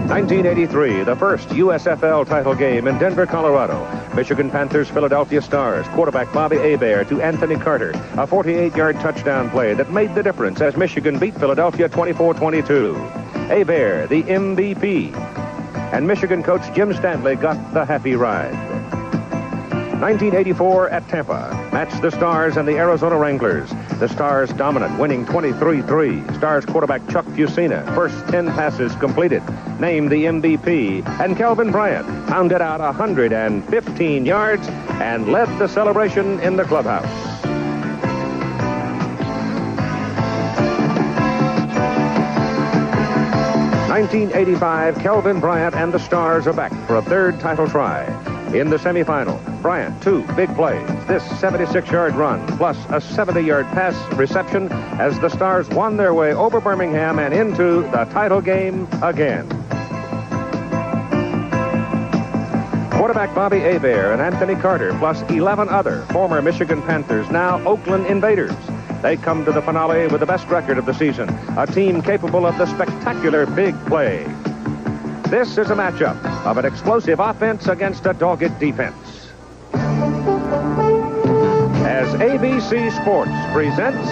1983, the first USFL title game in Denver, Colorado. Michigan Panthers, Philadelphia Stars. Quarterback Bobby Hebert to Anthony Carter. A 48-yard touchdown play that made the difference as Michigan beat Philadelphia 24-22. Hebert, the MVP. And Michigan coach Jim Stanley got the happy ride. 1984 at Tampa. Matched the Stars and the Arizona Wranglers. The Stars dominant, winning 23-3. Stars quarterback Chuck Fusina, first 10 passes completed, named the MVP. And Kelvin Bryant pounded out 115 yards and led the celebration in the clubhouse. '85, Kelvin Bryant and the Stars are back for a third title try. In the semifinal, Bryant, 2 big plays. This 76-yard run, plus a 70-yard pass reception as the Stars won their way over Birmingham and into the title game again. Quarterback Bobby Hebert and Anthony Carter, plus 11 other former Michigan Panthers, now Oakland Invaders. They come to the finale with the best record of the season, a team capable of the spectacular big play. This is a matchup of an explosive offense against a dogged defense. As ABC Sports presents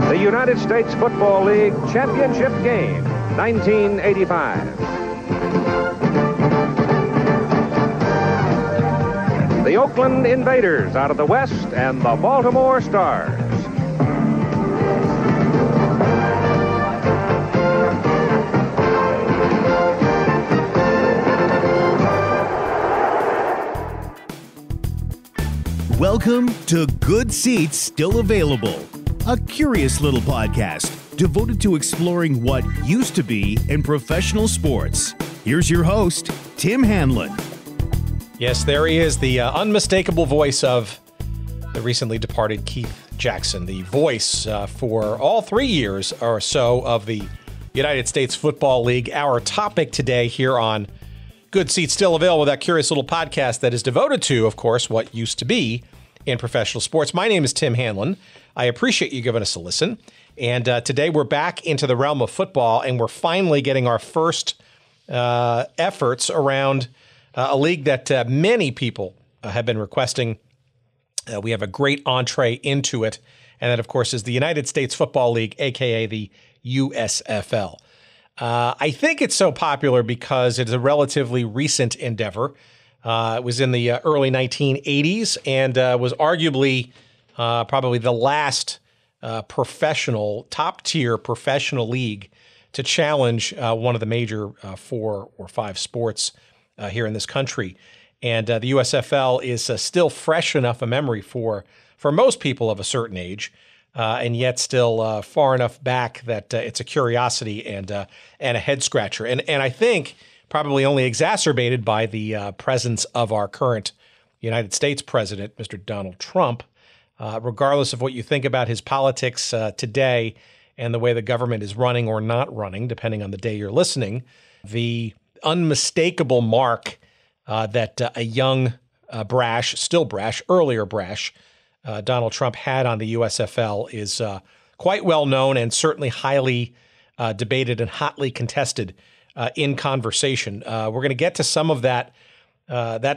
the United States Football League Championship Game, 1985. The Oakland Invaders out of the West and the Baltimore Stars. Welcome to Good Seats Still Available, a curious little podcast devoted to exploring what used to be in professional sports. Here's your host, Tim Hanlon. Yes, there he is, the unmistakable voice of the recently departed Keith Jackson, the voice for all 3 years or so of the United States Football League. Our topic today here on Good Seats Still Available, that curious little podcast that is devoted to, of course, what used to be in professional sports. My name is Tim Hanlon. I appreciate you giving us a listen. And today we're back into the realm of football, and we're finally getting our first efforts around a league that many people have been requesting. We have a great entree into it, and that, of course, is the United States Football League, a.k.a. the USFL. I think it's so popular because it's a relatively recent endeavor. It was in the early 1980s and was arguably probably the last top-tier professional league to challenge one of the major 4 or 5 sports here in this country. And the USFL is still fresh enough a memory for most people of a certain age, and yet still far enough back that it's a curiosity and a head scratcher. And I think probably only exacerbated by the presence of our current United States president, Mr. Donald Trump. Regardless of what you think about his politics today and the way the government is running or not running, depending on the day you're listening, the unmistakable mark that a young, earlier brash, Donald Trump had on the USFL is quite well known and certainly highly debated and hotly contested in conversation. We're going to get to some of that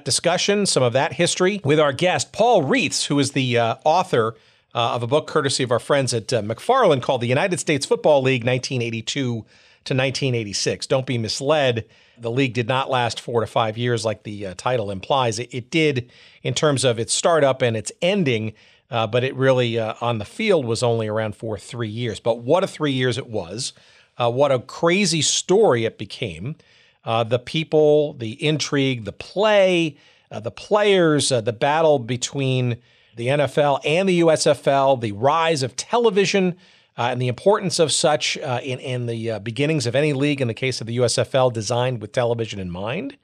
discussion, some of that history with our guest, Paul Reeths, who is the author of a book courtesy of our friends at McFarland called The United States Football League 1982 to 1986. Don't be misled. The league did not last 4 to 5 years like the title implies. It did in terms of its startup and its ending, but it really on the field was only around for 3 years. But what a 3 years it was. What a crazy story it became. The people, the intrigue, the play, the players, the battle between the NFL and the USFL, the rise of television, and the importance of such in the beginnings of any league, in the case of the USFL, designed with television in mind.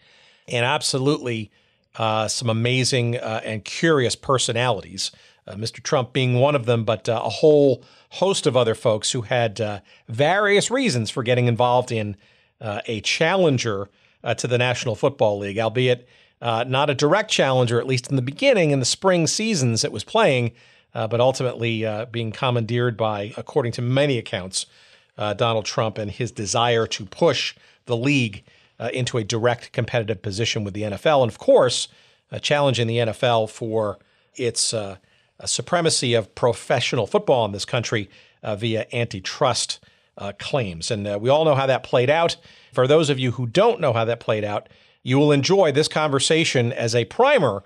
And absolutely some amazing and curious personalities, Mr. Trump being one of them, but a whole host of other folks who had various reasons for getting involved in a challenger to the National Football League, albeit not a direct challenger, at least in the beginning, in the spring seasons it was playing. but ultimately being commandeered by, according to many accounts, Donald Trump and his desire to push the league into a direct competitive position with the NFL. And of course, challenging the NFL for its supremacy of professional football in this country via antitrust claims. And we all know how that played out. For those of you who don't know how that played out, you will enjoy this conversation as a primer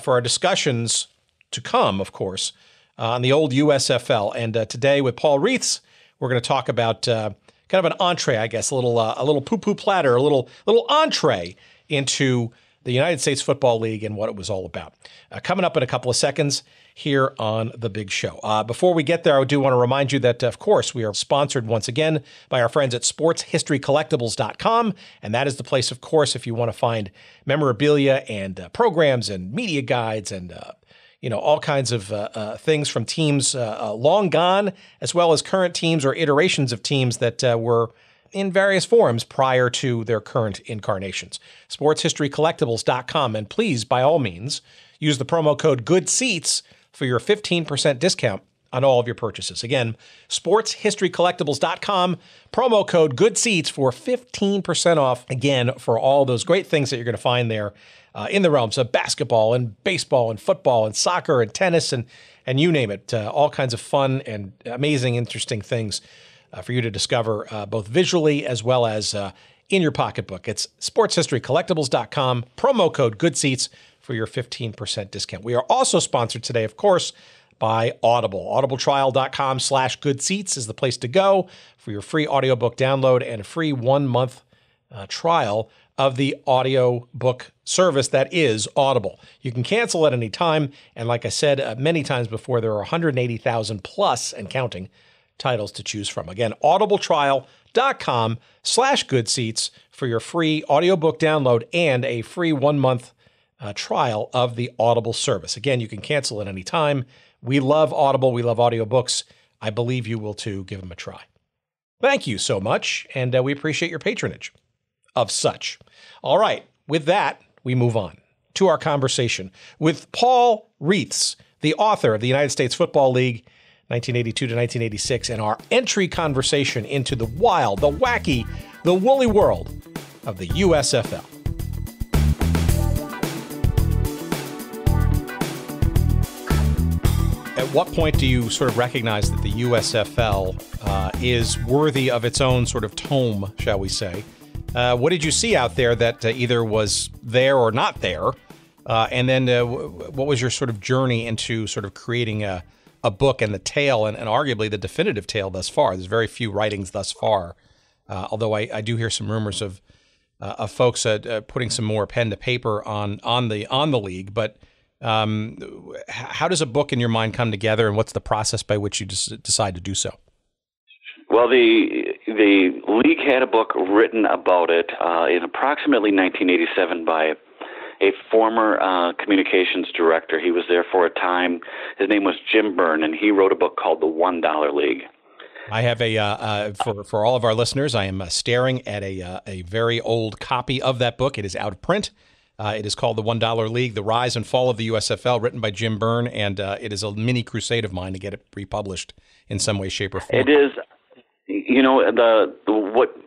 for our discussions to come, of course, on the old USFL. And today with Paul Reeths, we're going to talk about kind of an entree, I guess, a little poo-poo platter, a little entree into the United States Football League and what it was all about. Coming up in a couple of seconds here on The Big Show. Before we get there, I do want to remind you that, of course, we are sponsored once again by our friends at sportshistorycollectibles.com, and that is the place, of course, if you want to find memorabilia and programs and media guides and all kinds of things from teams long gone, as well as current teams or iterations of teams that were in various forms prior to their current incarnations. SportsHistoryCollectibles.com. And please, by all means, use the promo code GOODSEATS for your 15% discount on all of your purchases. Again, SportsHistoryCollectibles.com, promo code GOODSEATS for 15% off, again, for all those great things that you're going to find there in the realms of basketball and baseball and football and soccer and tennis and you name it. All kinds of fun and amazing, interesting things for you to discover both visually as well as in your pocketbook. It's SportsHistoryCollectibles.com, promo code GOODSEATS for your 15% discount. We are also sponsored today, of course, by Audible. Audibletrial.com/GoodSeats is the place to go for your free audiobook download and a free 1-month trial of the audiobook service that is Audible. You can cancel at any time, and like I said many times before, there are 180,000 plus and counting titles to choose from. Again, audibletrial.com/GoodSeats for your free audiobook download and a free 1-month trial of the Audible service. Again, you can cancel at any time. We love Audible. We love audiobooks. I believe you will too. Give them a try. Thank you so much, and we appreciate your patronage of such. All right, with that, we move on to our conversation with Paul Reeths, the author of the United States Football League, 1982 to 1986, and our entry conversation into the wild, the wacky, the woolly world of the USFL. At what point do you sort of recognize that the USFL is worthy of its own sort of tome, shall we say? What did you see out there that either was there or not there? And then what was your sort of journey into sort of creating a book and the tale and arguably the definitive tale thus far? There's very few writings thus far, although I do hear some rumors of folks putting some more pen to paper on the league. But how does a book in your mind come together, and what's the process by which you decide to do so? Well, the league had a book written about it in approximately 1987 by a former communications director. He was there for a time. His name was Jim Byrne, and he wrote a book called The $1 League. I have for all of our listeners, I am staring at a very old copy of that book. It is out of print. It is called The $1 League, The Rise and Fall of the USFL, written by Jim Byrne, and it is a mini crusade of mine to get it republished in some way, shape, or form. It is.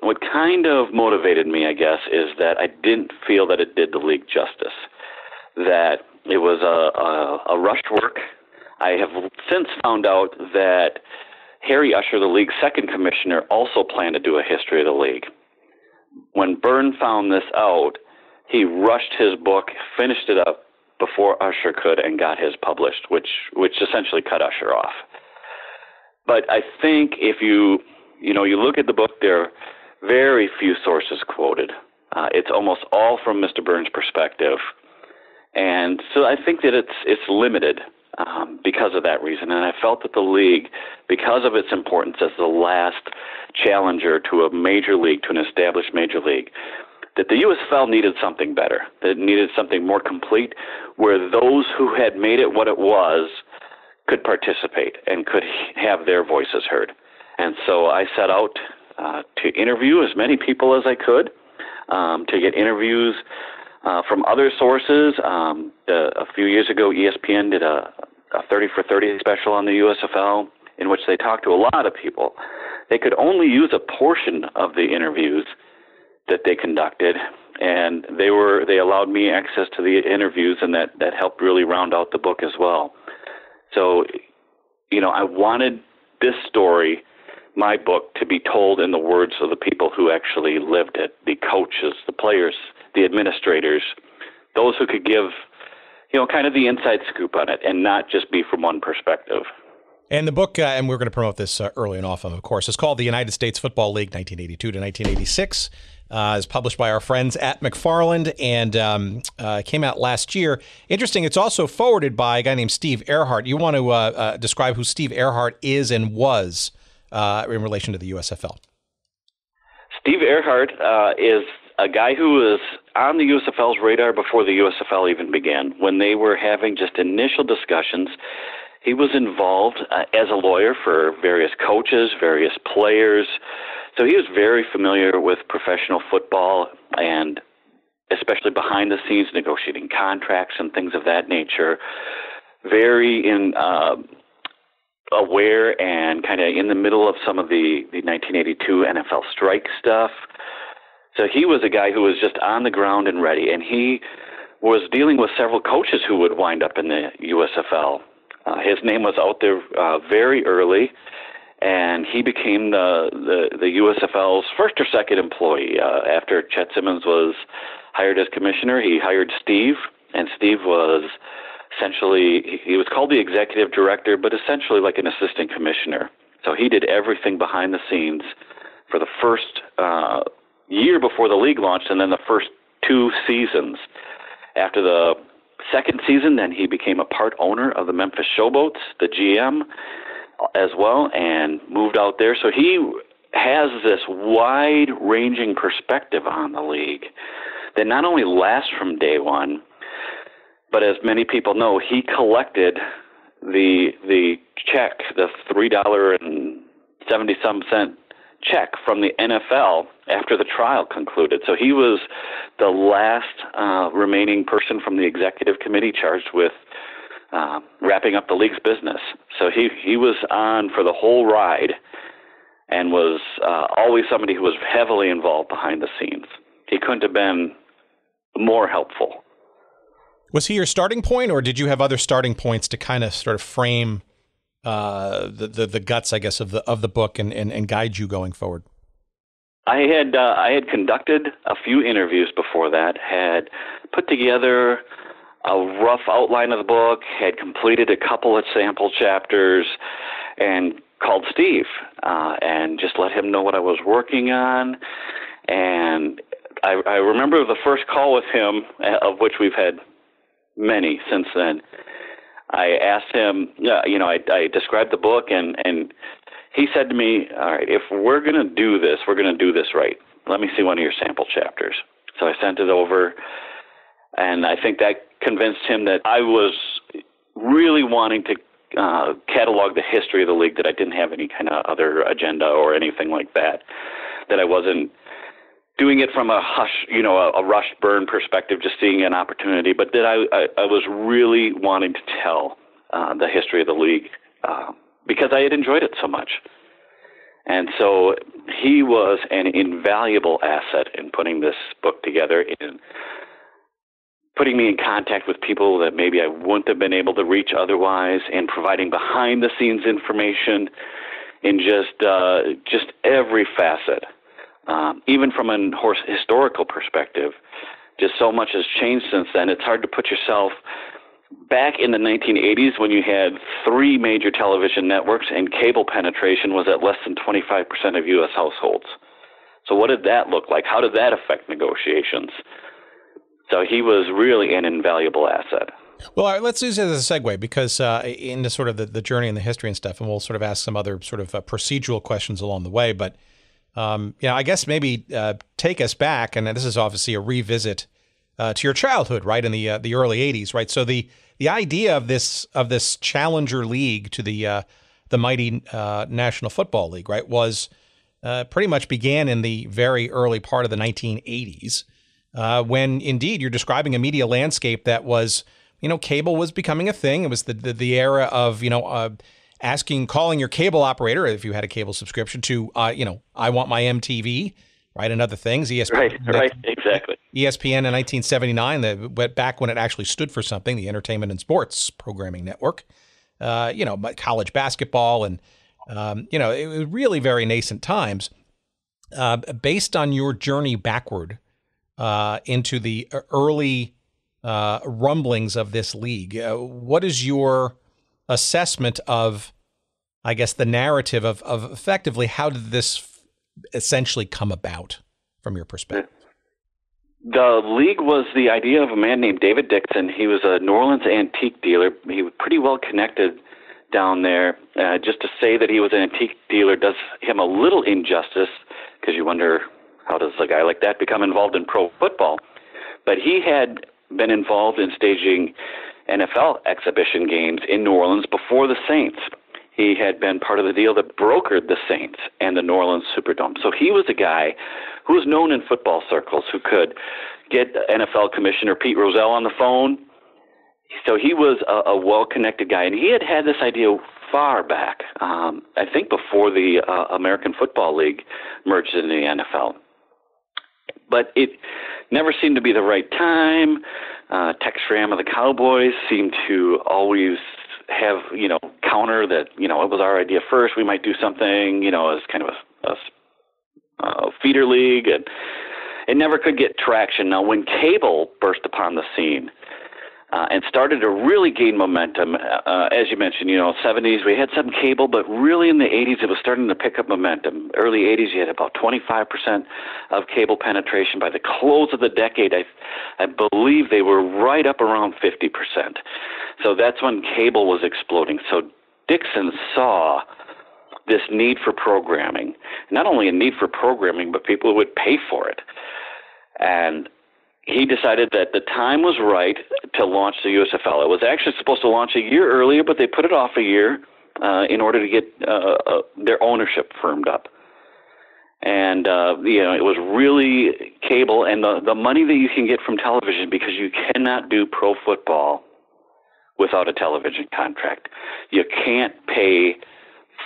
What kind of motivated me, I guess, is that I didn't feel that it did the league justice, that it was a rushed work. I have since found out that Harry Usher, the league's second commissioner, also planned to do a history of the league. When Byrne found this out, he rushed his book, finished it up before Usher could, and got his published, which essentially cut Usher off. But I think if you look at the book, there are very few sources quoted. It's almost all from Mr. Byrne's perspective. And so I think that it's limited because of that reason. And I felt that the league, because of its importance as the last challenger to a major league, to an established major league, that the USFL needed something better, that it needed something more complete, where those who had made it what it was could participate and could have their voices heard. And so I set out to interview as many people as I could, to get interviews from other sources. A few years ago, ESPN did a a 30 for 30 special on the USFL in which they talked to a lot of people. They could only use a portion of the interviews that they conducted, and they allowed me access to the interviews, and that helped really round out the book as well. So, I wanted this story, my book, to be told in the words of the people who actually lived it, the coaches, the players, the administrators, those who could give, kind of the inside scoop on it and not just be from one perspective. And the book, and we're going to promote this early and often, of course, is called The United States Football League, 1982 to 1986. Is published by our friends at McFarland and came out last year. Interesting, it's also forwarded by a guy named Steve Earhart. You want to describe who Steve Earhart is and was in relation to the USFL? Steve Earhart is a guy who was on the USFL's radar before the USFL even began. When they were having just initial discussions, he was involved as a lawyer for various coaches, various players. So he was very familiar with professional football and especially behind the scenes negotiating contracts and things of that nature. Very aware and kind of in the middle of some of the 1982 NFL strike stuff. So he was a guy who was just on the ground and ready, and he was dealing with several coaches who would wind up in the USFL. His name was out there very early, and he became the USFL's first or second employee. After Chet Simmons was hired as commissioner, he hired Steve, and Steve was essentially, he was called the executive director, but essentially like an assistant commissioner. So he did everything behind the scenes for the first year before the league launched, and then the first 2 seasons. After the second season, then he became a part owner of the Memphis Showboats, the GM as well, and moved out there. So he has this wide-ranging perspective on the league that not only lasts from day one, but as many people know, he collected the check, the $3.70-some check from the NFL after the trial concluded. So he was the last remaining person from the executive committee charged with wrapping up the league's business. So he was on for the whole ride and was always somebody who was heavily involved behind the scenes. He couldn't have been more helpful. Was he your starting point, or did you have other starting points to kind of sort of frame the guts, I guess, of the book and guide you going forward? I had conducted a few interviews before that, had put together a rough outline of the book, had completed a couple of sample chapters, and called Steve and just let him know what I was working on. And I remember the first call with him, of which we've had many since then. I asked him, I described the book, and he said to me, all right, if we're going to do this, we're going to do this right. Let me see one of your sample chapters. So I sent it over, and I think that convinced him that I was really wanting to catalog the history of the league, that I didn't have any kind of other agenda or anything like that, that I wasn't doing it from a rushed burn perspective, just seeing an opportunity, but that I was really wanting to tell the history of the league because I had enjoyed it so much. And so he was an invaluable asset in putting this book together, in putting me in contact with people that maybe I wouldn't have been able to reach otherwise, and providing behind-the-scenes information in just every facet. Even from a historical perspective, just so much has changed since then. It's hard to put yourself back in the 1980s when you had 3 major television networks and cable penetration was at less than 25% of U.S. households. So what did that look like? How did that affect negotiations? So he was really an invaluable asset. Well, let's use it as a segue, because into sort of the journey and the history and stuff, and we'll sort of ask some other sort of procedural questions along the way. But I guess maybe take us back, and this is obviously a revisit to your childhood, right, in the early '80s, right? So the idea of this challenger league to the mighty National Football League, right, was pretty much began in the very early part of the 1980s, when indeed you're describing a media landscape that was cable was becoming a thing. It was the era of, calling your cable operator, if you had a cable subscription, to, I want my MTV, right, and other things. ESPN, right, exactly. ESPN in 1979, back when it actually stood for something, the Entertainment and Sports Programming Network, college basketball, and, it was really very nascent times. Based on your journey backward into the early rumblings of this league, what is your assessment of, I guess, the narrative of effectively how did this essentially come about from your perspective? The league was the idea of a man named David Dixon. He was a New Orleans antique dealer. He was pretty well connected down there. Just to say that he was an antique dealer does him a little injustice, because you wonder, how does a guy like that become involved in pro football? But he had been involved in staging NFL exhibition games in New Orleans before the Saints. He had been part of the deal that brokered the Saints and the New Orleans Superdome. So he was a guy who was known in football circles, who could get NFL Commissioner Pete Rozelle on the phone. So he was a well-connected guy, and he had had this idea far back, I think before the American Football League merged into the NFL. But it never seemed to be the right time. Tex Schramm of the Cowboys seemed to always have, counter that, it was our idea first. We might do something, as kind of a feeder league, and it never could get traction. Now, when cable burst upon the scene and started to really gain momentum, as you mentioned, 70s, we had some cable, but really in the 80s, it was starting to pick up momentum. Early 80s, you had about 25% of cable penetration. By the close of the decade, I believe they were right up around 50%. So that's when cable was exploding. So Dixon saw this need for programming, not only a need for programming, but people who would pay for it. And he decided that the time was right to launch the USFL. It was actually supposed to launch a year earlier, but they put it off a year in order to get their ownership firmed up. And, it was really cable and the money that you can get from television, because you cannot do pro football without a television contract. You can't pay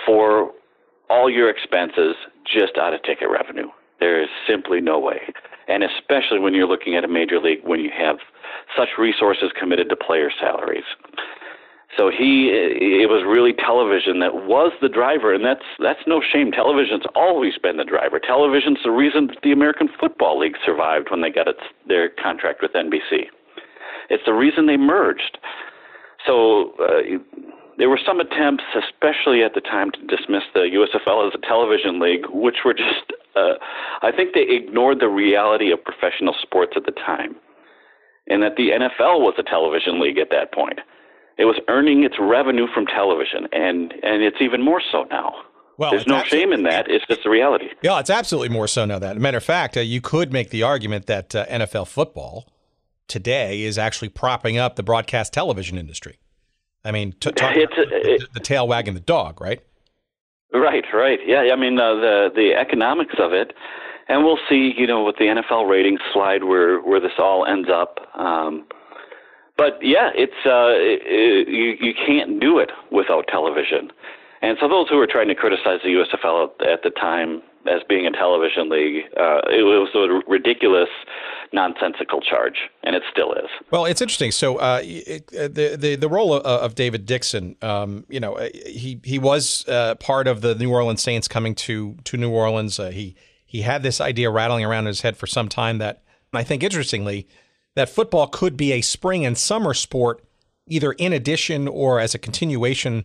for all your expenses just out of ticket revenue. There is simply no way. And especially when you're looking at a major league, when you have such resources committed to player salaries. So it was really television that was the driver, and that's no shame. Television's always been the driver. Television's the reason that the American Football League survived when they got their contract with NBC. It's the reason they merged. So there were some attempts, especially at the time, to dismiss the USFL as a television league, which were just, I think they ignored the reality of professional sports at the time, and that the NFL was a television league at that point. It was earning its revenue from television, and it's even more so now. Well, there's no shame in that. It's just the reality. Yeah, it's absolutely more so now. That, as a matter of fact, you could make the argument that NFL football today is actually propping up the broadcast television industry. I mean, the tail wagging the dog, right? Right. Yeah, I mean, the economics of it, and we'll see, with the NFL ratings slide where this all ends up. But yeah, you can't do it without television. And so those who were trying to criticize the USFL at the time as being a television league, it was a ridiculous, nonsensical charge, and it still is. Well, it's interesting. So the role of David Dixon, he was part of the New Orleans Saints coming to New Orleans. He had this idea rattling around in his head for some time that, I think interestingly, that football could be a spring and summer sport, either in addition or as a continuation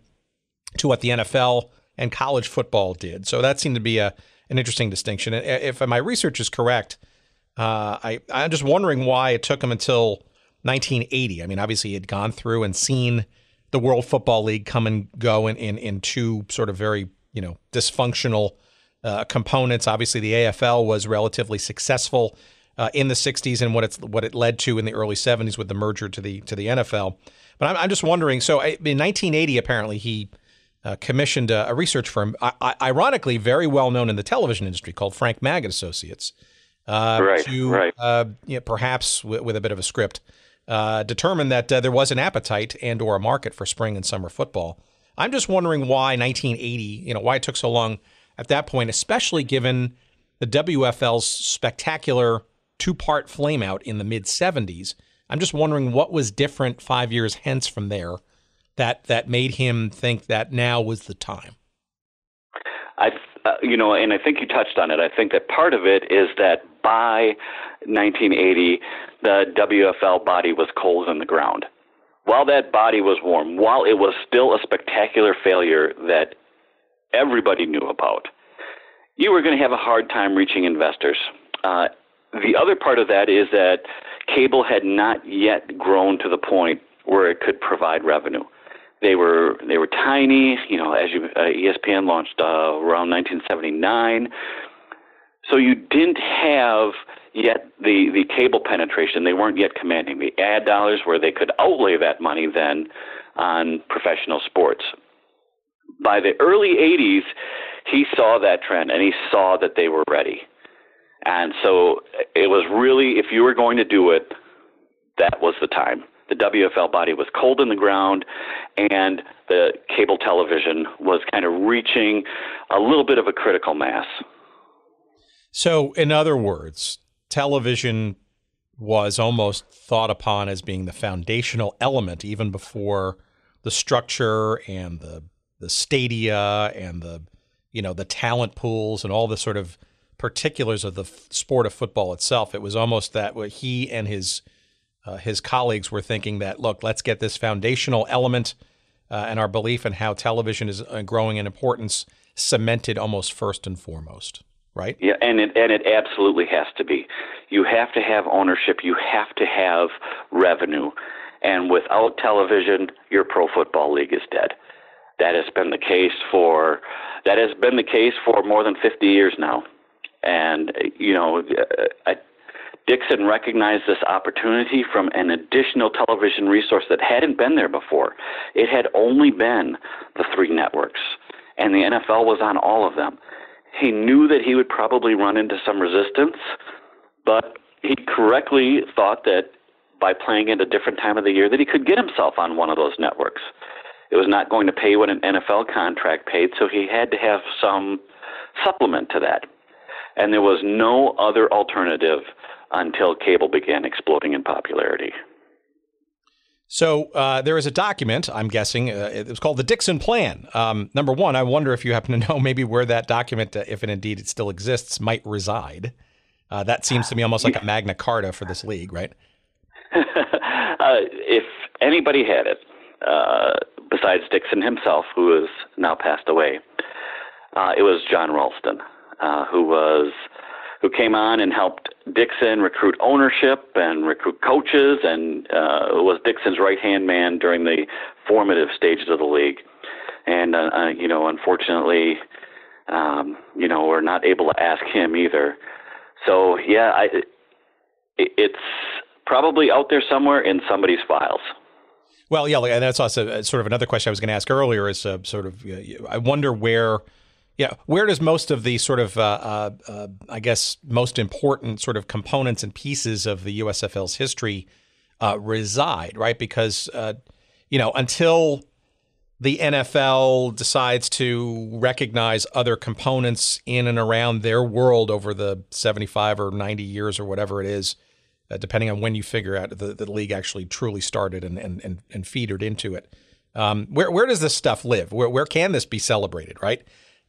to what the NFL and college football did. So that seemed to be an interesting distinction. And if my research is correct, I'm just wondering why it took him until 1980. I mean, obviously he had gone through and seen the World Football League come and go in two sort of very, dysfunctional components. Obviously the AFL was relatively successful in the 60s and what it led to in the early 70s with the merger to the NFL. But I'm just wondering, so in 1980, apparently he commissioned a research firm, ironically very well known in the television industry, called Frank Maggot Associates, right. Perhaps with a bit of a script, determined that there was an appetite and or a market for spring and summer football. I'm just wondering why 1980, why it took so long at that point, especially given the WFL's spectacular two-part flameout in the mid-'70s. I'm just wondering what was different 5 years hence from there that made him think that now was the time. And I think you touched on it. I think that part of it is that by 1980, the WFL body was cold in the ground. While that body was warm, while it was still a spectacular failure that everybody knew about, you were going to have a hard time reaching investors. The other part of that is that cable had not yet grown to the point where it could provide revenue. They were tiny, as ESPN launched around 1979. So you didn't have yet the cable penetration. They weren't yet commanding the ad dollars where they could outlay that money then on professional sports. By the early 80s, he saw that trend and he saw that they were ready. And so it was really, if you were going to do it, that was the time. The WFL body was cold in the ground, and the cable television was kind of reaching a little bit of a critical mass. So, in other words, television was almost thought upon as being the foundational element even before the structure and the stadia and the talent pools and all the sort of particulars of the sport of football itself. It was almost that what he and his colleagues were thinking that, look, let's get this foundational element and our belief in how television is growing in importance cemented almost first and foremost, right? Yeah, and it absolutely has to be. You have to have ownership. You have to have revenue. And without television, your pro football league is dead. That has been the case for more than 50 years now. And Dixon recognized this opportunity from an additional television resource that hadn't been there before. It had only been the 3 networks, and the NFL was on all of them. He knew that he would probably run into some resistance, but he correctly thought that by playing at a different time of the year that he could get himself on one of those networks. It was not going to pay what an NFL contract paid, so he had to have some supplement to that. And there was no other alternative until cable began exploding in popularity. So there is a document, I'm guessing, it was called the Dixon Plan. Number one, I wonder if you happen to know maybe where that document, if it indeed it still exists, might reside. That seems to me almost like a Magna Carta for this league, right? If anybody had it, besides Dixon himself, who is now passed away, it was John Ralston, who came on and helped Dixon recruit ownership and recruit coaches, and was Dixon's right-hand man during the formative stages of the league. And, unfortunately, we're not able to ask him either. So, yeah, it's probably out there somewhere in somebody's files. Well, yeah, and that's also sort of another question I was going to ask earlier is I wonder where does most of the sort of, I guess, most important sort of components and pieces of the USFL's history reside, right? Because, until the NFL decides to recognize other components in and around their world over the 75 or 90 years or whatever it is, depending on when you figure out the league actually truly started and feedered into it. Where does this stuff live? Where can this be celebrated, right?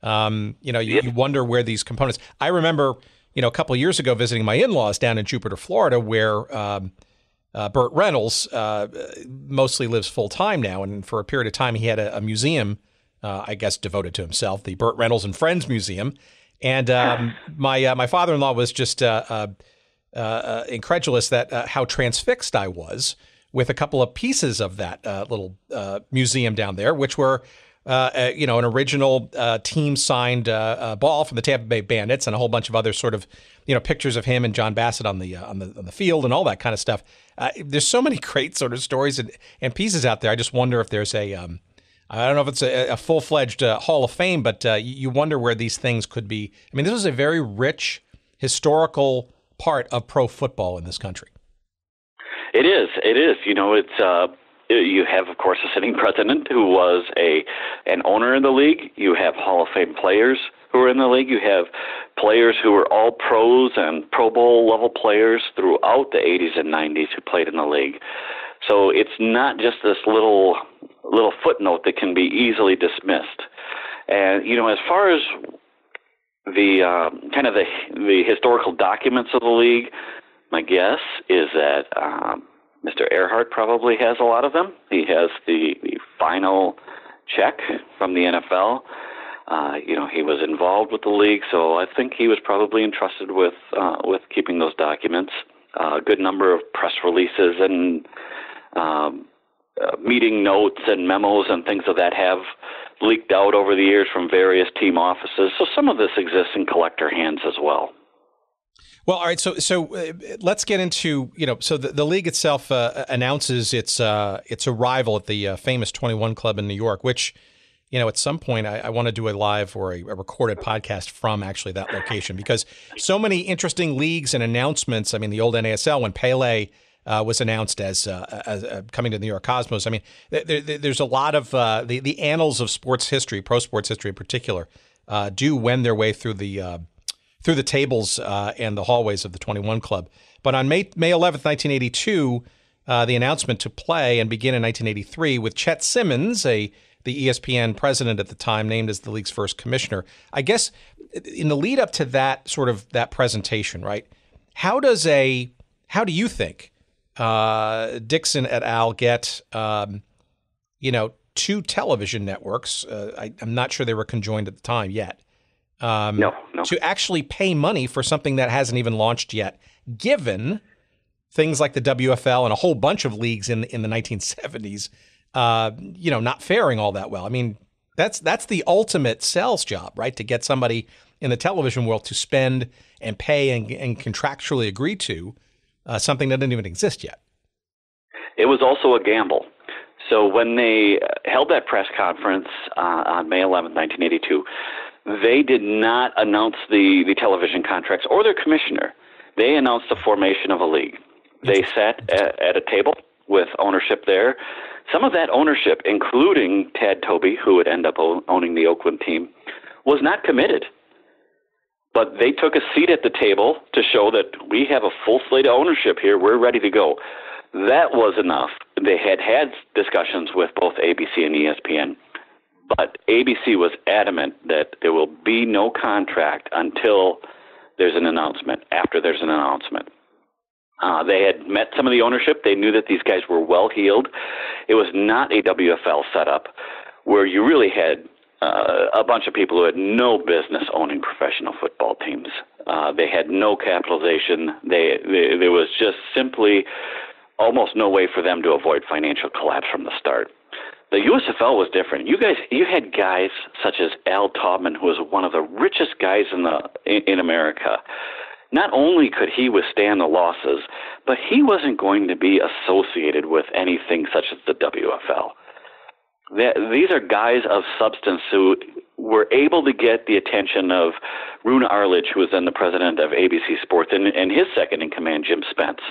You wonder where these components. I remember, a couple of years ago visiting my in-laws down in Jupiter, Florida, where Burt Reynolds mostly lives full-time now. And for a period of time, he had a museum, I guess, devoted to himself, the Burt Reynolds and Friends Museum. And my father-in-law was just incredulous that how transfixed I was with a couple of pieces of that little museum down there, which were an original team-signed ball from the Tampa Bay Bandits and a whole bunch of other sort of, pictures of him and John Bassett on the field and all that kind of stuff. There's so many great sort of stories and pieces out there. I just wonder if there's I don't know if it's a full-fledged Hall of Fame, but you wonder where these things could be. I mean, this is a very rich historical part of pro football in this country. It is. It is. It's you have, of course, a sitting president who was an owner in the league. You have Hall of Fame players who are in the league. You have players who are all pros and Pro Bowl level players throughout the 80s and 90s who played in the league. So it's not just this little footnote that can be easily dismissed. And as far as the kind of the historical documents of the league, my guess is that Mr. Earhart probably has a lot of them. He has the final check from the NFL. He was involved with the league, so I think he was probably entrusted with keeping those documents. A good number of press releases and meeting notes and memos and things of that have leaked out over the years from various team offices. So some of this exists in collector hands as well. Well, all right. So let's get into, so the league itself announces its arrival at the famous 21 Club in New York, which, at some point I want to do a live or a recorded podcast from actually that location, because so many interesting leagues and announcements. I mean, the old NASL, when Pele was announced as coming to the New York Cosmos. I mean, there's a lot of the annals of sports history, pro sports history in particular, do wend their way through the tables and the hallways of the 21 Club. But on May 11th, 1982, the announcement to play and begin in 1983 with Chet Simmons, the ESPN president at the time, named as the league's first commissioner. I guess in the lead up to that that presentation, right? How do you think Dixon et al. Get, two television networks? I'm not sure they were conjoined at the time yet. No. To actually pay money for something that hasn't even launched yet, given things like the WFL and a whole bunch of leagues in the 1970s, not faring all that well. I mean, that's the ultimate sales job, right? To get somebody in the television world to spend and pay and contractually agree to something that didn't even exist yet. It was also a gamble. So when they held that press conference on May 11, 1982, they did not announce the television contracts or their commissioner. They announced the formation of a league. They sat at a table with ownership there. Some of that ownership, including Tad Toby, who would end up owning the Oakland team, was not committed. But they took a seat at the table to show that we have a full slate of ownership here. We're ready to go. That was enough. They had discussions with both ABC and ESPN. But ABC was adamant that there will be no contract until there's an announcement, after there's an announcement. They had met some of the ownership. They knew that these guys were well-heeled. It was not a WFL setup where you really had a bunch of people who had no business owning professional football teams. They had no capitalization. There was just simply almost no way for them to avoid financial collapse from the start. The USFL was different. You had guys such as Al Taubman, who was one of the richest guys in America. Not only could he withstand the losses, but he wasn't going to be associated with anything such as the WFL. These are guys of substance who were able to get the attention of Runa Arledge, who was then the president of ABC Sports, and his second in command, Jim Spence.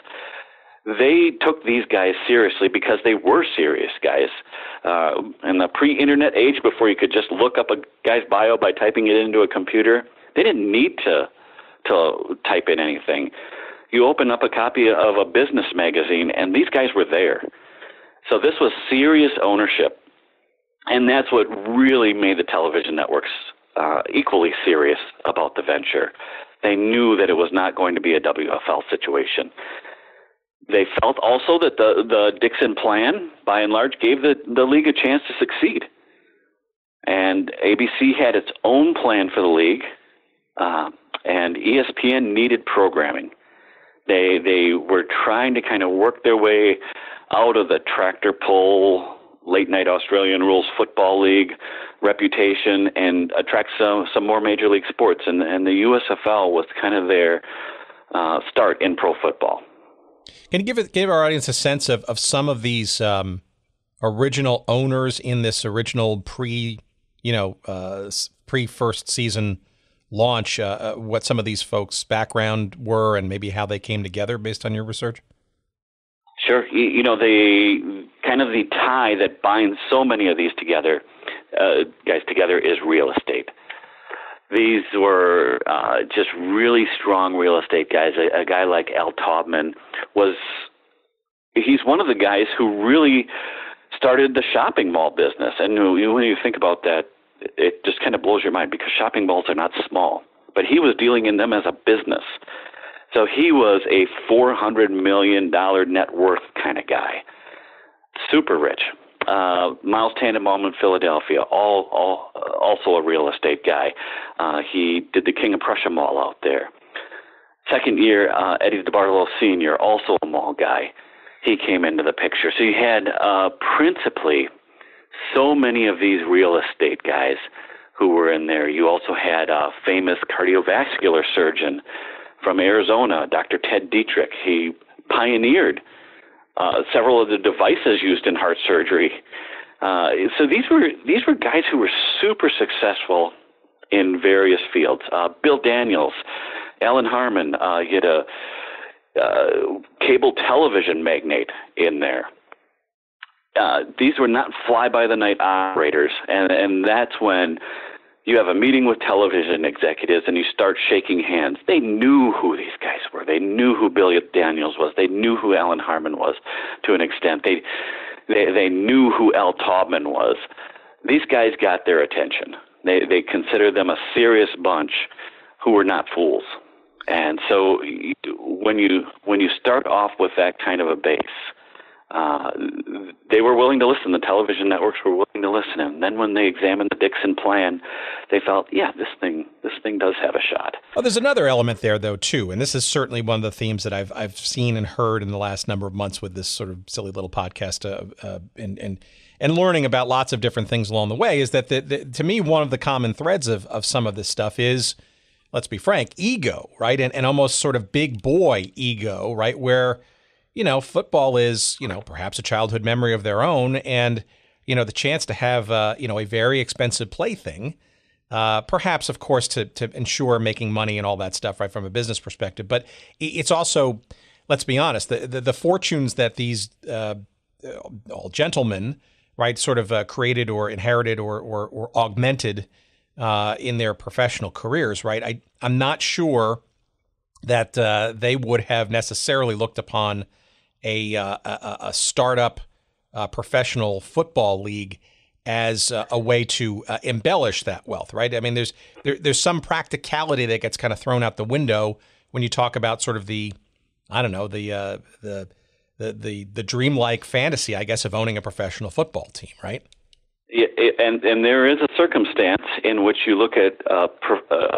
They took these guys seriously because they were serious guys. In the pre-internet age, before you could just look up a guy's bio by typing it into a computer, they didn't need to type in anything. You open up a copy of a business magazine, and these guys were there. So this was serious ownership, and that's what really made the television networks equally serious about the venture. They knew that it was not going to be a WFL situation. They felt also that the Dixon plan, by and large, gave the league a chance to succeed. And ABC had its own plan for the league, and ESPN needed programming. They were trying to kind of work their way out of the tractor pull, late-night Australian rules football league reputation and attract some more major league sports. And the USFL was kind of their start in pro football. Can you give our audience a sense of some of these original owners in this original pre-first season launch, what some of these folks' background were and maybe how they came together based on your research? Sure. You know, the kind of the tie that binds so many of these guys together is real estate. These were just really strong real estate guys. A guy like Al Taubman he's one of the guys who really started the shopping mall business. And when you think about that, it just kind of blows your mind because shopping malls are not small. But he was dealing in them as a business. So he was a $400 million net worth kind of guy. Super rich. Miles Tannenbaum in Philadelphia, also a real estate guy. He did the King of Prussia Mall out there. Second year, Eddie DeBartolo Sr., also a mall guy. He came into the picture. So you had principally so many of these real estate guys who were in there. You also had a famous cardiovascular surgeon from Arizona, Dr. Ted Dietrich. He pioneered several of the devices used in heart surgery. So these were guys who were super successful in various fields. Bill Daniels, Alan Harmon, you had a cable television magnate in there. These were not fly-by-the-night operators, and that's when you have a meeting with television executives and you start shaking hands. They knew who these guys were. They knew who Bill Daniels was. They knew who Alan Harmon was to an extent. They knew who Al Taubman was. These guys got their attention. They considered them a serious bunch who were not fools. And so when you start off with that kind of a base, they were willing to listen. The television networks were willing to listen. And then when they examined the Dixon plan, they felt, yeah, this thing does have a shot. Oh, there's another element there, though, too. And this is certainly one of the themes that I've seen and heard in the last number of months with this sort of silly little podcast and learning about lots of different things along the way, is that to me, one of the common threads of some of this stuff is, let's be frank, ego, right? And almost sort of big boy ego, right? Where, football is, perhaps a childhood memory of their own. And, the chance to have, a very expensive plaything, perhaps, of course, to ensure making money and all that stuff, right, from a business perspective. But it's also, let's be honest, the fortunes that these all gentlemen, right, sort of created or inherited or augmented in their professional careers, right? I'm not sure that they would have necessarily looked upon a startup professional football league as a way to embellish that wealth, right? I mean, there's some practicality that gets kind of thrown out the window when you talk about sort of the dreamlike fantasy, I guess, of owning a professional football team, right? Yeah, and there is a circumstance in which you look at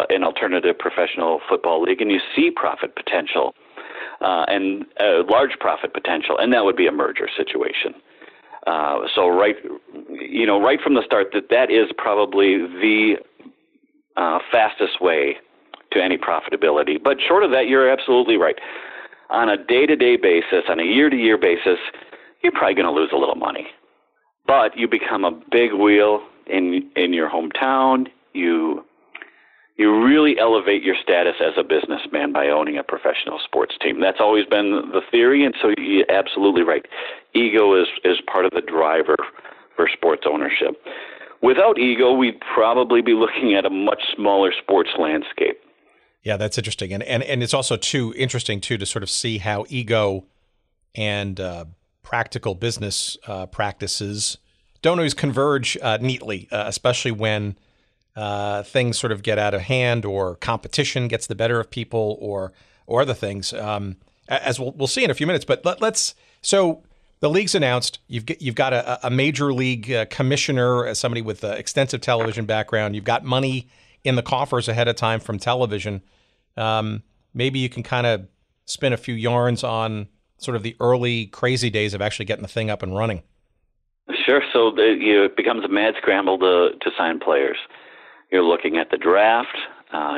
an alternative professional football league and you see profit potential and large profit potential, and that would be a merger situation. So right from the start, that is probably the fastest way to any profitability. But short of that, you're absolutely right. On a day-to-day basis, on a year-to-year basis, you're probably going to lose a little money. But you become a big wheel in your hometown. You really elevate your status as a businessman by owning a professional sports team. That's always been the theory, and so you're absolutely right. Ego is part of the driver for sports ownership. Without ego, we'd probably be looking at a much smaller sports landscape. Yeah, that's interesting. And it's also interesting to sort of see how ego and practical business practices don't always converge neatly, especially when things sort of get out of hand or competition gets the better of people or other things, as we'll see in a few minutes. But so the league's announced. You've got a major league commissioner, as somebody with extensive television background. You've got money in the coffers ahead of time from television. Maybe you can kind of spin a few yarns on sort of the early crazy days of actually getting the thing up and running. Sure. So it becomes a mad scramble to sign players. You're looking at the draft.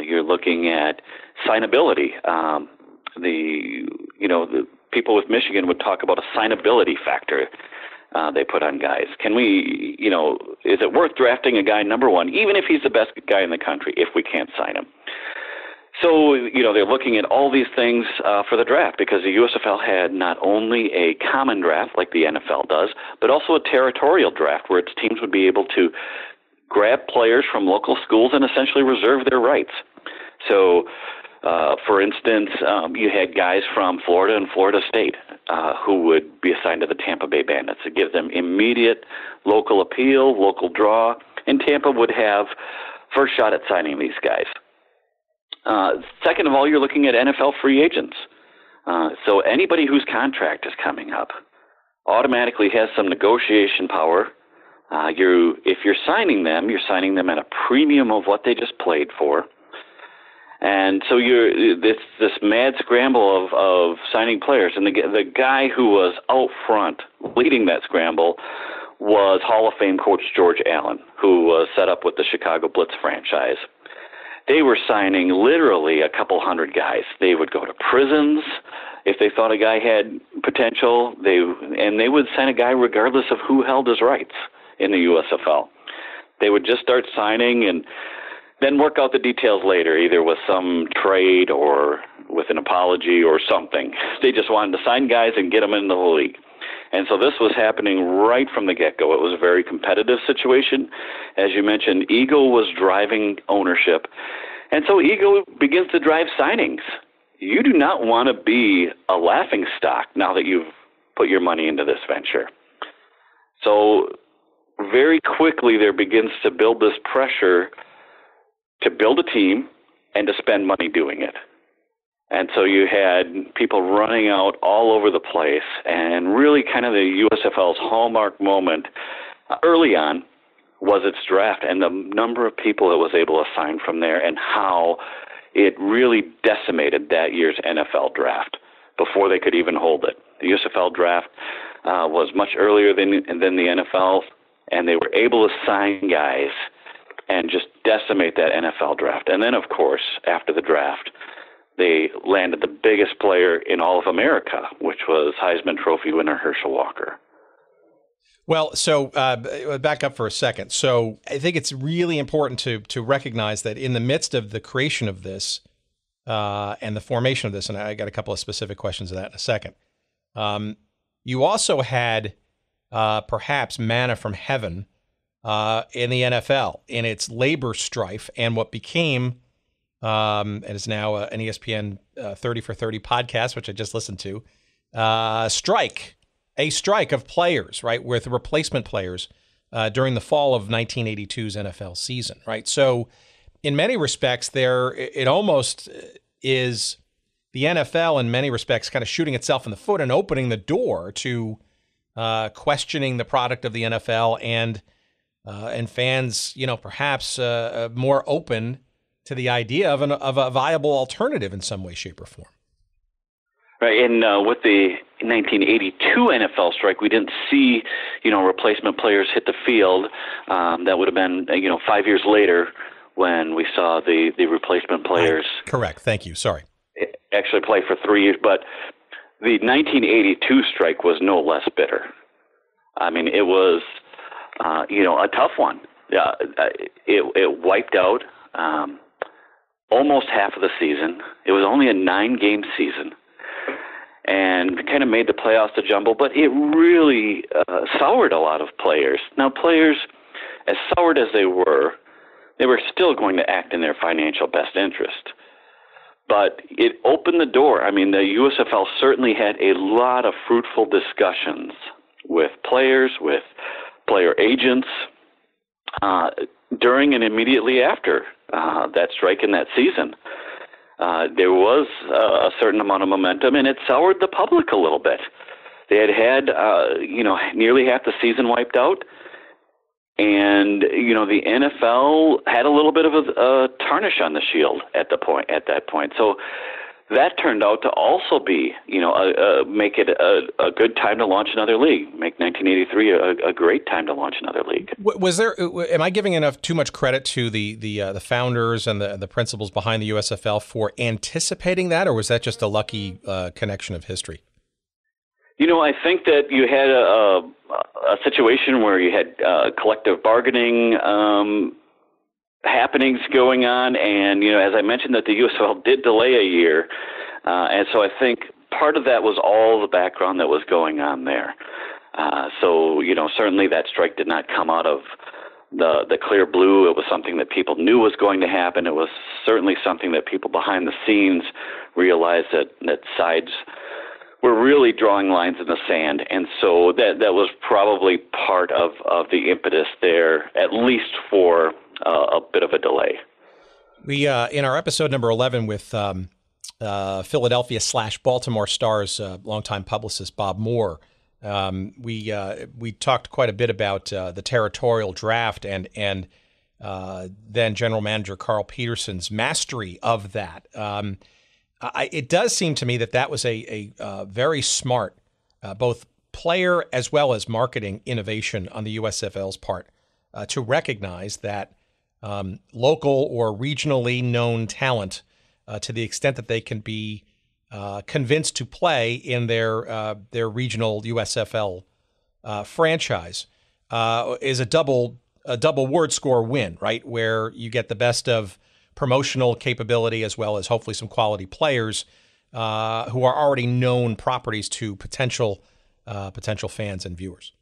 You're looking at signability. The people with Michigan would talk about a signability factor they put on guys. Can we, is it worth drafting a guy number one, even if he's the best guy in the country, if we can't sign him? So, they're looking at all these things for the draft because the USFL had not only a common draft like the NFL does, but also a territorial draft where its teams would be able to grab players from local schools and essentially reserve their rights. So, for instance, you had guys from Florida and Florida State who would be assigned to the Tampa Bay Bandits to give them immediate local appeal, local draw, and Tampa would have first shot at signing these guys. Second of all, you're looking at NFL free agents. So anybody whose contract is coming up automatically has some negotiation power. If you're signing them at a premium of what they just played for. And so you're this mad scramble of signing players. And the guy who was out front leading that scramble was Hall of Fame coach George Allen, who was set up with the Chicago Blitz franchise. They were signing literally a couple hundred guys. They would go to prisons if they thought a guy had potential. They would sign a guy regardless of who held his rights in the USFL. They would just start signing and then work out the details later, either with some trade or with an apology or something. They just wanted to sign guys and get them into the league. And so this was happening right from the get-go. It was a very competitive situation. As you mentioned, ego was driving ownership. And so ego begins to drive signings. You do not want to be a laughing stock now that you've put your money into this venture. So very quickly there begins to build this pressure to build a team and to spend money doing it. And so you had people running out all over the place, and really kind of the USFL's hallmark moment early on was its draft and the number of people it was able to sign from there and how it really decimated that year's NFL draft before they could even hold it. The USFL draft was much earlier than the NFL, and they were able to sign guys and just decimate that NFL draft. And then, of course, after the draft, they landed the biggest player in all of America, which was Heisman Trophy winner Herschel Walker. Well, so back up for a second. So I think it's really important to recognize that in the midst of the creation of this and the formation of this, and I got a couple of specific questions of that in a second, you also had perhaps manna from heaven in the NFL in its labor strife and what became and is now an ESPN 30 for 30 podcast, which I just listened to, a strike of players, right, with replacement players during the fall of 1982's NFL season, right? So in many respects, it almost is the NFL in many respects kind of shooting itself in the foot and opening the door to questioning the product of the NFL and fans, perhaps more open to the idea of a viable alternative in some way, shape, or form. Right, and with the 1982 NFL strike, we didn't see, replacement players hit the field. That would have been, 5 years later when we saw the replacement players. Correct. Thank you. Sorry. Actually play for 3 years, but the 1982 strike was no less bitter. I mean, it was, a tough one. It wiped out almost half of the season. It was only a 9-game season and kind of made the playoffs a jumble, but it really soured a lot of players. Now, players, as soured as they were still going to act in their financial best interest. But it opened the door. I mean, the USFL certainly had a lot of fruitful discussions with players, with player agents, during and immediately after that strike in that season. There was a certain amount of momentum, and it soured the public a little bit. They had nearly half the season wiped out, and the NFL had a little bit of a tarnish on the shield at that point. So that turned out to also be, make it a good time to launch another league. Make 1983 a great time to launch another league. Was there? Am I giving too much credit to the founders and the principals behind the USFL for anticipating that, or was that just a lucky connection of history? I think that you had a situation where you had collective bargaining happenings going on, and as I mentioned, that the USFL did delay a year, and so I think part of that was all the background that was going on there. So certainly that strike did not come out of the clear blue. It was something that people knew was going to happen. It was certainly something that people behind the scenes realized that sides were really drawing lines in the sand, and so that was probably part of the impetus there, at least for a bit of a delay. We in our episode number 11 with Philadelphia/Baltimore Stars longtime publicist Bob Moore, we talked quite a bit about the territorial draft and then general manager Carl Peterson's mastery of that. It does seem to me that was a very smart both player as well as marketing innovation on the USFL's part to recognize that local or regionally known talent, to the extent that they can be convinced to play in their regional USFL franchise, is a double word score win, right? Where you get the best of promotional capability as well as hopefully some quality players who are already known properties to potential fans and viewers.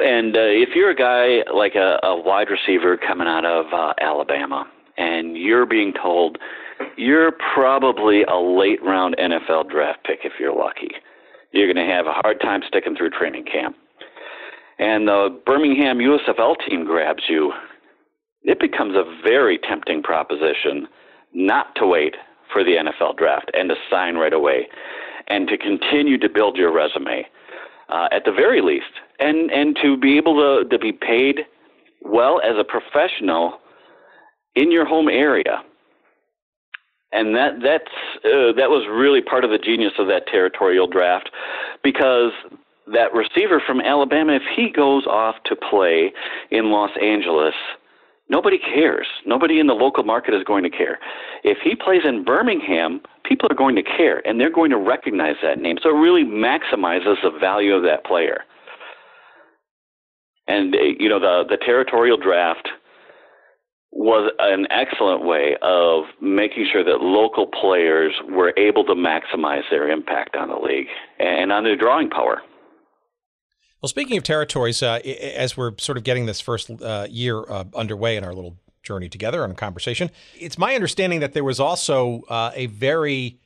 And if you're a guy like a wide receiver coming out of Alabama, and you're being told you're probably a late-round NFL draft pick if you're lucky, you're going to have a hard time sticking through training camp, and the Birmingham USFL team grabs you, it becomes a very tempting proposition not to wait for the NFL draft and to sign right away and to continue to build your resume at the very least, and to be able to be paid well as a professional in your home area. And that was really part of the genius of that territorial draft, because that receiver from Alabama, if he goes off to play in Los Angeles, nobody cares. Nobody in the local market is going to care. If he plays in Birmingham, people are going to care, and they're going to recognize that name. So it really maximizes the value of that player. And, the territorial draft was an excellent way of making sure that local players were able to maximize their impact on the league and on their drawing power. Well, speaking of territories, as we're sort of getting this first year underway in our little journey together on conversation, it's my understanding that there was also a very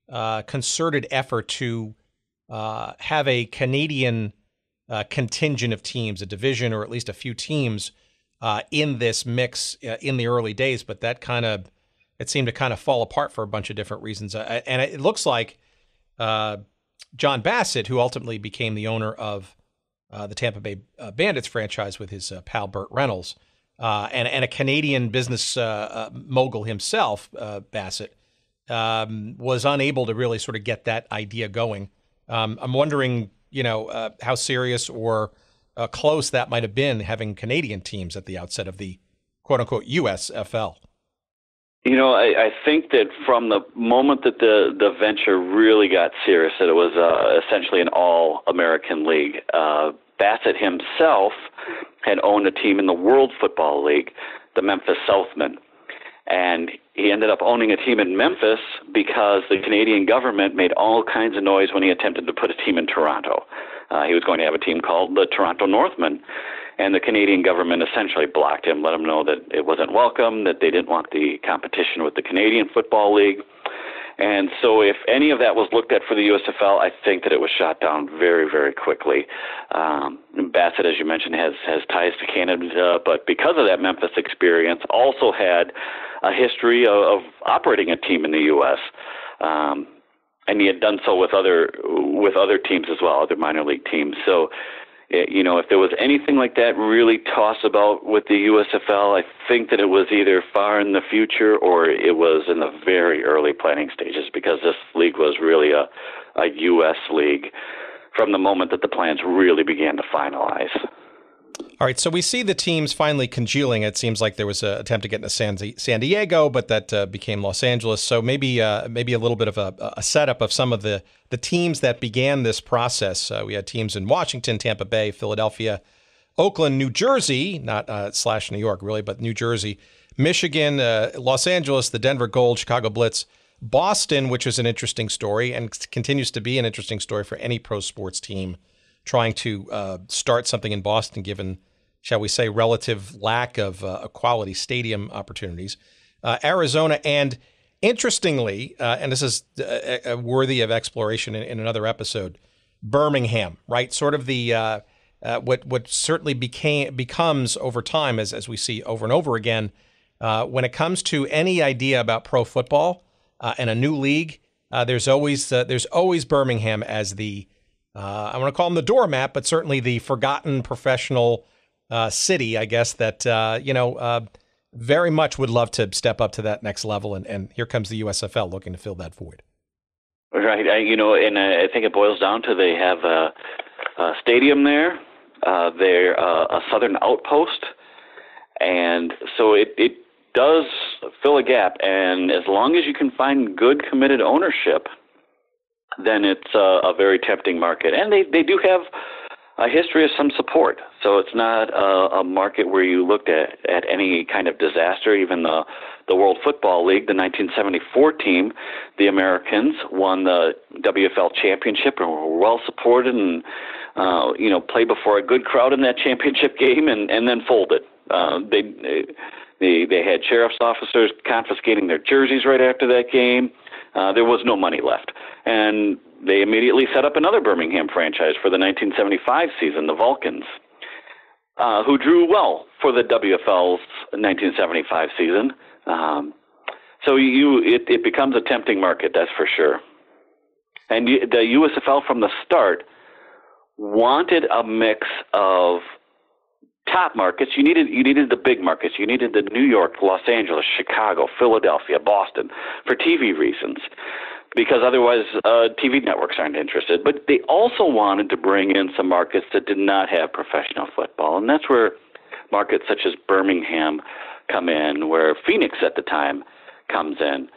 concerted effort to have a Canadian contingent of teams, a division or at least a few teams in this mix in the early days, but it seemed to kind of fall apart for a bunch of different reasons. And it looks like John Bassett, who ultimately became the owner of the Tampa Bay Bandits franchise with his pal Burt Reynolds, and a Canadian business mogul himself, Bassett, was unable to really sort of get that idea going. I'm wondering, how serious or close that might have been, having Canadian teams at the outset of the quote-unquote USFL. I think that from the moment that the venture really got serious, that it was essentially an all-American league. Bassett himself had owned a team in the World Football League, the Memphis Southmen. And he ended up owning a team in Memphis because the Canadian government made all kinds of noise when he attempted to put a team in Toronto. He was going to have a team called the Toronto Northmen, and the Canadian government essentially blocked him, let him know that it wasn't welcome, that they didn't want the competition with the Canadian Football League. And so if any of that was looked at for the USFL, I think that it was shot down very, very quickly. Bassett, as you mentioned, has ties to Canada, but because of that Memphis experience, also had a history of operating a team in the U.S., and he had done so with other teams as well, other minor league teams. So, if there was anything like that really tossed about with the USFL, I think that it was either far in the future or it was in the very early planning stages, because this league was really a U.S. league from the moment that the plans really began to finalize. All right, so we see the teams finally congealing. It seems like there was an attempt to get into San Diego, but that became Los Angeles. So maybe a little bit of a setup of some of the teams that began this process. We had teams in Washington, Tampa Bay, Philadelphia, Oakland, New Jersey, not / New York really, but New Jersey, Michigan, Los Angeles, the Denver Gold, Chicago Blitz, Boston, which is an interesting story and continues to be an interesting story for any pro sports team trying to start something in Boston, given, shall we say, relative lack of quality stadium opportunities. Arizona, and interestingly, and this is worthy of exploration in another episode, Birmingham, right? Sort of the what certainly becomes over time, as we see over and over again, when it comes to any idea about pro football and a new league, there's always Birmingham as the I want to call them the doormat, but certainly the forgotten professional city, I guess, that very much would love to step up to that next level, and here comes the USFL looking to fill that void. Right, and I think it boils down to they have a stadium there. They're a southern outpost, and so it does fill a gap. And as long as you can find good, committed ownership, then it's a very tempting market. And they do have a history of some support. So it's not a market where you looked at any kind of disaster. Even the World Football League, the 1974 team, the Americans won the WFL championship and were well supported and played before a good crowd in that championship game and then folded. They had sheriff's officers confiscating their jerseys right after that game. There was no money left. And they immediately set up another Birmingham franchise for the 1975 season, the Vulcans, who drew well for the WFL's 1975 season. So it becomes a tempting market, that's for sure. And the USFL from the start wanted a mix of top markets. You needed the big markets. You needed the New York, Los Angeles, Chicago, Philadelphia, Boston for TV reasons, because otherwise TV networks aren't interested. But they also wanted to bring in some markets that did not have professional football, and that's where markets such as Birmingham come in, where Phoenix at the time comes in.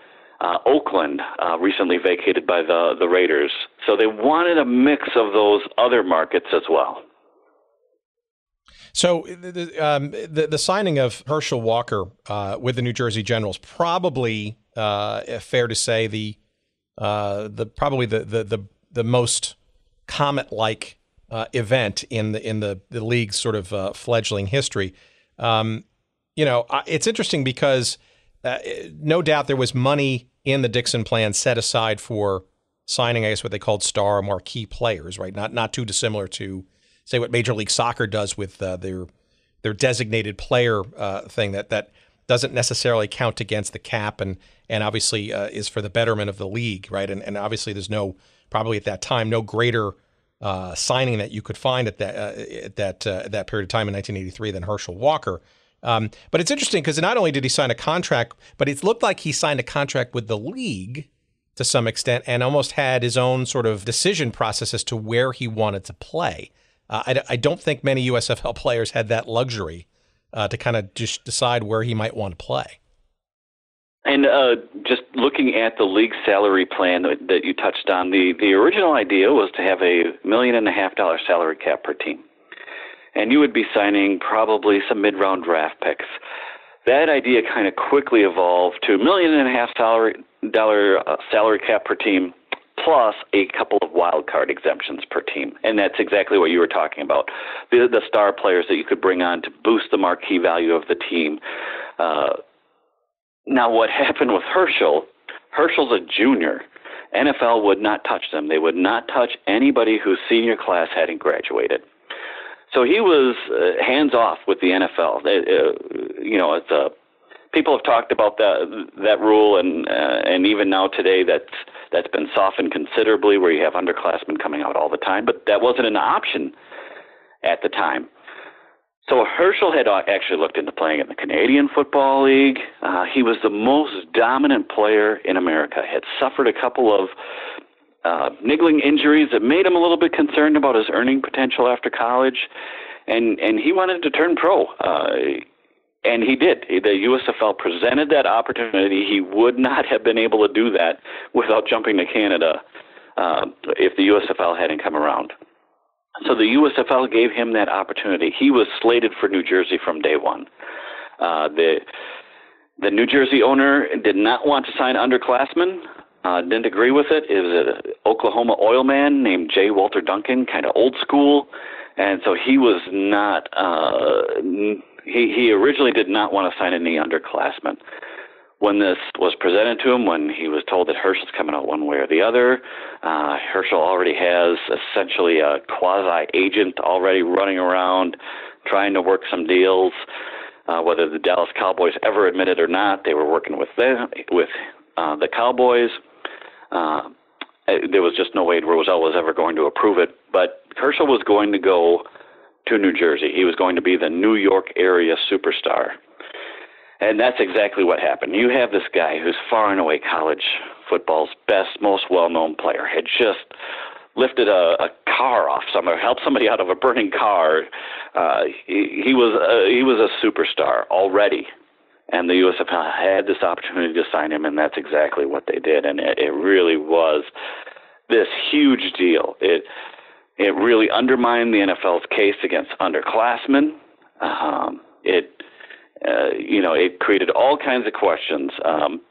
Oakland, recently vacated by the Raiders. So they wanted a mix of those other markets as well. So the signing of Herschel Walker with the New Jersey Generals, probably fair to say the most Comet-like event in the league's sort of fledgling history. It's interesting because no doubt there was money in the Dixon plan set aside for signing, I guess, what they called star or marquee players, right? Not too dissimilar to, say, what Major League Soccer does with their designated player thing that doesn't necessarily count against the cap and obviously is for the betterment of the league, right? And obviously there's probably at that time, no greater signing that you could find at that period of time in 1983 than Herschel Walker. But it's interesting because not only did he sign a contract, but it looked like he signed a contract with the league to some extent and almost had his own sort of decision process as to where he wanted to play. I don't think many USFL players had that luxury to kind of just decide where he might want to play. And just looking at the league salary plan that you touched on, the original idea was to have $1.5 million salary cap per team. And you would be signing probably some mid-round draft picks. That idea kind of quickly evolved to $1.5 million salary cap per team, plus a couple of wild card exemptions per team. And that's exactly what you were talking about. The star players that you could bring on to boost the marquee value of the team. Now, what happened with Herschel's a junior. NFL would not touch them. They would not touch anybody whose senior class hadn't graduated. So he was hands off with the NFL. People have talked about that rule, and even now today that's been softened considerably, where you have underclassmen coming out all the time. But that wasn't an option at the time. So Herschel had actually looked into playing in the Canadian Football League. He was the most dominant player in America. Had suffered a couple of niggling injuries that made him a little bit concerned about his earning potential after college, and he wanted to turn pro. And he did. The USFL presented that opportunity. He would not have been able to do that without jumping to Canada if the USFL hadn't come around. So the USFL gave him that opportunity. He was slated for New Jersey from day one. The New Jersey owner did not want to sign underclassmen, didn't agree with it. It was an Oklahoma oil man named J. Walter Duncan, kind of old school. And so he was not, he originally did not want to sign any underclassmen. When this was presented to him, when he was told that Herschel's coming out one way or the other, Herschel already has essentially a quasi-agent already running around trying to work some deals. Whether the Dallas Cowboys ever admitted or not, they were working with the Cowboys. There was just no way Roselle was ever going to approve it. But Herschel was going to go to New Jersey. He was going to be the New York area superstar. And that's exactly what happened. You have this guy who's far and away college football's best, most well-known player, had just lifted a car off somewhere, helped somebody out of a burning car. He was a superstar already. And the USFL had this opportunity to sign him, and that's exactly what they did. And it really was this huge deal. It really undermined the NFL's case against underclassmen. It created all kinds of questions.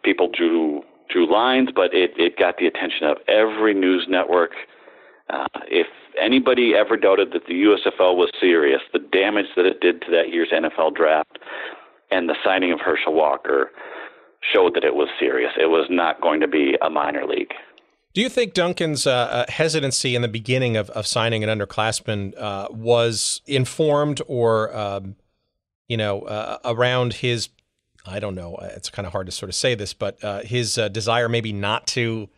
People drew lines, but it got the attention of every news network. If anybody ever doubted that the USFL was serious, the damage that it did to that year's NFL draft and the signing of Herschel Walker showed that it was serious. It was not going to be a minor league. Do you think Duncan's hesitancy in the beginning of signing an underclassman was informed or, around his, I don't know, it's kind of hard to sort of say this, but his desire maybe not to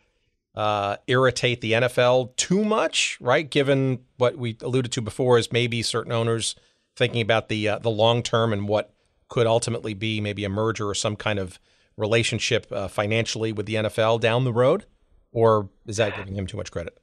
irritate the NFL too much, right? Given what we alluded to before is maybe certain owners thinking about the long term and what could ultimately be maybe a merger or some kind of relationship financially with the NFL down the road? Or is that giving him too much credit?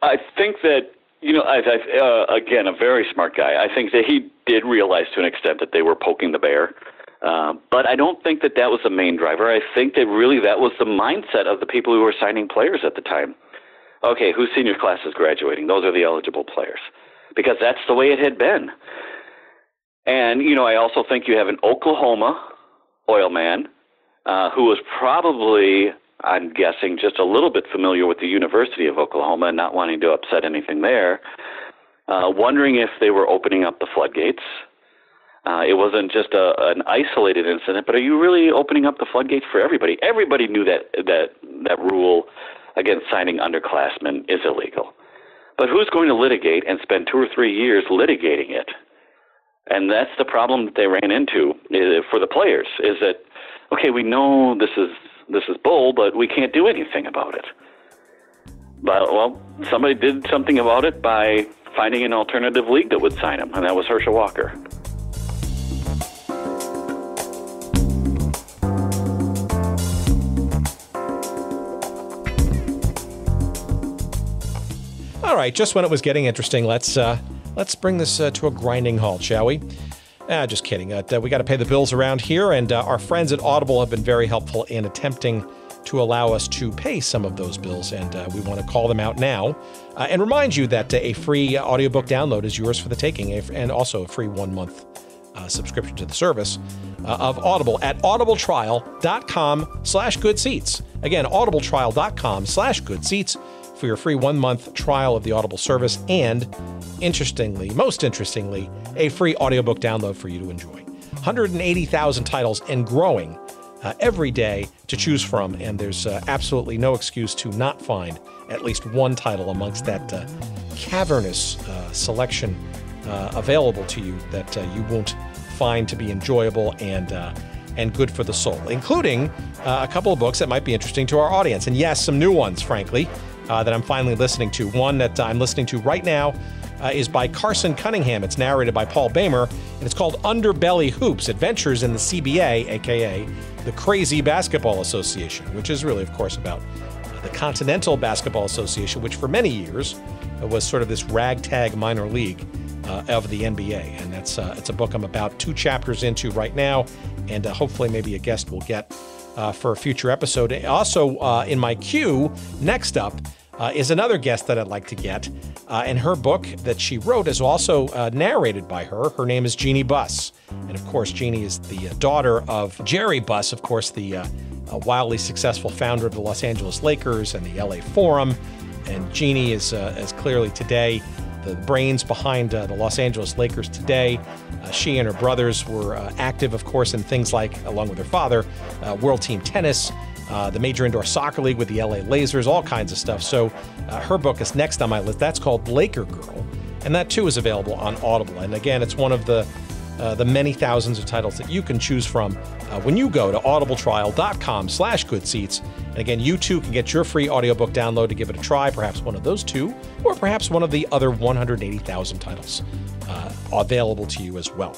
I think that, again, a very smart guy. I think that he did realize to an extent that they were poking the bear. But I don't think that was the main driver. I think that really that was the mindset of the people who were signing players at the time. Okay, whose senior class is graduating? Those are the eligible players. Because that's the way it had been. And, I also think you have an Oklahoma oil man who was probably, I'm guessing, just a little bit familiar with the University of Oklahoma and not wanting to upset anything there, wondering if they were opening up the floodgates. It wasn't just an isolated incident, but are you really opening up the floodgates for everybody? Everybody knew that rule against signing underclassmen is illegal. But who's going to litigate and spend 2 or 3 years litigating it? And that's the problem that they ran into for the players, is that, okay, we know this is bull, but we can't do anything about it. But, well, somebody did something about it by finding an alternative league that would sign him, and that was Herschel Walker. All right, just when it was getting interesting, let's bring this to a grinding halt, shall we? Just kidding. We got to pay the bills around here, and our friends at Audible have been very helpful in attempting to allow us to pay some of those bills, and we want to call them out now and remind you that a free audiobook download is yours for the taking, and also a free 1-month subscription to the service of Audible at audibletrial.com/goodseats. Again, audibletrial.com/goodseats for your free 1-month trial of the Audible service, and most interestingly, a free audiobook download for you to enjoy. 180,000 titles and growing every day to choose from, and there's absolutely no excuse to not find at least one title amongst that cavernous selection available to you that you won't find to be enjoyable and good for the soul, including a couple of books that might be interesting to our audience. And yes, some new ones, frankly, that I'm finally listening to. One that I'm listening to right now is by Carson Cunningham. It's narrated by Paul Bamer, and it's called Underbelly Hoops, Adventures in the CBA, a.k.a. the Crazy Basketball Association, which is really, of course, about the Continental Basketball Association, which for many years was sort of this ragtag minor league of the NBA. And it's a book I'm about 2 chapters into right now, and hopefully maybe a guest will get for a future episode. Also, in my queue, next up, is another guest that I'd like to get. And her book that she wrote is also narrated by her. Her name is Jeannie Buss. And of course, Jeannie is the daughter of Jerry Buss, of course, the wildly successful founder of the Los Angeles Lakers and the LA Forum. And Jeannie is clearly today the brains behind the Los Angeles Lakers today. She and her brothers were active, of course, in things like, along with her father, World Team Tennis, the Major Indoor Soccer League with the LA Lasers, all kinds of stuff. So her book is next on my list. That's called Laker Girl, and that too is available on Audible. And again, it's one of the many thousands of titles that you can choose from when you go to audibletrial.com/goodseats. And again, you too can get your free audiobook download to give it a try, perhaps one of those two, or perhaps one of the other 180,000 titles available to you as well.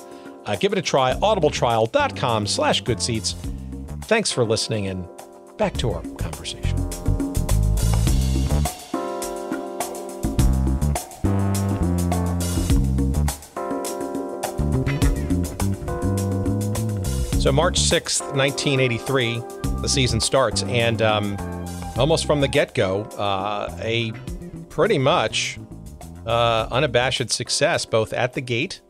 Give it a try, audibletrial.com/goodseats. Thanks for listening, and back to our conversation. So March 6th, 1983, the season starts, and almost from the get-go, a pretty much unabashed success, both at the gate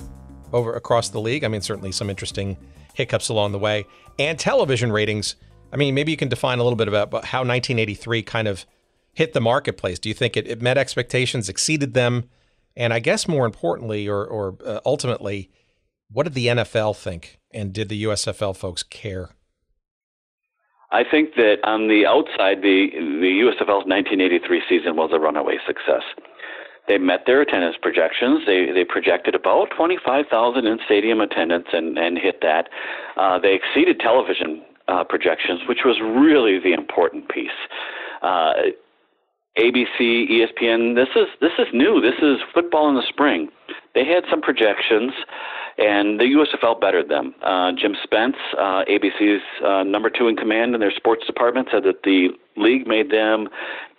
over across the league. I mean, certainly some interesting hiccups along the way, and television ratings. I mean, maybe you can define a little bit about how 1983 kind of hit the marketplace. Do you think it met expectations, exceeded them? And I guess more importantly, or ultimately, what did the NFL think? And did the USFL folks care? I think that on the outside, the USFL's 1983 season was a runaway success. They met their attendance projections. They projected about 25,000 in stadium attendance and hit that. They exceeded television projections, which was really the important piece. ABC, ESPN, this is new. This is football in the spring. They had some projections, and the USFL bettered them. Jim Spence, ABC's number 2 in command in their sports department, said that the league made them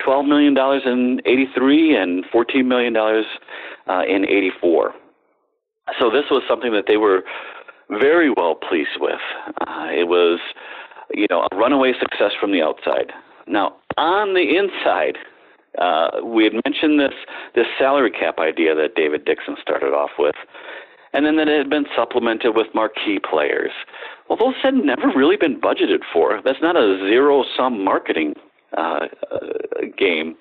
$12 million in '83 and $14 million in '84. So this was something that they were very well pleased with. It was, a runaway success from the outside. Now, on the inside, we had mentioned this salary cap idea that David Dixon started off with, and then that it had been supplemented with marquee players. Well, those had never really been budgeted for. That's not a zero-sum marketing game.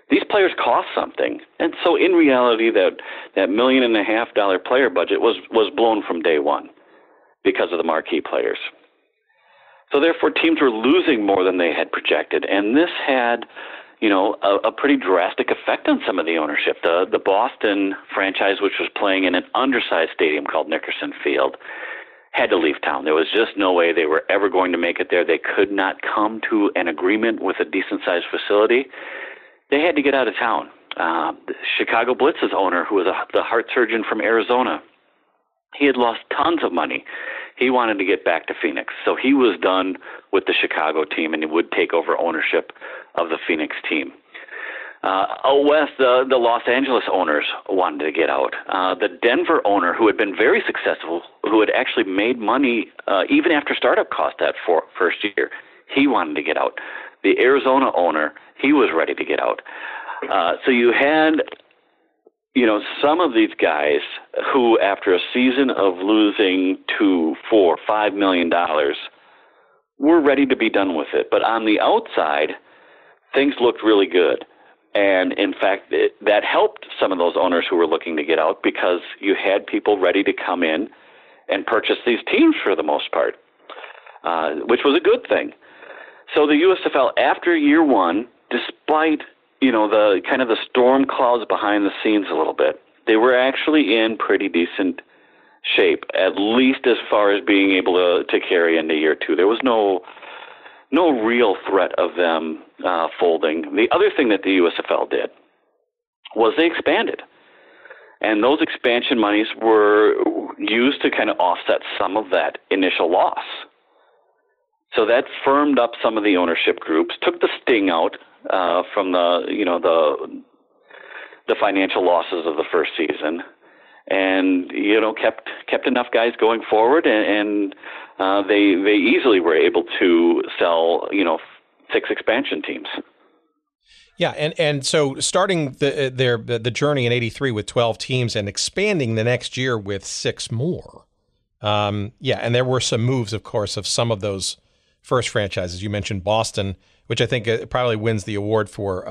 These players cost something, and so in reality, that $1.5 million player budget was blown from day one because of the marquee players. So therefore, teams were losing more than they had projected, and this had a pretty drastic effect on some of the ownership. The Boston franchise, which was playing in an undersized stadium called Nickerson Field, had to leave town. There was just no way they were ever going to make it there. They could not come to an agreement with a decent-sized facility. They had to get out of town. The Chicago Blitz's owner, who was the heart surgeon from Arizona, he had lost tons of money. He wanted to get back to Phoenix. So he was done with the Chicago team, and he would take over ownership of the Phoenix team. Out west, the Los Angeles owners wanted to get out. The Denver owner, who had been very successful, who had actually made money even after startup cost that first year, he wanted to get out. The Arizona owner, he was ready to get out. So you had some of these guys who, after a season of losing $2, $4, $5 million, were ready to be done with it. But on the outside, things looked really good. And in fact, that helped some of those owners who were looking to get out, because you had people ready to come in and purchase these teams for the most part, which was a good thing. So the USFL, after year one, despite the kind of the storm clouds behind the scenes a little bit, they were actually in pretty decent shape, at least as far as being able to carry into year two. There was no real threat of them folding. The other thing that the USFL did was they expanded. And those expansion monies were used to kind of offset some of that initial loss. So that firmed up some of the ownership groups, took the sting out from the financial losses of the first season, and kept enough guys going forward, and they easily were able to sell 6 expansion teams. Yeah, and so starting the journey in '83 with 12 teams and expanding the next year with 6 more. And there were some moves, of course, of some of those first franchises. You mentioned Boston, which I think probably wins the award for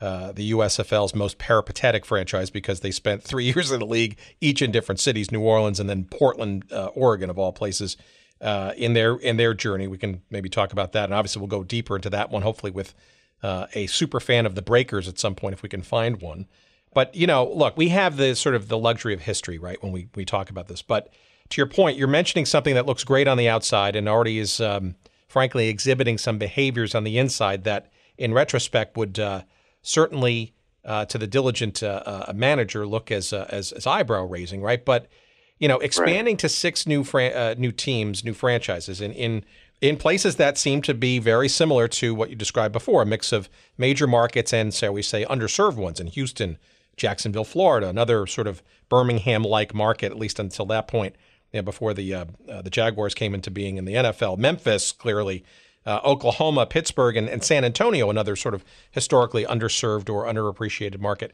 the USFL's most peripatetic franchise because they spent 3 years in the league, each in different cities, New Orleans and then Portland, Oregon, of all places, in their journey. We can maybe talk about that, and obviously we'll go deeper into that one, hopefully with a super fan of the Breakers at some point if we can find one. But, look, we have the sort of the luxury of history, right, when we talk about this. But to your point, you're mentioning something that looks great on the outside and already is, frankly, exhibiting some behaviors on the inside that, in retrospect, would certainly, to the diligent manager, look as eyebrow-raising, right? But, expanding to 6 new teams, new franchises, in places that seem to be very similar to what you described before, a mix of major markets and, shall we say, underserved ones in Houston, Jacksonville, Florida, another sort of Birmingham-like market, at least until that point, before the Jaguars came into being in the NFL. Memphis, clearly, Oklahoma, Pittsburgh, and San Antonio, another sort of historically underserved or underappreciated market.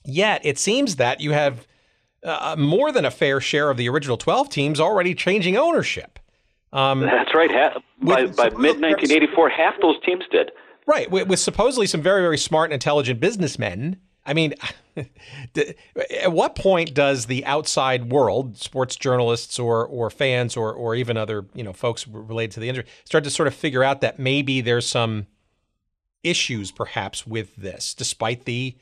Yet it seems that you have more than a fair share of the original 12 teams already changing ownership. That's right. By mid-1984, half those teams did. Right, with supposedly some very, very smart and intelligent businessmen. I mean, at what point does the outside world, sports journalists or fans or even other folks related to the industry, start to sort of figure out that maybe there's some issues perhaps with this, despite the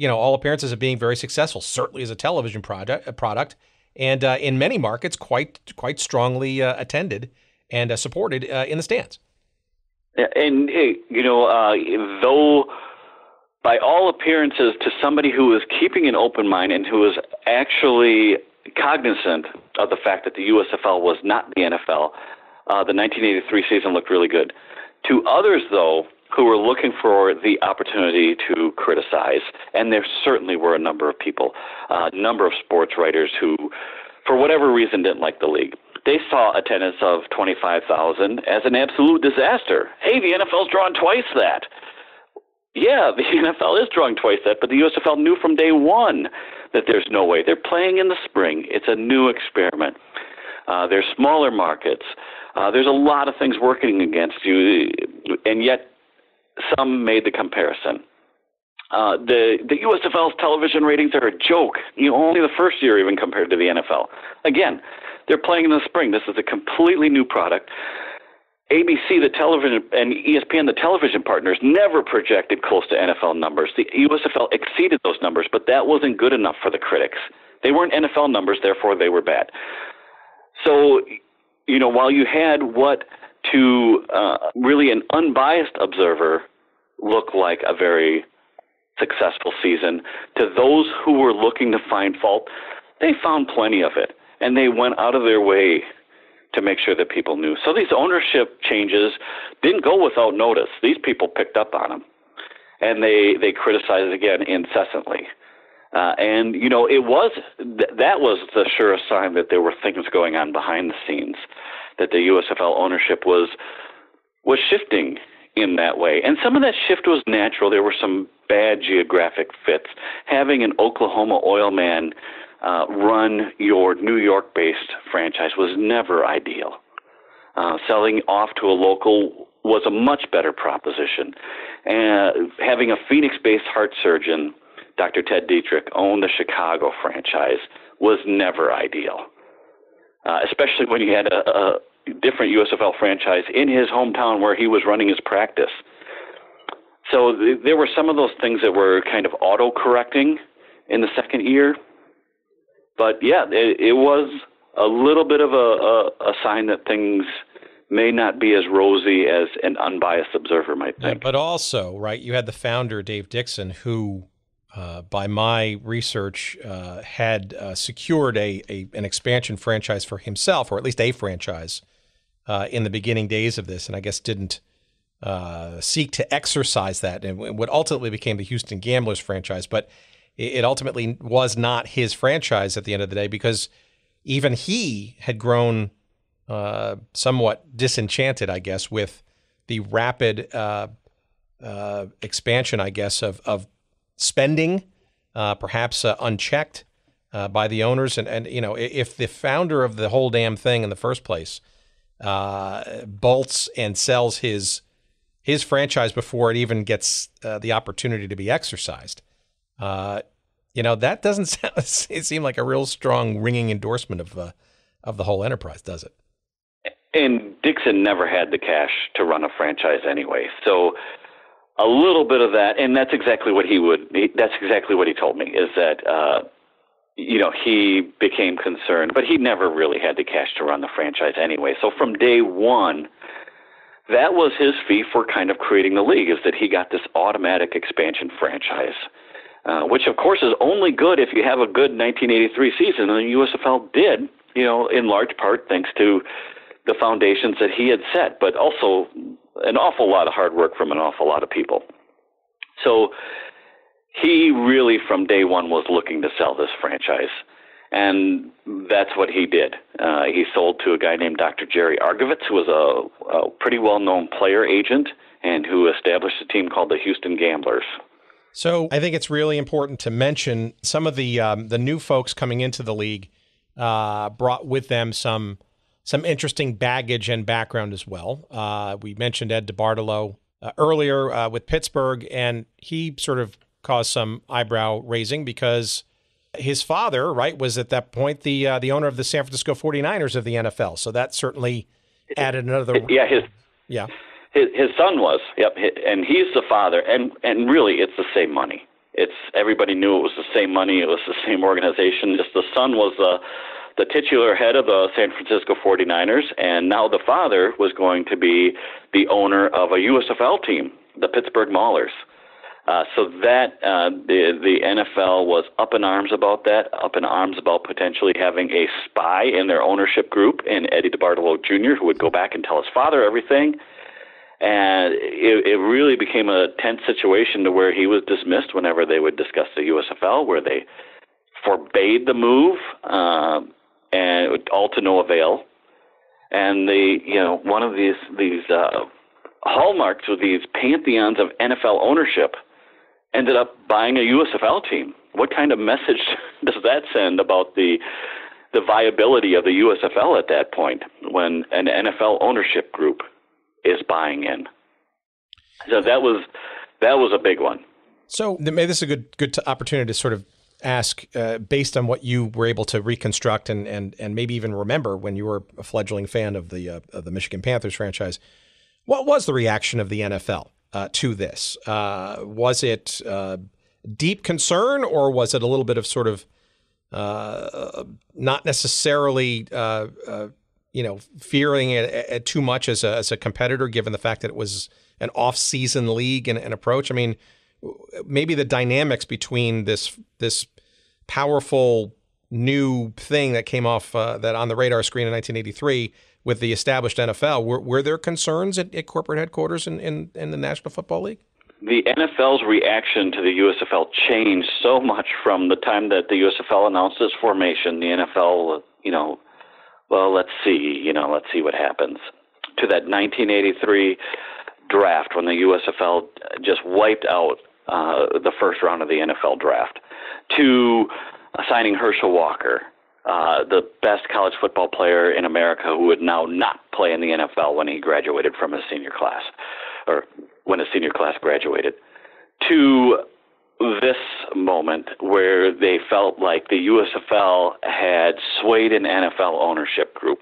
all appearances of being very successful, certainly as a television product, and in many markets quite strongly attended and supported in the stands. And though by all appearances, to somebody who is keeping an open mind and who is actually cognizant of the fact that the USFL was not the NFL, the 1983 season looked really good. To others, though, who were looking for the opportunity to criticize, and there certainly were a number of people, a number of sports writers who, for whatever reason, didn't like the league. They saw attendance of 25,000 as an absolute disaster. Hey, the NFL's drawn twice that. Yeah, the NFL is drawing twice that, but the USFL knew from day one that there's no way. They're playing in the spring. It's a new experiment. There's smaller markets. There's a lot of things working against you, and yet some made the comparison. The USFL's television ratings are a joke. Only the first year even compared to the NFL. Again, they're playing in the spring. This is a completely new product. ABC, the television, and ESPN, the television partners, never projected close to NFL numbers. The USFL exceeded those numbers, but that wasn't good enough for the critics. They weren't NFL numbers, therefore they were bad. So, while you had what to really an unbiased observer look like a very successful season, to those who were looking to find fault, they found plenty of it, and they went out of their way to make sure that people knew. So these ownership changes didn't go without notice. These people picked up on them, and they criticized again incessantly. And it was that was the surest sign that there were things going on behind the scenes, that the USFL ownership was shifting in that way. And some of that shift was natural. There were some bad geographic fits. Having an Oklahoma oil man run your New York-based franchise was never ideal. Selling off to a local was a much better proposition. Having a Phoenix-based heart surgeon, Dr. Ted Dietrich, own the Chicago franchise was never ideal, especially when you had a different USFL franchise in his hometown where he was running his practice. So there were some of those things that were kind of auto-correcting in the second year. But, yeah, it was a little bit of a sign that things may not be as rosy as an unbiased observer might think. But also, right, you had the founder, Dave Dixon, who, by my research, had secured an expansion franchise for himself, or at least a franchise, in the beginning days of this, and I guess didn't seek to exercise that, and what ultimately became the Houston Gamblers franchise. But it ultimately was not his franchise at the end of the day, because even he had grown somewhat disenchanted, I guess, with the rapid expansion, I guess, of spending, perhaps unchecked by the owners. And if the founder of the whole damn thing in the first place bolts and sells his franchise before it even gets the opportunity to be exercised, that doesn't seem like a real strong ringing endorsement of the whole enterprise, does it? And Dixon never had the cash to run a franchise anyway. So a little bit of that, and that's exactly what that's exactly what he told me, is that, he became concerned, but he never really had the cash to run the franchise anyway. So from day one, that was his fee for kind of creating the league, is that he got this automatic expansion franchise, which of course is only good if you have a good 1983 season, and the USFL did, in large part thanks to the foundations that he had set, but also an awful lot of hard work from an awful lot of people. So he really, from day one, was looking to sell this franchise, and that's what he did. He sold to a guy named Dr. Jerry Argovitz, who was a pretty well-known player agent and who established a team called the Houston Gamblers. So I think it's really important to mention some of the new folks coming into the league brought with them some interesting baggage and background as well. We mentioned Ed DeBartolo earlier with Pittsburgh, and he sort of caused some eyebrow raising because his father, right, was at that point the owner of the San Francisco 49ers of the NFL. So that certainly added another. His son was, and he's the father, and really it's the same money. Everybody knew it was the same money. It was the same organization. Just the son was the titular head of the San Francisco 49ers, and now the father was going to be the owner of a USFL team, the Pittsburgh Maulers. So that the NFL was up in arms about that, up in arms about potentially having a spy in their ownership group in Eddie DeBartolo Jr., who would go back and tell his father everything. And it really became a tense situation to where he was dismissed whenever they would discuss the USFL, where they forbade the move, and all to no avail. And one of these hallmarks of these pantheons of NFL ownership ended up buying a USFL team. What kind of message does that send about the viability of the USFL at that point when an NFL ownership group is buying in? So that was a big one. So maybe this is a good opportunity to sort of ask, based on what you were able to reconstruct and maybe even remember when you were a fledgling fan of the Michigan Panthers franchise, what was the reaction of the NFL to this? Was it deep concern, or was it a little bit of sort of not necessarily fearing it too much as a competitor, given the fact that it was an off-season league and approach? I mean, maybe the dynamics between this powerful new thing that came off that on the radar screen in 1983 with the established NFL, were there concerns at corporate headquarters in the National Football League? The NFL's reaction to the USFL changed so much from the time that the USFL announced its formation. The NFL, let's see what happens, to that 1983 draft when the USFL just wiped out the first round of the NFL draft, to signing Herschel Walker, the best college football player in America, who would now not play in the NFL when he graduated from his senior class, or when his senior class graduated, to this moment where they felt like the USFL had swayed an NFL ownership group.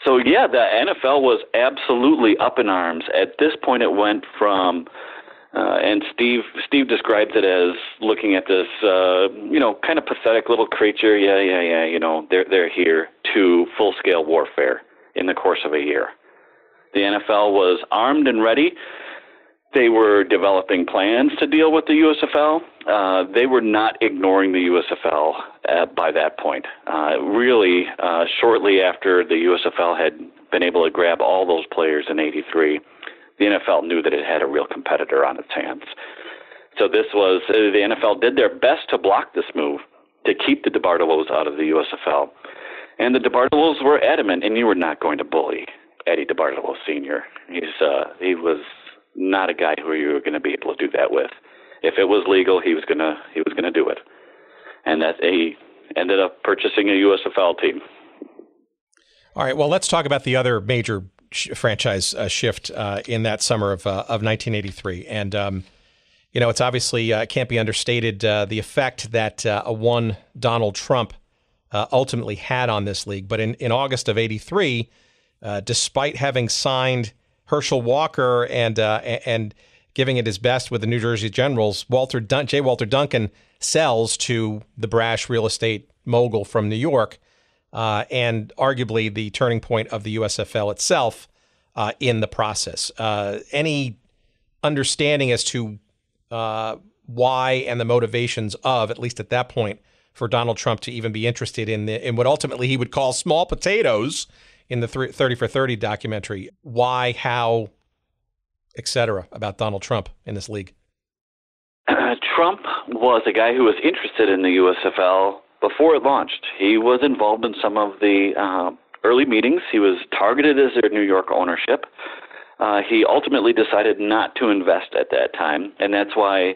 So, the NFL was absolutely up in arms. At this point, it went from, and Steve describes it as looking at this, kind of pathetic little creature, they're here, to full-scale warfare in the course of a year. The NFL was armed and ready. They were developing plans to deal with the USFL. They were not ignoring the USFL by that point. Really, shortly after the USFL had been able to grab all those players in '83, the NFL knew that it had a real competitor on its hands. So the NFL did their best to block this move, to keep the DeBartolos out of the USFL. And the DeBartolos were adamant, and you were not going to bully Eddie DeBartolo Sr. He was not a guy who you were going to be able to do that with. If it was legal, he was gonna do it, and that he ended up purchasing a USFL team. All right. Well, let's talk about the other major franchise shift in that summer of 1983, and it's obviously can't be understated the effect that one Donald Trump ultimately had on this league. But in August of '83, despite having signed Herschel Walker and giving it his best with the New Jersey Generals, J. Walter Duncan sells to the brash real estate mogul from New York, and arguably the turning point of the USFL itself in the process. Any understanding as to why and the motivations of, at least at that point, for Donald Trump to even be interested in what ultimately he would call small potatoes in the 30 for 30 documentary? Why, how, etc. about Donald Trump in this league? Trump was a guy who was interested in the USFL before it launched. He was involved in some of the early meetings. He was targeted as their New York ownership. He ultimately decided not to invest at that time, and that's why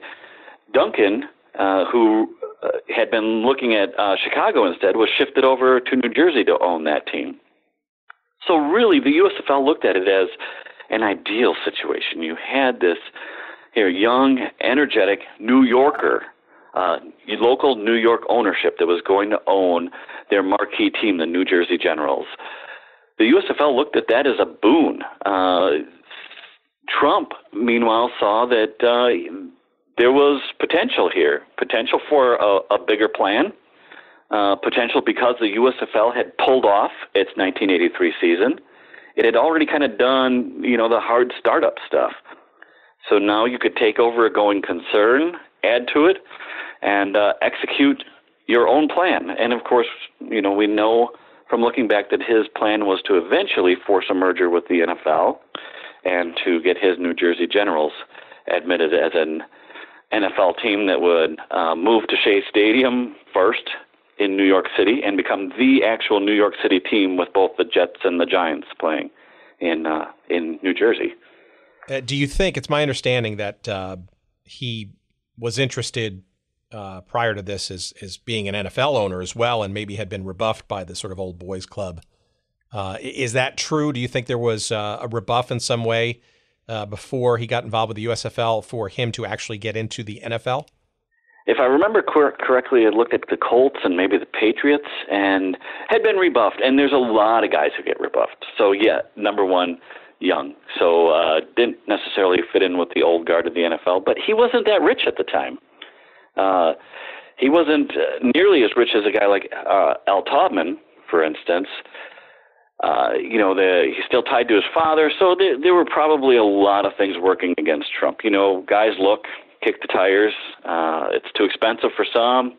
Duncan, who had been looking at Chicago instead, was shifted over to New Jersey to own that team. So really, the USFL looked at it as an ideal situation. You had this young, energetic New Yorker, local New York ownership that was going to own their marquee team, the New Jersey Generals. The USFL looked at that as a boon. Trump, meanwhile, saw that there was potential here, potential for a bigger plan, potential because the USFL had pulled off its 1983 season. It had already kind of done, the hard startup stuff. So now you could take over a going concern, add to it, and execute your own plan. And of course, we know from looking back that his plan was to eventually force a merger with the NFL and to get his New Jersey Generals admitted as an NFL team that would move to Shea Stadium first in New York City and become the actual New York City team with both the Jets and the Giants playing in New Jersey. Do you think, it's my understanding that he was interested prior to this as being an NFL owner as well, and maybe had been rebuffed by the sort of old boys club. Is that true? Do you think there was a rebuff in some way before he got involved with the USFL for him to actually get into the NFL? If I remember correctly, I looked at the Colts and maybe the Patriots and had been rebuffed. And there's a lot of guys who get rebuffed. So, yeah, number one, young. So didn't necessarily fit in with the old guard of the NFL. But he wasn't that rich at the time. He wasn't nearly as rich as a guy like Al Taubman, for instance. He's still tied to his father. So there were probably a lot of things working against Trump. Guys kick the tires. It's too expensive for some.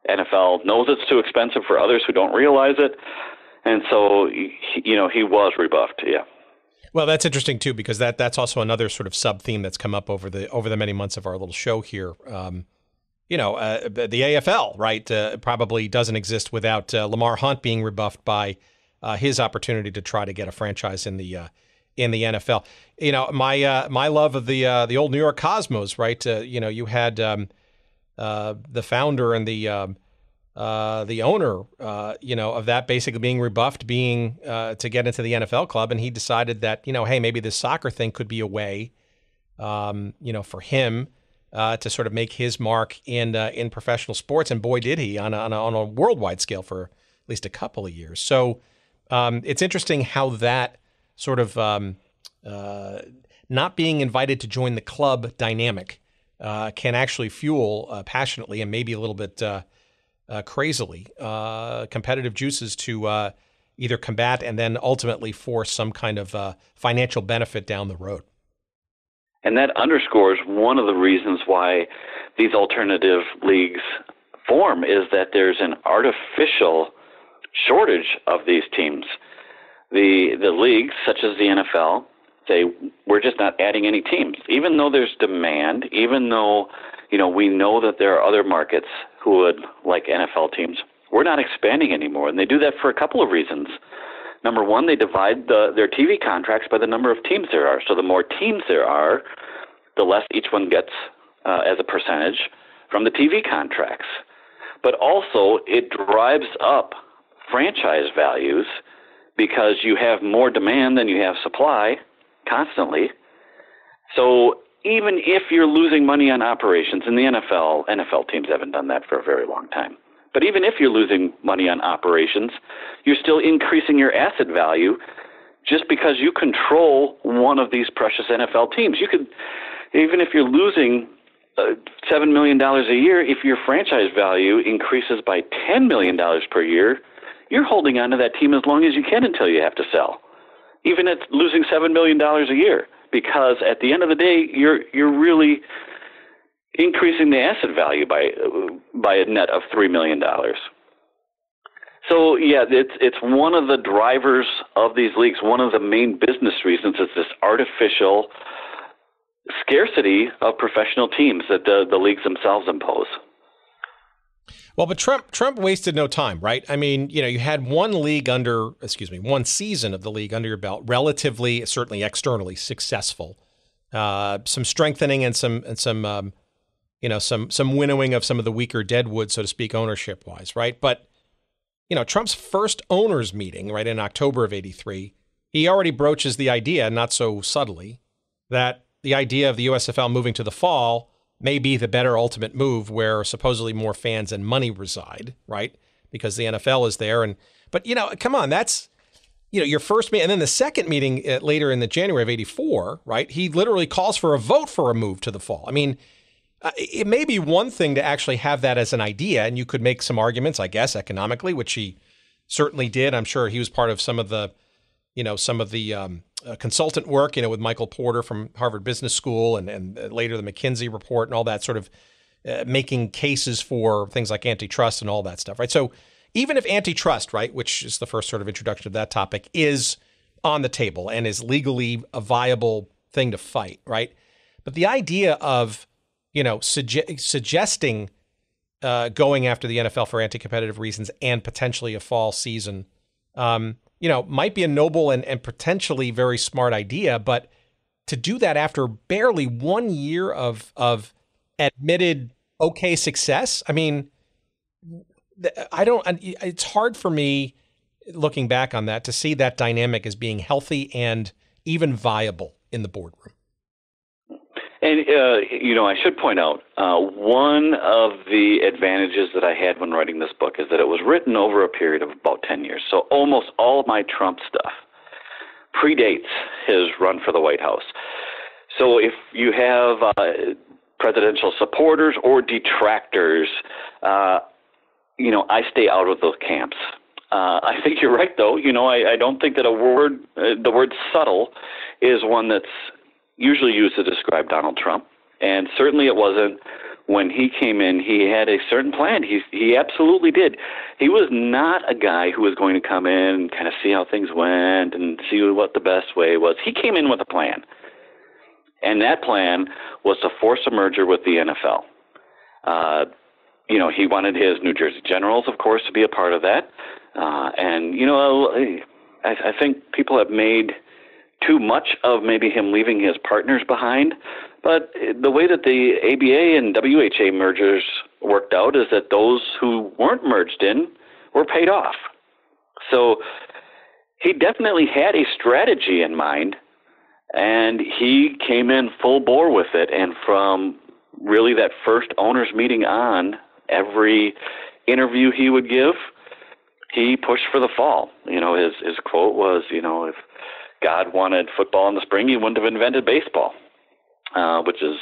NFL knows it's too expensive for others who don't realize it. And so, he was rebuffed, yeah. Well, that's interesting, too, because that's also another sort of sub-theme that's come up over the many months of our little show here. The AFL, right, probably doesn't exist without Lamar Hunt being rebuffed by his opportunity to try to get a franchise in the NFL. My love of the old New York Cosmos, right? You had the founder and the owner, of that basically being rebuffed, to get into the NFL club, and he decided that hey, maybe this soccer thing could be a way, for him to sort of make his mark in professional sports, and boy, did he on a worldwide scale for at least a couple of years. So it's interesting how that sort of not being invited to join the club dynamic can actually fuel passionately and maybe a little bit crazily competitive juices to either combat and then ultimately force some kind of financial benefit down the road. And that underscores one of the reasons why these alternative leagues form, is that there's an artificial shortage of these teams. The leagues, such as the NFL, say, we're just not adding any teams. Even though there's demand, even though, we know that there are other markets who would like NFL teams, we're not expanding anymore. And they do that for a couple of reasons. Number one, they divide their TV contracts by the number of teams there are. So the more teams there are, the less each one gets as a percentage from the TV contracts. But also, it drives up franchise values because you have more demand than you have supply constantly. So even if you're losing money on operations, in the NFL teams haven't done that for a very long time. But even if you're losing money on operations, you're still increasing your asset value just because you control one of these precious NFL teams. You could, even if you're losing $7 million a year, if your franchise value increases by $10 million per year, you're holding on to that team as long as you can until you have to sell, even at losing $7 million a year, because at the end of the day, you're really increasing the asset value by a net of $3 million. So, yeah, it's one of the drivers of these leagues. One of the main business reasons is this artificial scarcity of professional teams that the leagues themselves impose. Well, but Trump wasted no time, right? I mean, you had one season of the league under your belt, relatively, certainly externally successful. Some strengthening and some winnowing of some of the weaker deadwood, so to speak, ownership wise, right? But Trump's first owners meeting, right, in October of '83, he already broaches the idea, not so subtly, that the idea of the USFL moving to the fall may be the better ultimate move, where supposedly more fans and money reside, right? Because the NFL is there. But come on, that's, your first meeting. And then the second meeting later in the January of '84, right? He literally calls for a vote for a move to the fall. I mean, it may be one thing to actually have that as an idea, and you could make some arguments, I guess, economically, which he certainly did. I'm sure he was part of some of the consultant work, with Michael Porter from Harvard Business School and later the McKinsey report and all that, sort of making cases for things like antitrust and all that stuff, right? So even if antitrust, right, which is the first sort of introduction of that topic, is on the table and is legally a viable thing to fight, right? But the idea of, suggesting going after the NFL for anti-competitive reasons and potentially a fall season, might be a noble and potentially very smart idea, but to do that after barely 1 year of admitted okay success, I mean, it's hard for me looking back on that to see that dynamic as being healthy and even viable in the boardroom. And, I should point out, one of the advantages that I had when writing this book is that it was written over a period of about 10 years. So almost all of my Trump stuff predates his run for the White House. So if you have presidential supporters or detractors, I stay out of those camps. I think you're right, though. I don't think that the word subtle is one that's usually used to describe Donald Trump, and certainly it wasn't when he came in. He had a certain plan. He absolutely did. He was not a guy who was going to come in and kind of see how things went and see what the best way was. He came in with a plan, and that plan was to force a merger with the NFL. He wanted his New Jersey Generals, of course, to be a part of that, and I think people have made too much of maybe him leaving his partners behind. But the way that the ABA and WHA mergers worked out is that those who weren't merged in were paid off. So he definitely had a strategy in mind, and he came in full bore with it. And from really that first owners meeting on, every interview he would give, he pushed for the fall. His quote was, if God wanted football in the spring, he wouldn't have invented baseball, which is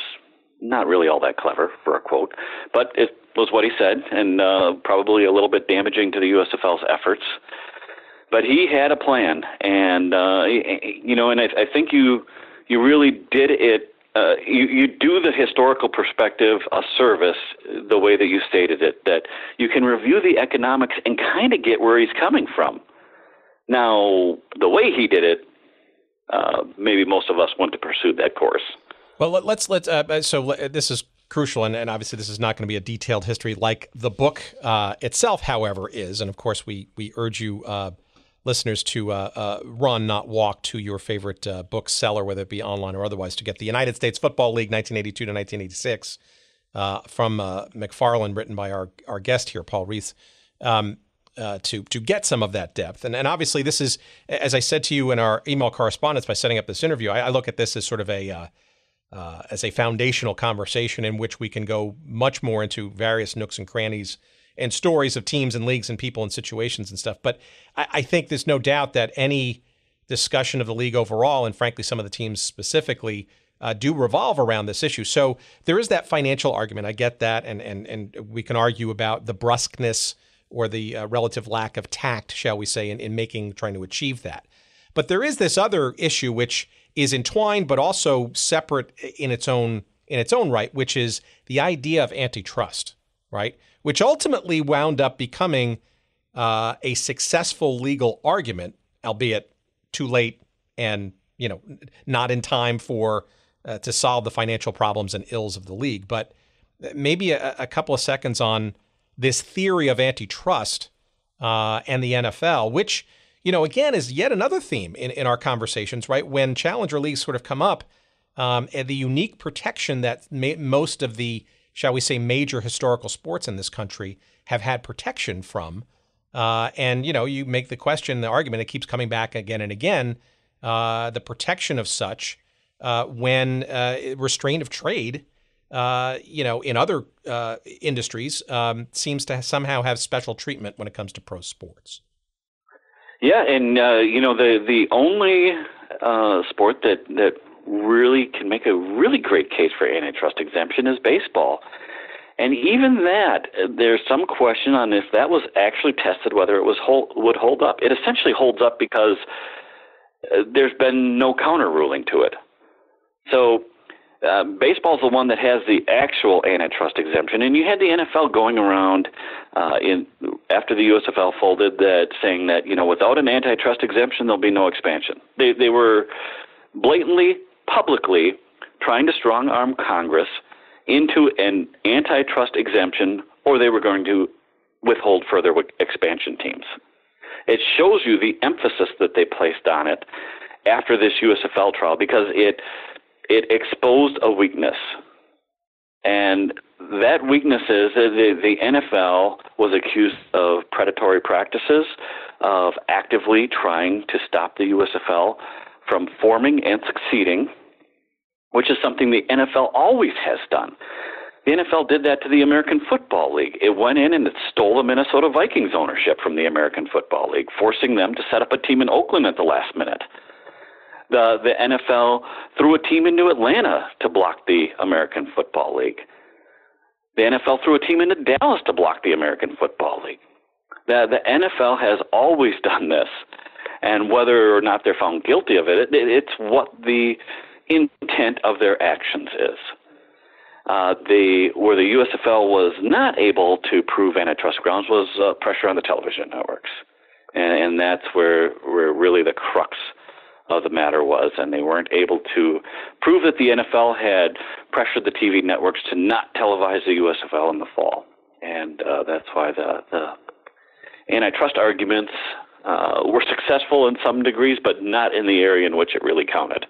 not really all that clever for a quote, but it was what he said, and probably a little bit damaging to the USFL's efforts. But he had a plan, and and I think you really did it. You do the historical perspective a service the way that you stated it, that you can review the economics and kind of get where he's coming from. Now, the way he did it, maybe most of us want to pursue that course. Well, so this is crucial, and obviously this is not going to be a detailed history like the book itself, however, is. And of course, we urge you listeners to run, not walk, to your favorite bookseller, whether it be online or otherwise, to get the United States Football League 1982 to 1986 from McFarland, written by our guest here, Paul Reeths, to get some of that depth. And obviously this is, as I said to you in our email correspondence by setting up this interview, I look at this as sort of as a foundational conversation in which we can go much more into various nooks and crannies and stories of teams and leagues and people and situations and stuff. But I think there's no doubt that any discussion of the league overall, and frankly, some of the teams specifically, do revolve around this issue. So there is that financial argument. I get that. And we can argue about the brusqueness or the relative lack of tact, shall we say, in trying to achieve that. But there is this other issue which is entwined but also separate in its own right, which is the idea of antitrust, right? Which ultimately wound up becoming a successful legal argument, albeit too late and not in time for to solve the financial problems and ills of the league. But maybe a couple of seconds on this theory of antitrust and the NFL, which again is yet another theme in our conversations, right? When challenger leagues sort of come up, and the unique protection that most of the, shall we say, major historical sports in this country have had protection from. And, you make the question, the argument, it keeps coming back again and again, the protection of such when restraint of trade, in other industries seems to somehow have special treatment when it comes to pro sports. Yeah, and, the only sport that really can make a really great case for antitrust exemption is baseball. And even that, there's some question on if that was actually tested, whether it would hold up. It essentially holds up because there's been no counter ruling to it. So baseball's the one that has the actual antitrust exemption. And you had the NFL going around after the USFL folded saying that, without an antitrust exemption, there'll be no expansion. They were blatantly, publicly trying to strong-arm Congress into an antitrust exemption, or they were going to withhold further expansion teams. It shows you the emphasis that they placed on it after this USFL trial, because it exposed a weakness. And that weakness is the NFL was accused of predatory practices, of actively trying to stop the USFL from forming and succeeding, which is something the NFL always has done. The NFL did that to the American Football League. It went in and it stole the Minnesota Vikings ownership from the American Football League, forcing them to set up a team in Oakland at the last minute. The NFL threw a team into Atlanta to block the American Football League. The NFL threw a team into Dallas to block the American Football League. The NFL has always done this, and whether or not they're found guilty of it, it's what the intent of their actions is. Where the USFL was not able to prove antitrust grounds was pressure on the television networks, and that's where really the crux of the matter was, and they weren't able to prove that the NFL had pressured the TV networks to not televise the USFL in the fall, and that's why the antitrust arguments were successful in some degrees, but not in the area in which it really counted.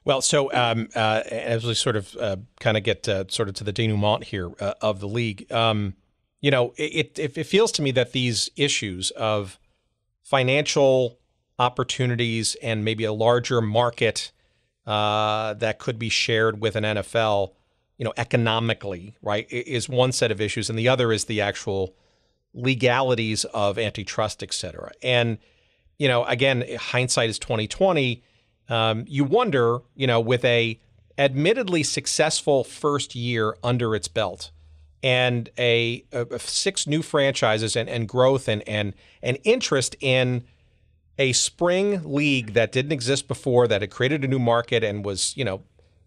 Well, so as we sort of kind of get sort of to the denouement here of the league, it feels to me that these issues of financial opportunities and maybe a larger market that could be shared with an NFL, economically, right, is one set of issues, and the other is the actual legalities of antitrust, et cetera. And, again, hindsight is 20/20. You wonder, with a admittedly successful first year under its belt and a 6 new franchises and growth and interest in a spring league that didn't exist before, that had created a new market and was,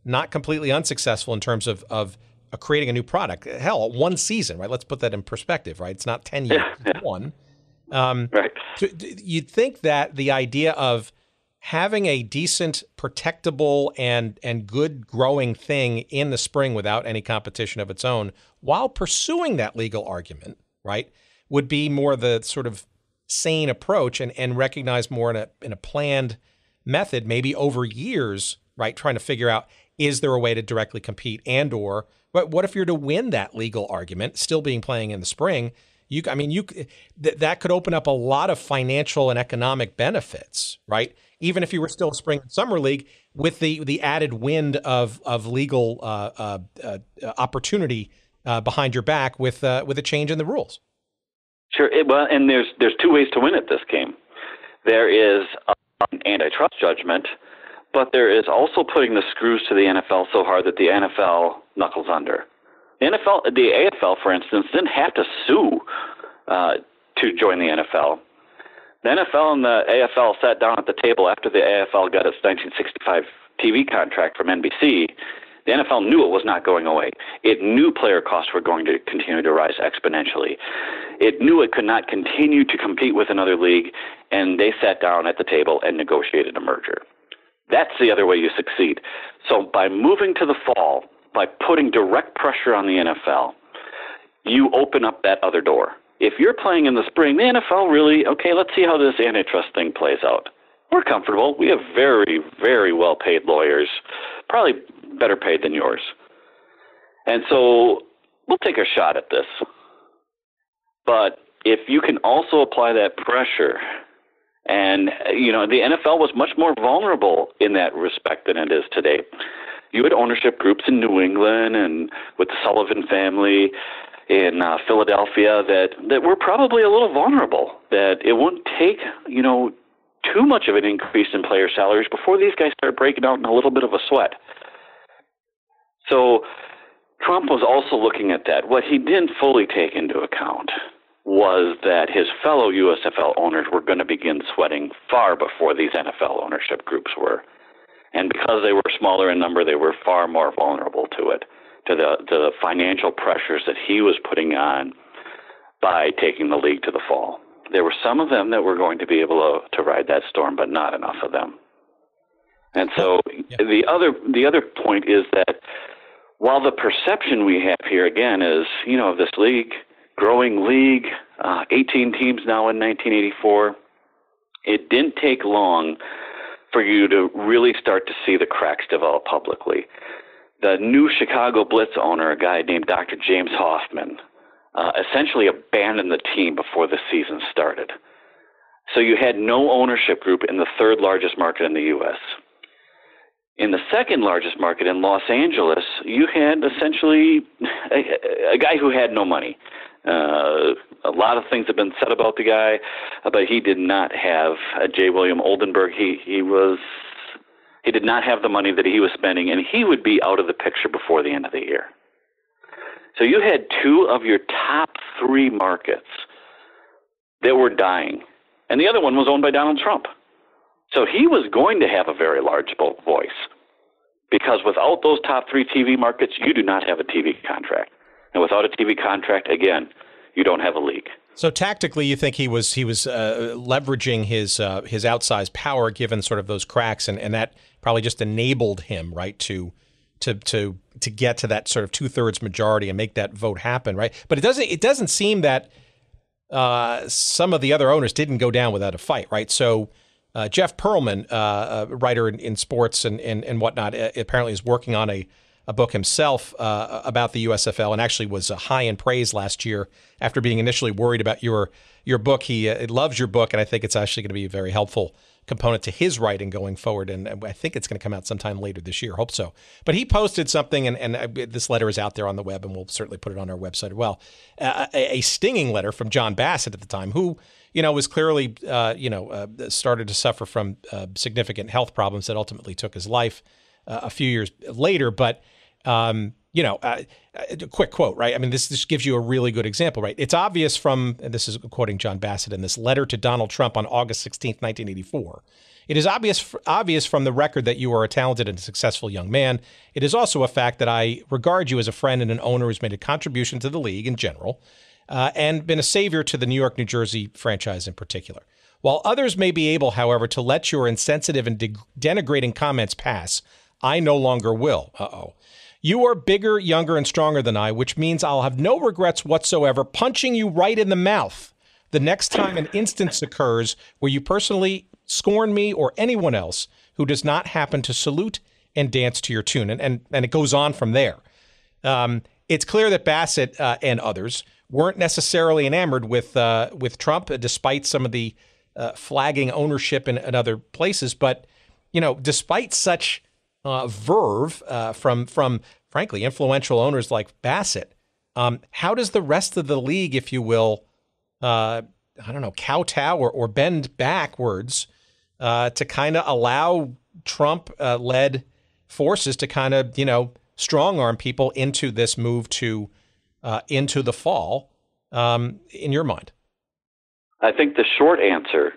not completely unsuccessful in terms of creating a new product. Hell, one season, right? Let's put that in perspective, right? It's not 10 years, it's one. Right. You'd think that the idea of having a decent, protectable, and good growing thing in the spring without any competition of its own, while pursuing that legal argument, right, would be more the sort of sane approach and recognize more in a planned method, maybe over years, right? Trying to figure out, is there a way to directly compete but what if you're to win that legal argument, still playing in the spring? That could open up a lot of financial and economic benefits, right? Even if you were still a spring and summer league, with the added wind of legal opportunity behind your back with a change in the rules. Sure. And there's two ways to win at this game. There is an antitrust judgment, but there is also putting the screws to the NFL so hard that the NFL knuckles under. The AFL, for instance, didn't have to sue to join the NFL. The NFL and the AFL sat down at the table after the AFL got its 1965 TV contract from NBC. The NFL knew it was not going away. It knew player costs were going to continue to rise exponentially. It knew it could not continue to compete with another league, and they sat down at the table and negotiated a merger. That's the other way you succeed. So by moving to the fall, by putting direct pressure on the NFL, you open up that other door. If you're playing in the spring, the NFL really, okay, let's see how this antitrust thing plays out. We're comfortable. We have very, very well-paid lawyers, probably better paid than yours. And so we'll take a shot at this. But if you can also apply that pressure, and, the NFL was much more vulnerable in that respect than it is today. You had ownership groups in New England and with the Sullivan family in Philadelphia that were probably a little vulnerable, that it wouldn't take, too much of an increase in player salaries before these guys start breaking out in a little bit of a sweat. So Trump was also looking at that. What he didn't fully take into account was that his fellow USFL owners were going to begin sweating far before these NFL ownership groups were. And because they were smaller in number, they were far more vulnerable to it, to the financial pressures that he was putting on by taking the league to the fall. There were some of them that were going to be able to ride that storm, but not enough of them. And so the other point is that while the perception we have here, again, is, this league, growing league, 18 teams now in 1984, it didn't take long for you to really start to see the cracks develop publicly. The new Chicago Blitz owner, a guy named Dr. James Hoffman, essentially abandoned the team before the season started. So you had no ownership group in the third largest market in the U.S. In the second largest market in Los Angeles, you had essentially a guy who had no money. A lot of things have been said about the guy, but he did not have J. William Oldenburg. He did not have the money that he was spending, and he would be out of the picture before the end of the year. So you had two of your top three markets that were dying, and the other one was owned by Donald Trump. So he was going to have a very large voice, because without those top three TV markets, you do not have a TV contract. And without a TV contract, again, you don't have a league. So tactically, you think he was leveraging his outsized power, given sort of those cracks, and that probably just enabled him, right, to get to that sort of 2/3 majority and make that vote happen, right? But it doesn't seem that some of the other owners didn't go down without a fight, right? So Jeff Pearlman, a writer in sports and whatnot, apparently is working on a book himself about the USFL, and actually was high in praise last year after being initially worried about your book. He loves your book, and I think it's actually going to be a very helpful component to his writing going forward, and I think it's going to come out sometime later this year. Hope so. But he posted something, and this letter is out there on the web, and we'll certainly put it on our website as well. A stinging letter from John Bassett at the time, who was clearly started to suffer from significant health problems that ultimately took his life a few years later. But a quick quote, right? I mean, this gives you a really good example, right? It's obvious from, and this is quoting John Bassett in this letter to Donald Trump on August 16th, 1984. It is obvious from the record that you are a talented and successful young man. It is also a fact that I regard you as a friend and an owner who's made a contribution to the league in general, and been a savior to the New York, New Jersey franchise in particular. While others may be able, however, to let your insensitive and denigrating comments pass, I no longer will. You are bigger, younger, and stronger than I, which means I'll have no regrets whatsoever punching you right in the mouth the next time an instance occurs where you personally scorn me or anyone else who does not happen to salute and dance to your tune. And it goes on from there. It's clear that Bassett and others weren't necessarily enamored with Trump, despite some of the flagging ownership in other places. But, despite such verve from frankly influential owners like Bassett, how does the rest of the league, if you will, kowtow or bend backwards to kind of allow Trump-led forces to kind of, strong-arm people into this move to into the fall, in your mind? I think the short answer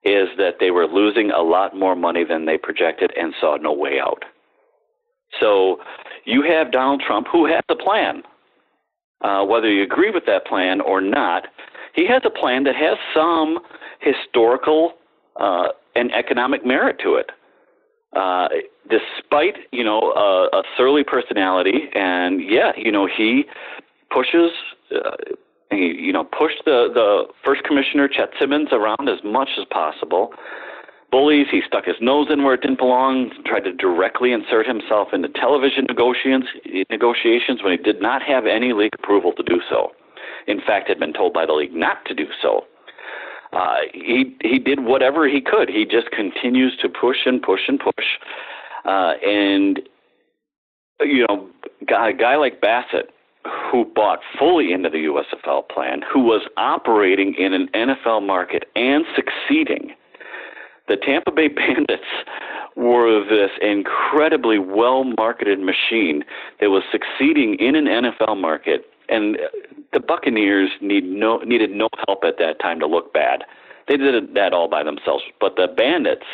is that they were losing a lot more money than they projected and saw no way out. So you have Donald Trump, who has a plan. Whether you agree with that plan or not, he has a plan that has some historical and economic merit to it. Despite, a surly personality, and he pushes, pushed the first commissioner, Chet Simmons, around as much as possible. Bullies, he stuck his nose in where it didn't belong, tried to directly insert himself into television negotiations when he did not have any league approval to do so. In fact, had been told by the league not to do so. He did whatever he could. He just continues to push and push and push. A guy like Bassett, who bought fully into the USFL plan, who was operating in an NFL market and succeeding. The Tampa Bay Bandits were this incredibly well-marketed machine that was succeeding in an NFL market, and the Buccaneers needed no help at that time to look bad. They did that all by themselves. But the Bandits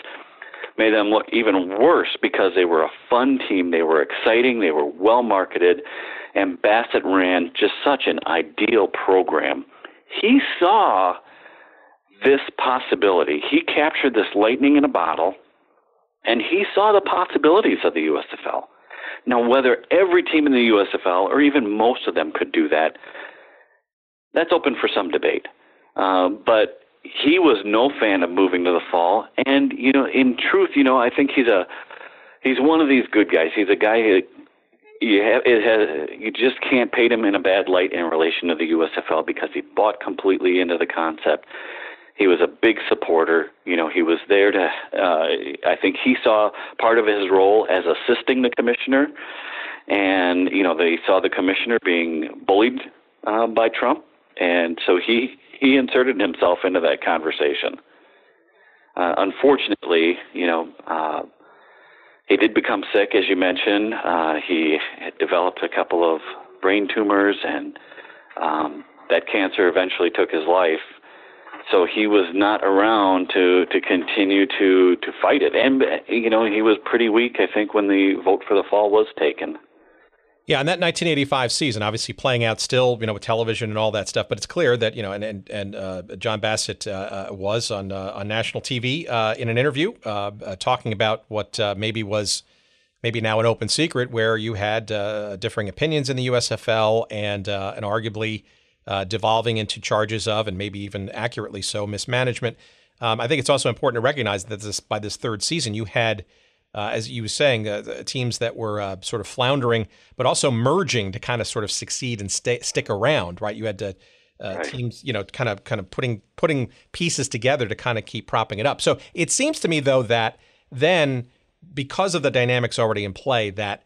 made them look even worse because they were a fun team. They were exciting. They were well-marketed. And Bassett ran just such an ideal program. He saw this possibility. He captured this lightning in a bottle, and he saw the possibilities of the USFL. Now, whether every team in the USFL, or even most of them, could do that, that's open for some debate. But he was no fan of moving to the fall. And, in truth, I think he's one of these good guys. He's a guy who you just can't paint him in a bad light in relation to the USFL because he bought completely into the concept. He was a big supporter. He was there to, I think he saw part of his role as assisting the commissioner. And, they saw the commissioner being bullied by Trump. And so he inserted himself into that conversation. Unfortunately, he did become sick, as you mentioned. He had developed a couple of brain tumors, and that cancer eventually took his life. So he was not around to continue to fight it. And, he was pretty weak, I think, when the vote for the fall was taken. Yeah, and that 1985 season, obviously playing out still, with television and all that stuff. But it's clear that, and John Bassett was on national TV in an interview talking about what maybe now an open secret, where you had differing opinions in the USFL and arguably devolving into charges of, and maybe even accurately so, mismanagement. I think it's also important to recognize that by this third season, you had, as you were saying, teams that were sort of floundering, but also merging to kind of sort of succeed and stick around, right? You had teams, kind of putting pieces together to kind of keep propping it up. So it seems to me, though, that then, because of the dynamics already in play, that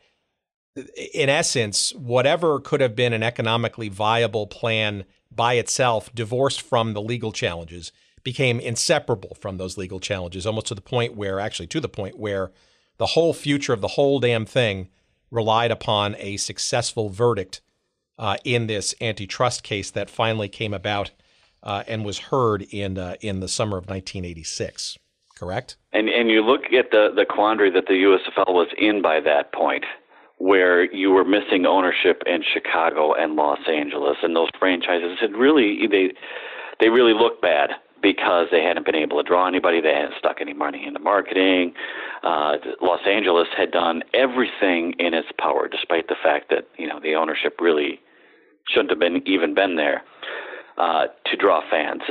in essence, whatever could have been an economically viable plan by itself, divorced from the legal challenges, became inseparable from those legal challenges, almost to the point where the whole future of the whole damn thing relied upon a successful verdict in this antitrust case that finally came about and was heard in the summer of 1986. Correct? And you look at the quandary that the USFL was in by that point, where you were missing ownership in Chicago and Los Angeles, and those franchises had really they really looked bad because they hadn't been able to draw anybody. They hadn't stuck any money into marketing. Los Angeles had done everything in its power, despite the fact that the ownership really shouldn't have been there. to draw fans.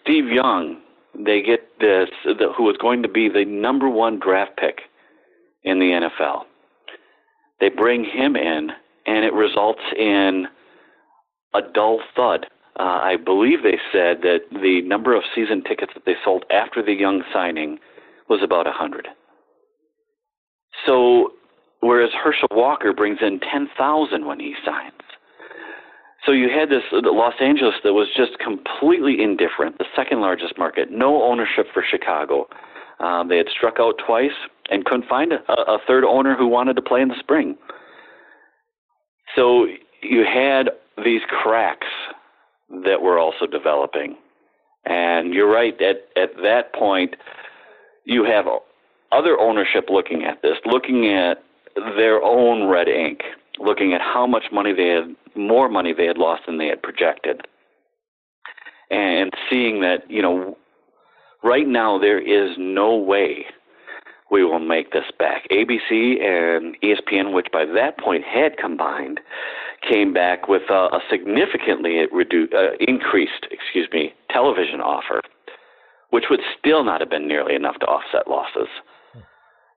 Steve Young, they get who was going to be the number one draft pick in the NFL. They bring him in, and it results in a dull thud. I believe they said that the number of season tickets that they sold after the Young signing was about 100. So, whereas Herschel Walker brings in 10,000 when he signs. So you had this Los Angeles that was just completely indifferent, the second largest market, no ownership for Chicago. They had struck out twice and couldn't find a third owner who wanted to play in the spring. So you had these cracks that were also developing. And you're right, at that point, you have other ownership looking at this, looking at their own red ink, looking at how much money more money they had lost than they had projected. And seeing that, right now there is no way we will make this back. ABC and ESPN, which by that point had combined, came back with a significantly increased television offer, which would still not have been nearly enough to offset losses.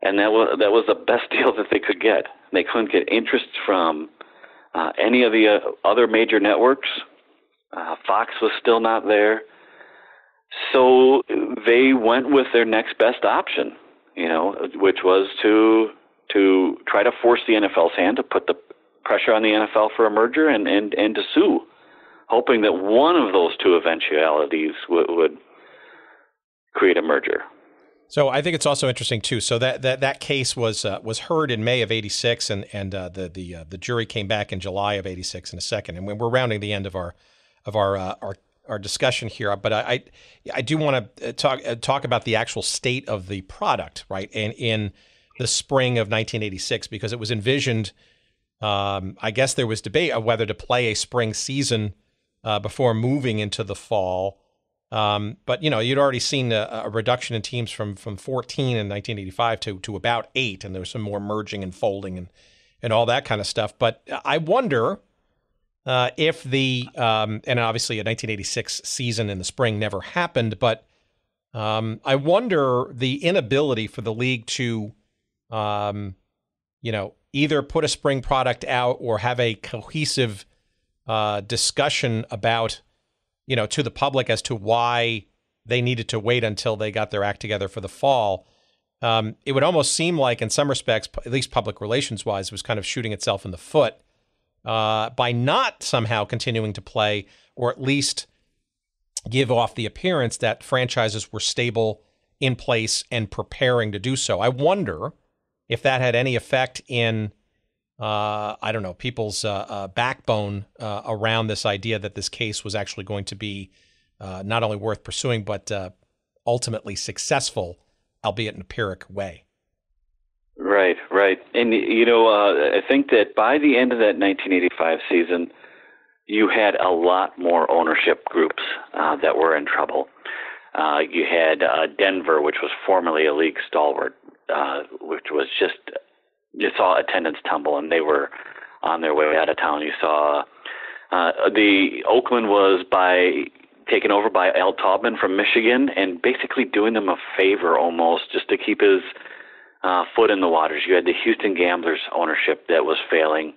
And that was the best deal that they could get. They couldn't get interest from any of the other major networks. Fox was still not there. So they went with their next best option, which was to try to force the NFL's hand, to put the pressure on the NFL for a merger and to sue, hoping that one of those two eventualities would create a merger. So I think it's also interesting too. So that case was heard in May of '86, and the jury came back in July of '86 in a second. And we're rounding the end of our discussion here, but I do want to talk about the actual state of the product, right? And in the spring of 1986, because it was envisioned. I guess there was debate of whether to play a spring season before moving into the fall. But you'd already seen a reduction in teams from 14 in 1985 to about 8, and there was some more merging and folding and all that kind of stuff. But I wonder if and obviously a 1986 season in the spring never happened, but I wonder the inability for the league to, either put a spring product out or have a cohesive discussion about, to the public as to why they needed to wait until they got their act together for the fall. It would almost seem like, in some respects, at least public relations-wise, was kind of shooting itself in the foot by not somehow continuing to play, or at least give off the appearance that franchises were stable, in place, and preparing to do so. I wonder if that had any effect in, people's backbone around this idea that this case was actually going to be not only worth pursuing, but ultimately successful, albeit in a Pyrrhic way. Right. And, I think that by the end of that 1985 season, you had a lot more ownership groups that were in trouble. You had Denver, which was formerly a league stalwart, which was you saw attendance tumble, and they were on their way out of town. You saw the Oakland was taken over by Al Taubman from Michigan, and basically doing them a favor almost, just to keep his foot in the waters. You had the Houston Gamblers ownership that was failing.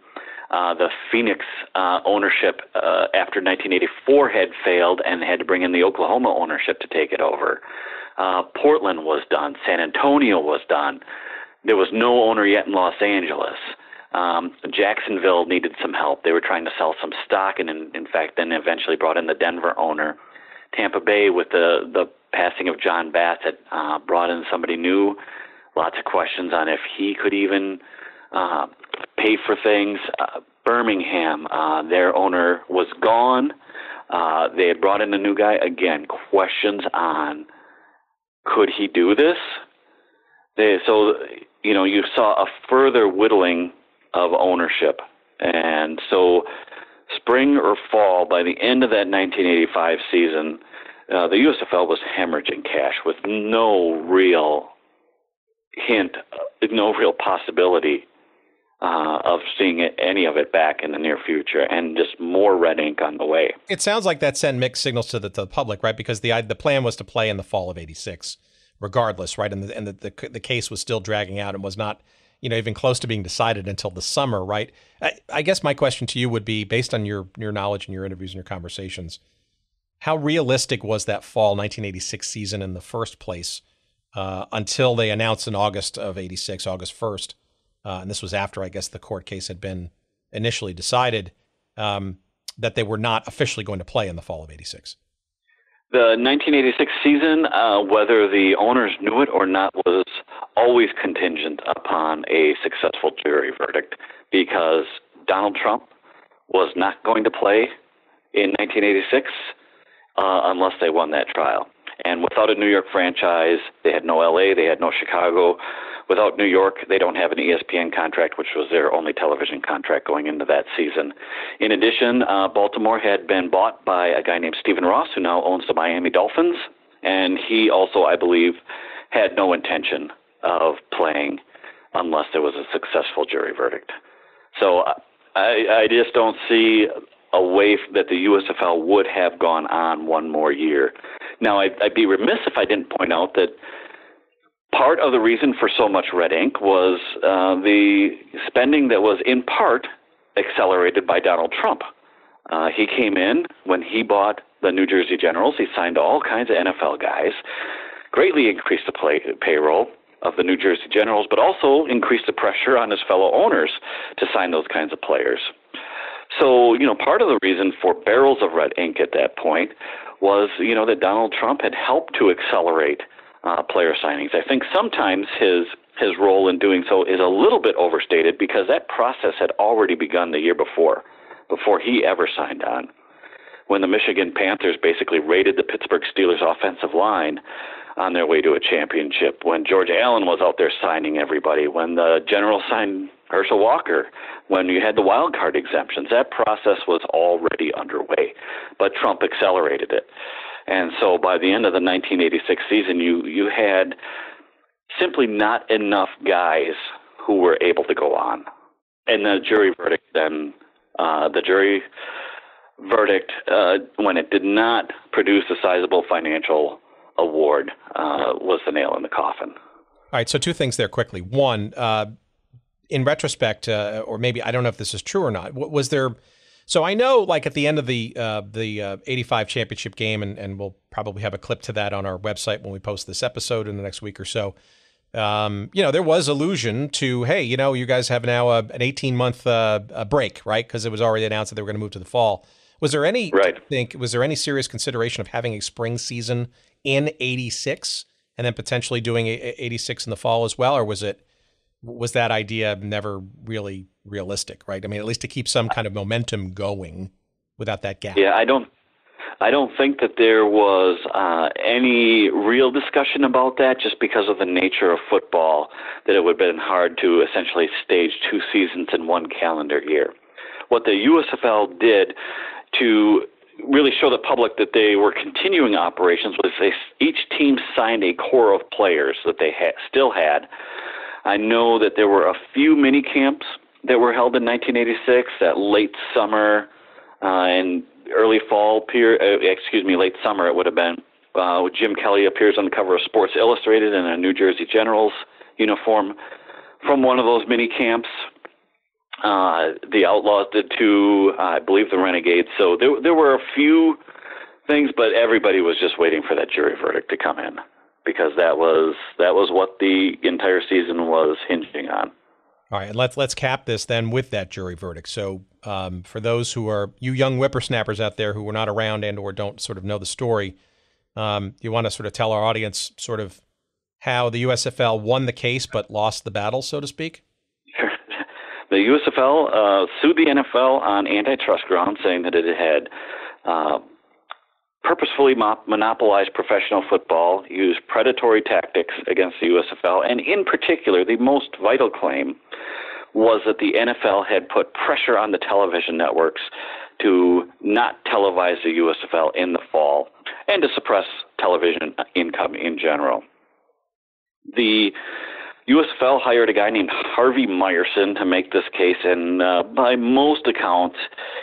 The Phoenix ownership after 1984 had failed and had to bring in the Oklahoma ownership to take it over. Portland was done. San Antonio was done. There was no owner yet in Los Angeles. Jacksonville needed some help. They were trying to sell some stock, and in fact then eventually brought in the Denver owner. Tampa Bay, with the passing of John Bass, had brought in somebody new. Lots of questions on if he could even pay for things. Birmingham, their owner was gone. They had brought in a new guy. Again, questions on could he do this? You saw a further whittling of ownership. And so spring or fall, by the end of that 1985 season, the USFL was hemorrhaging cash with no real possibility of seeing any of it back in the near future, and just more red ink on the way. It sounds like that sent mixed signals to the public, right? Because the plan was to play in the fall of '86, regardless, right? And the case was still dragging out and was not, even close to being decided until the summer, right? I guess my question to you would be, based on your knowledge and your interviews and your conversations, how realistic was that fall 1986 season in the first place until they announced in August of '86, August 1st? And this was after, I guess, the court case had been initially decided, that they were not officially going to play in the fall of '86. The 1986 season, whether the owners knew it or not, was always contingent upon a successful jury verdict, because Donald Trump was not going to play in 1986 unless they won that trial. And without a New York franchise, they had no LA, they had no Chicago. Without New York, they don't have an ESPN contract, which was their only television contract going into that season. In addition, Baltimore had been bought by a guy named Stephen Ross, who now owns the Miami Dolphins, and he also, I believe, had no intention of playing unless there was a successful jury verdict. So I just don't see a way that the USFL would have gone on one more year. Now, I'd be remiss if I didn't point out that part of the reason for so much red ink was the spending that was in part accelerated by Donald Trump. He came in when he bought the New Jersey Generals. He signed all kinds of NFL guys, greatly increased the payroll of the New Jersey Generals, but also increased the pressure on his fellow owners to sign those kinds of players. So, part of the reason for barrels of red ink at that point was, that Donald Trump had helped to accelerate player signings. I think sometimes his role in doing so is a little bit overstated, because that process had already begun the year before he ever signed on. When the Michigan Panthers basically raided the Pittsburgh Steelers offensive line on their way to a championship, when George Allen was out there signing everybody, when the Generals signed Herschel Walker, when you had the wild card exemptions, that process was already underway, but Trump accelerated it. And so by the end of the 1986 season, you had simply not enough guys who were able to go on. And the jury verdict then, when it did not produce a sizable financial award, was the nail in the coffin. All right, so two things there quickly. One, in retrospect, or maybe I don't know if this is true or not, was there... So I know, like, at the end of the 85 championship game, and we'll probably have a clip to that on our website when we post this episode in the next week or so, there was allusion to, hey, you guys have now an 18-month break, right? Because it was already announced that they were going to move to the fall. Was there any serious consideration of having a spring season in 86 and then potentially doing 86 in the fall as well, or was that idea never really realistic, right? I mean, at least to keep some kind of momentum going without that gap. Yeah, I don't think that there was any real discussion about that, just because of the nature of football, that it would have been hard to essentially stage two seasons in one calendar year. What the USFL did to really show the public that they were continuing operations was each team signed a core of players that they still had. I know that there were a few mini camps that were held in 1986, that late summer and early fall late summer it would have been. Jim Kelly appears on the cover of Sports Illustrated in a New Jersey Generals uniform from one of those mini camps. The Outlaws did too, I believe the Renegades. So there were a few things, but everybody was just waiting for that jury verdict to come in, because that was what the entire season was hinging on. All right, and let's cap this then with that jury verdict. So for those who are, you young whippersnappers out there who were not around and or don't sort of know the story, you want to sort of tell our audience sort of how the USFL won the case but lost the battle, so to speak? Sure. The USFL sued the NFL on antitrust grounds, saying that it had purposefully monopolized professional football, used predatory tactics against the USFL, and in particular, the most vital claim was that the NFL had put pressure on the television networks to not televise the USFL in the fall and to suppress television income in general. The USFL hired a guy named Harvey Meyerson to make this case, and by most accounts,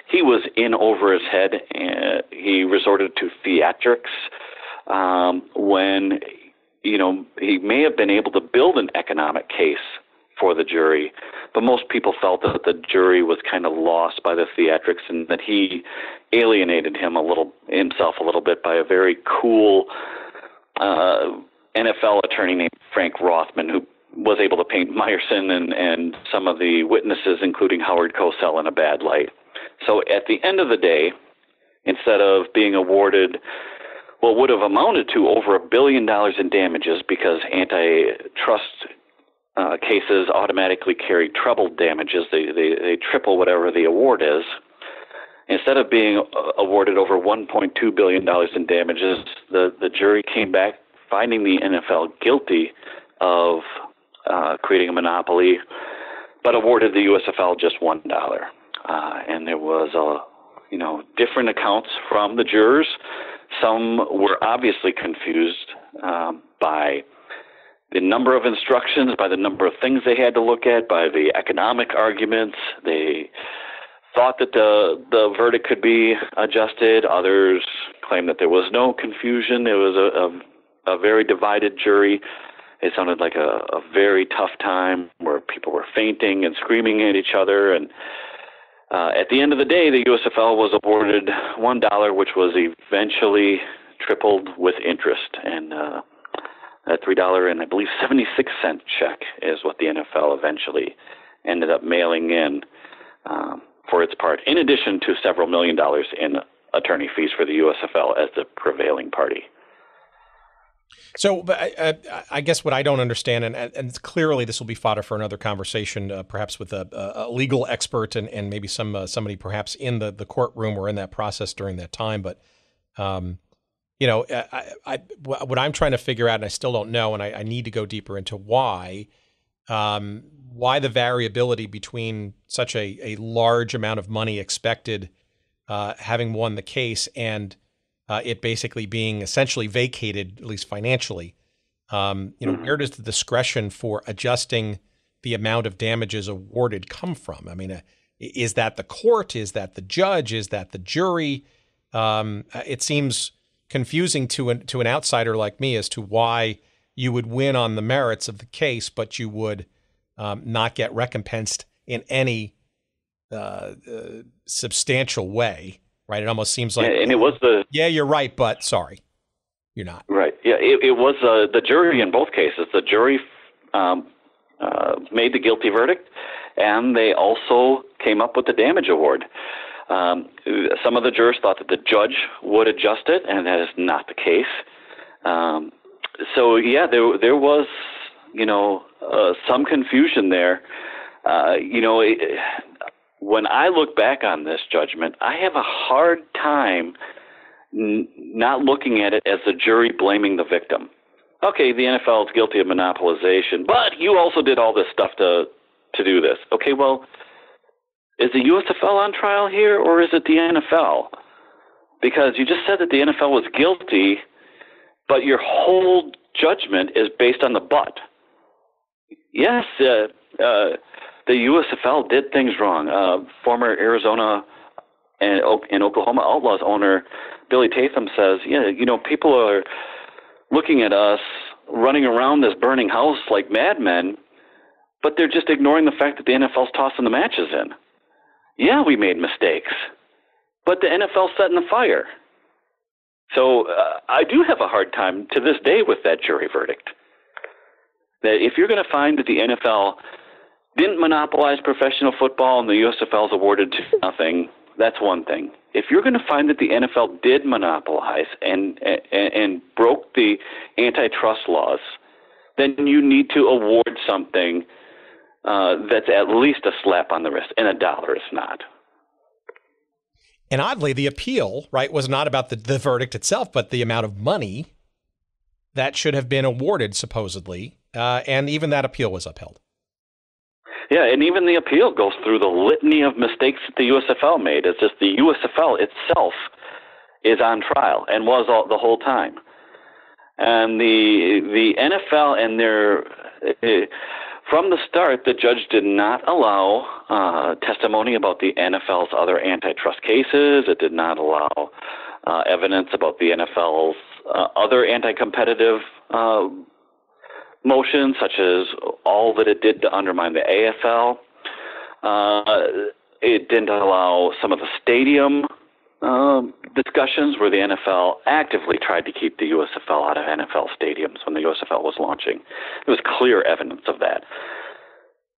he was in over his head. And he resorted to theatrics when, he may have been able to build an economic case for the jury, but most people felt that the jury was kind of lost by the theatrics and that he alienated himself a little bit by a very cool NFL attorney named Frank Rothman, who was able to paint Meyerson and some of the witnesses, including Howard Cosell, in a bad light. So at the end of the day, instead of being awarded what would have amounted to over $1 billion in damages, because antitrust cases automatically carry treble damages, they triple whatever the award is. Instead of being awarded over $1.2 billion in damages, the jury came back finding the NFL guilty of creating a monopoly, but awarded the USFL just $1. And there was different accounts from the jurors. Some were obviously confused by the number of instructions, by the number of things they had to look at, by the economic arguments. They thought that the verdict could be adjusted. Others claimed that there was no confusion. It was a very divided jury. It sounded like a very tough time where people were fainting and screaming at each other. And at the end of the day, the USFL was awarded $1, which was eventually tripled with interest. And that $3 and I believe 76-cent check is what the NFL eventually ended up mailing in for its part, in addition to several $1 million in attorney fees for the USFL as the prevailing party. So I guess what I don't understand, and clearly this will be fodder for another conversation, perhaps with a legal expert and maybe somebody perhaps in the courtroom or in that process during that time. But, what I'm trying to figure out, and I still don't know, and I need to go deeper into why the variability between such a large amount of money expected having won the case and it basically being essentially vacated, at least financially. Where does the discretion for adjusting the amount of damages awarded come from? I mean, is that the court? Is that the judge? Is that the jury? It seems confusing to an outsider like me as to why you would win on the merits of the case, but you would not get recompensed in any substantial way. Right, it almost seems like, and it was yeah, you're right, but sorry, you're not. Right, yeah, it was the jury in both cases. The jury made the guilty verdict, and they also came up with the damage award. Some of the jurors thought that the judge would adjust it, and that is not the case. So yeah, there was some confusion there. When I look back on this judgment, I have a hard time not looking at it as the jury blaming the victim. Okay, the NFL is guilty of monopolization, but you also did all this stuff to do this. Okay, well, is the USFL on trial here, or is it the NFL? Because you just said that the NFL was guilty, but your whole judgment is based on the but. Yes, the USFL did things wrong. Former Arizona and Oklahoma Outlaws owner Billy Tatham says, people are looking at us running around this burning house like madmen, but they're just ignoring the fact that the NFL's tossing the matches in. Yeah, we made mistakes, but the NFL's setting the fire. So I do have a hard time to this day with that jury verdict. That if you're going to find that the NFL didn't monopolize professional football and the USFL is awarded to nothing, that's one thing. If you're going to find that the NFL did monopolize and broke the antitrust laws, then you need to award something that's at least a slap on the wrist, and $1 is not. And oddly, the appeal, right, was not about the verdict itself, but the amount of money that should have been awarded, supposedly, and even that appeal was upheld. Yeah, and even the appeal goes through the litany of mistakes that the USFL made. It's just the USFL itself is on trial and was the whole time. And the NFL and From the start, the judge did not allow testimony about the NFL's other antitrust cases. It did not allow evidence about the NFL's other anti-competitive motions, such as all that it did to undermine the AFL. It didn't allow some of the stadium discussions where the NFL actively tried to keep the USFL out of NFL stadiums when the USFL was launching. There was clear evidence of that.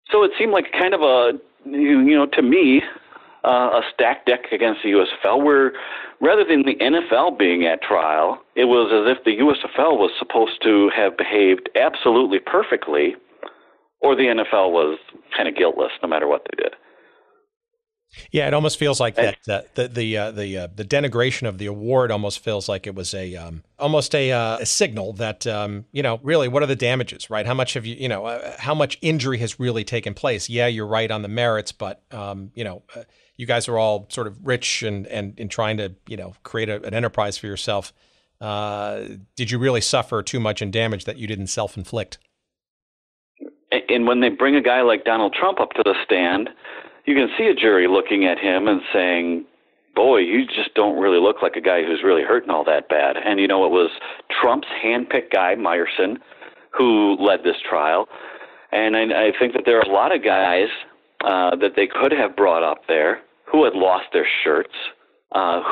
So it seemed like kind of to me, a stacked deck against the USFL, where rather than the NFL being at trial, it was as if the USFL was supposed to have behaved absolutely perfectly, or the NFL was kind of guiltless no matter what they did. Yeah, it almost feels like that. The denigration of the award almost feels like it was a signal that really, what are the damages, right? How much have how much injury has really taken place? Yeah, you're right on the merits, but you guys are all sort of rich and trying to create an enterprise for yourself. Did you really suffer too much in damage that you didn't self-inflict? And when they bring a guy like Donald Trump up to the stand, you can see a jury looking at him and saying, boy, you just don't really look like a guy who's really hurting all that bad. And, it was Trump's handpicked guy, Meyerson, who led this trial. And I think that there are a lot of guys that they could have brought up there who had lost their shirts,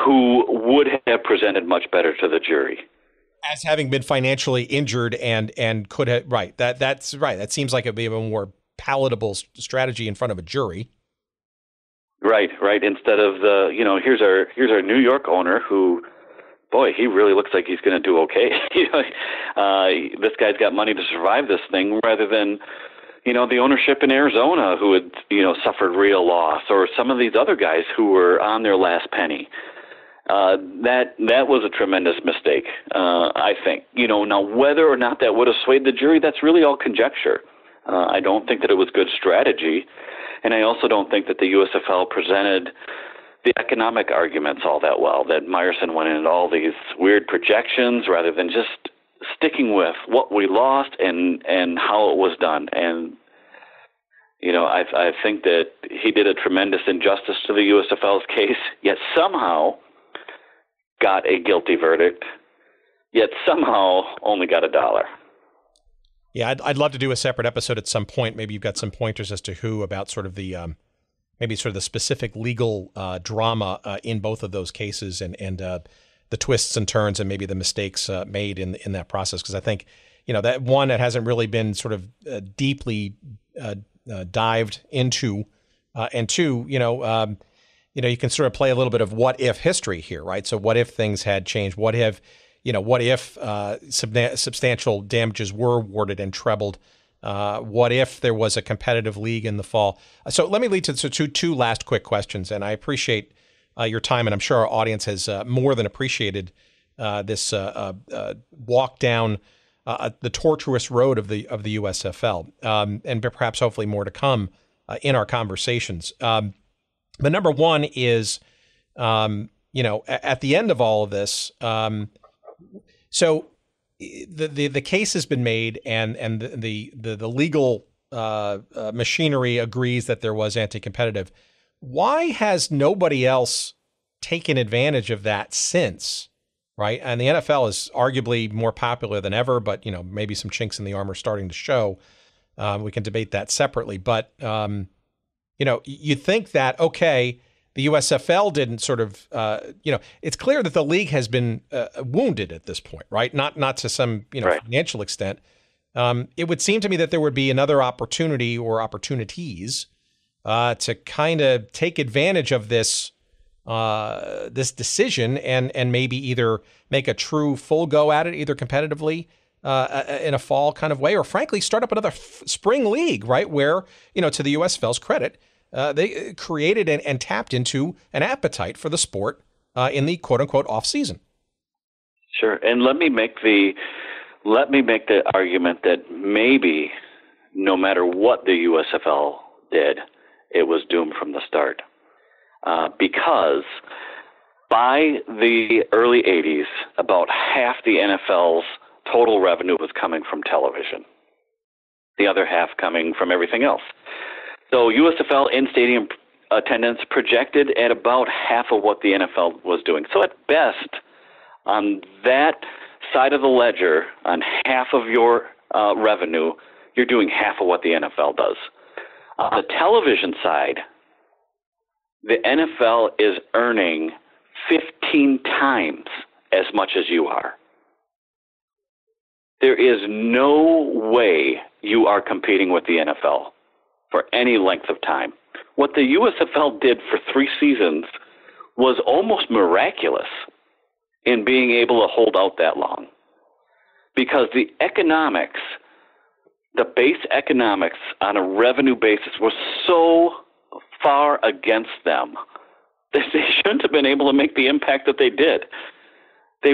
who would have presented much better to the jury. As having been financially injured and could have, right. That's right. That seems like it'd be a more palatable strategy in front of a jury. Right. Instead of here's our New York owner who, boy, he really looks like he's going to do okay. This guy's got money to survive this thing, rather than, the ownership in Arizona who had, suffered real loss, or some of these other guys who were on their last penny. That was a tremendous mistake, I think. Now whether or not that would have swayed the jury, that's really all conjecture. I don't think that it was good strategy. And I also don't think that the USFL presented the economic arguments all that well, that Meyerson went into all these weird projections rather than just sticking with what we lost and how it was done. And, I think that he did a tremendous injustice to the USFL's case, yet somehow got a guilty verdict, yet somehow only got $1. Yeah, I'd love to do a separate episode at some point. Maybe you've got some pointers as to who about sort of the the specific legal drama in both of those cases and the twists and turns and maybe the mistakes made in that process. Because I think that one, it hasn't really been sort of deeply dived into, and two, you can sort of play a little bit of what if history here, right? So what if things had changed? What if substantial damages were awarded and trebled? What if there was a competitive league in the fall? So let me lead to two last quick questions, and I appreciate your time, and I'm sure our audience has more than appreciated this walk down the tortuous road of the USFL, and perhaps hopefully more to come in our conversations. But number one is, at the end of all of this. So the case has been made, and the legal machinery agrees that there was anti-competitive. Why has nobody else taken advantage of that since? Right, and the NFL is arguably more popular than ever, but maybe some chinks in the armor starting to show. We can debate that separately, but you think that the USFL didn't sort of, it's clear that the league has been wounded at this point, right? Not to some, right. financial extent. It would seem to me that there would be another opportunity or opportunities to kind of take advantage of this decision and maybe either make a true full go at it, either competitively in a fall kind of way, or frankly, start up another spring league, right? Where, to the USFL's credit, they created and tapped into an appetite for the sport in the quote unquote off season. Sure. And let me make the argument that maybe no matter what the USFL did, it was doomed from the start. Because by the early 80s, about half the NFL's total revenue was coming from television. the other half coming from everything else. So USFL in-stadium attendance projected at about half of what the NFL was doing. So at best, on that side of the ledger, on half of your revenue, you're doing half of what the NFL does. On the television side, the NFL is earning 15 times as much as you are. There is no way you are competing with the NFL for any length of time. What the USFL did for 3 seasons was almost miraculous in being able to hold out that long. Because the economics, the base economics on a revenue basis was so far against them that they shouldn't have been able to make the impact that they did. The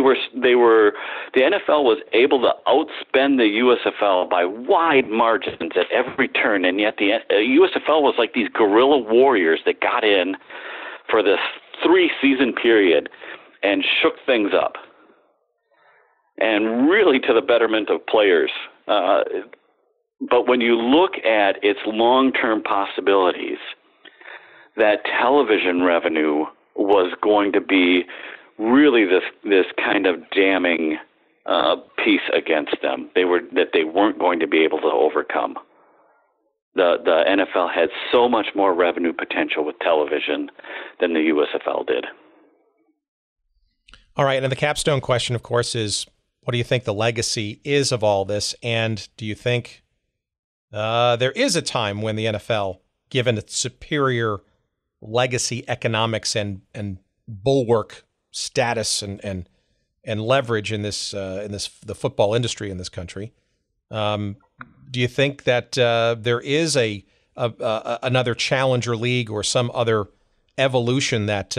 NFL was able to outspend the USFL by wide margins at every turn, and yet the USFL was like these guerrilla warriors that got in for this 3-season period and shook things up, and really to the betterment of players. But when you look at its long-term possibilities, that television revenue was going to be really this kind of damning piece against them. They weren't going to be able to overcome. The NFL had so much more revenue potential with television than the USFL did. All right, and the capstone question, of course, is what do you think the legacy is of all this? And do you think there is a time when the NFL, given its superior legacy economics and bulwark status and leverage in the football industry in this country, do you think that there is another challenger league or some other evolution that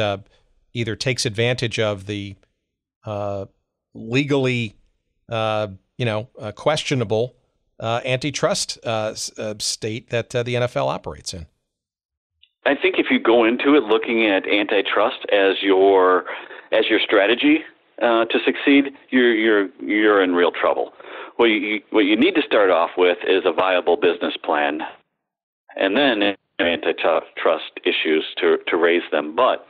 either takes advantage of the legally questionable antitrust state that the NFL operates in? I think if you go into it looking at antitrust as your strategy to succeed, you're in real trouble. What you need to start off with is a viable business plan, and then antitrust issues to raise them. But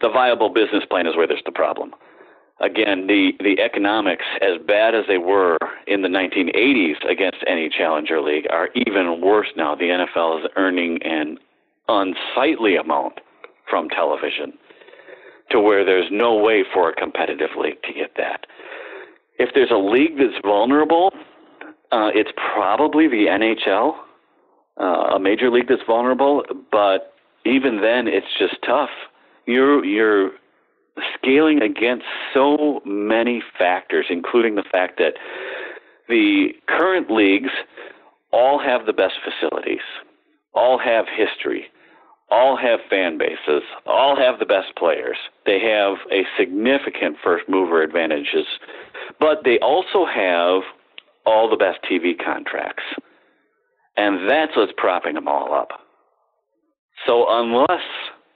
the viable business plan is where there's the problem. Again, the economics, as bad as they were in the 1980s against any challenger league, are even worse now. The NFL is earning an unsightly amount from television to where there's no way for a competitive league to get that. If there's a league that's vulnerable, it's probably the NHL, a major league that's vulnerable, but even then it's just tough. You're scaling against so many factors, including the fact that the current leagues all have the best facilities, all have history, all have fan bases, all have the best players. They have a significant first mover advantages, but they also have all the best TV contracts. And that's what's propping them all up. So unless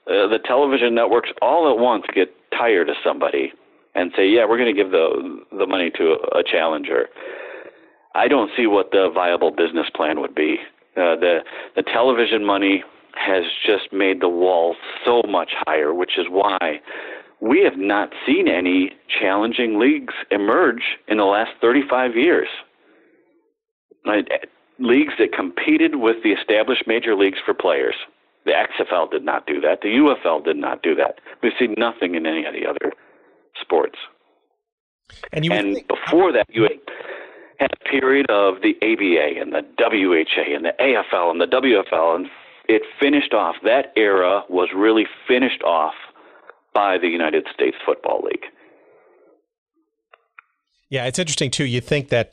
the television networks all at once get tired of somebody and say, yeah, we're going to give the money to a challenger, I don't see what the viable business plan would be. The television money has just made the wall so much higher, which is why we have not seen any challenging leagues emerge in the last 35 years. Leagues that competed with the established major leagues for players. The XFL did not do that. The UFL did not do that. We've seen nothing in any of the other sports. And before that, you had a period of the ABA and the WHA and the AFL and the WFL, and it finished off. That era was really finished off by the United States Football League. Yeah, it's interesting, too. You think that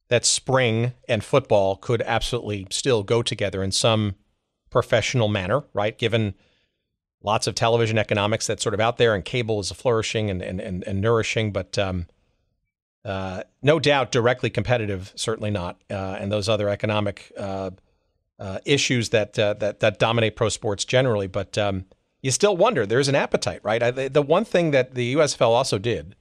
that spring and football could absolutely still go together in some professional manner, right? Given lots of television economics that's sort of out there, and cable is flourishing and nourishing, but no doubt directly competitive, certainly not. And those other economic issues that dominate pro sports generally, but you still wonder, there's an appetite, right? The one thing that the USFL also did,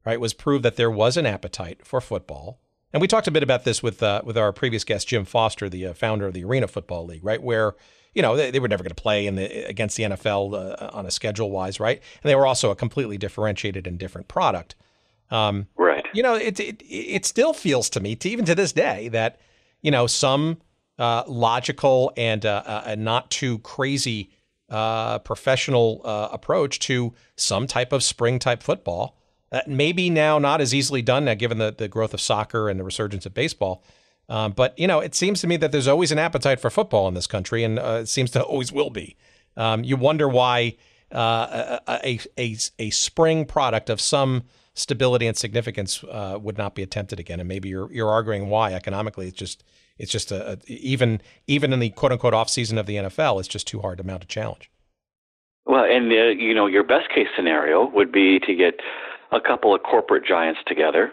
right, was prove that there was an appetite for football, And we talked a bit about this with our previous guest, Jim Foster, the founder of the Arena Football League, right? Where, they were never going to play against the NFL on a schedule-wise, right? And they were also a completely differentiated and different product. Right. It still feels to me, even to this day, that, some logical and not too crazy professional approach to some type of spring-type football, maybe now not as easily done now given the growth of soccer and the resurgence of baseball. But, it seems to me that there's always an appetite for football in this country, and it seems to always will be. You wonder why a spring product of some stability and significance would not be attempted again. And maybe you're arguing why economically it's just even in the quote unquote off season of the NFL, it's just too hard to mount a challenge. Well, and your best case scenario would be to get a couple of corporate giants together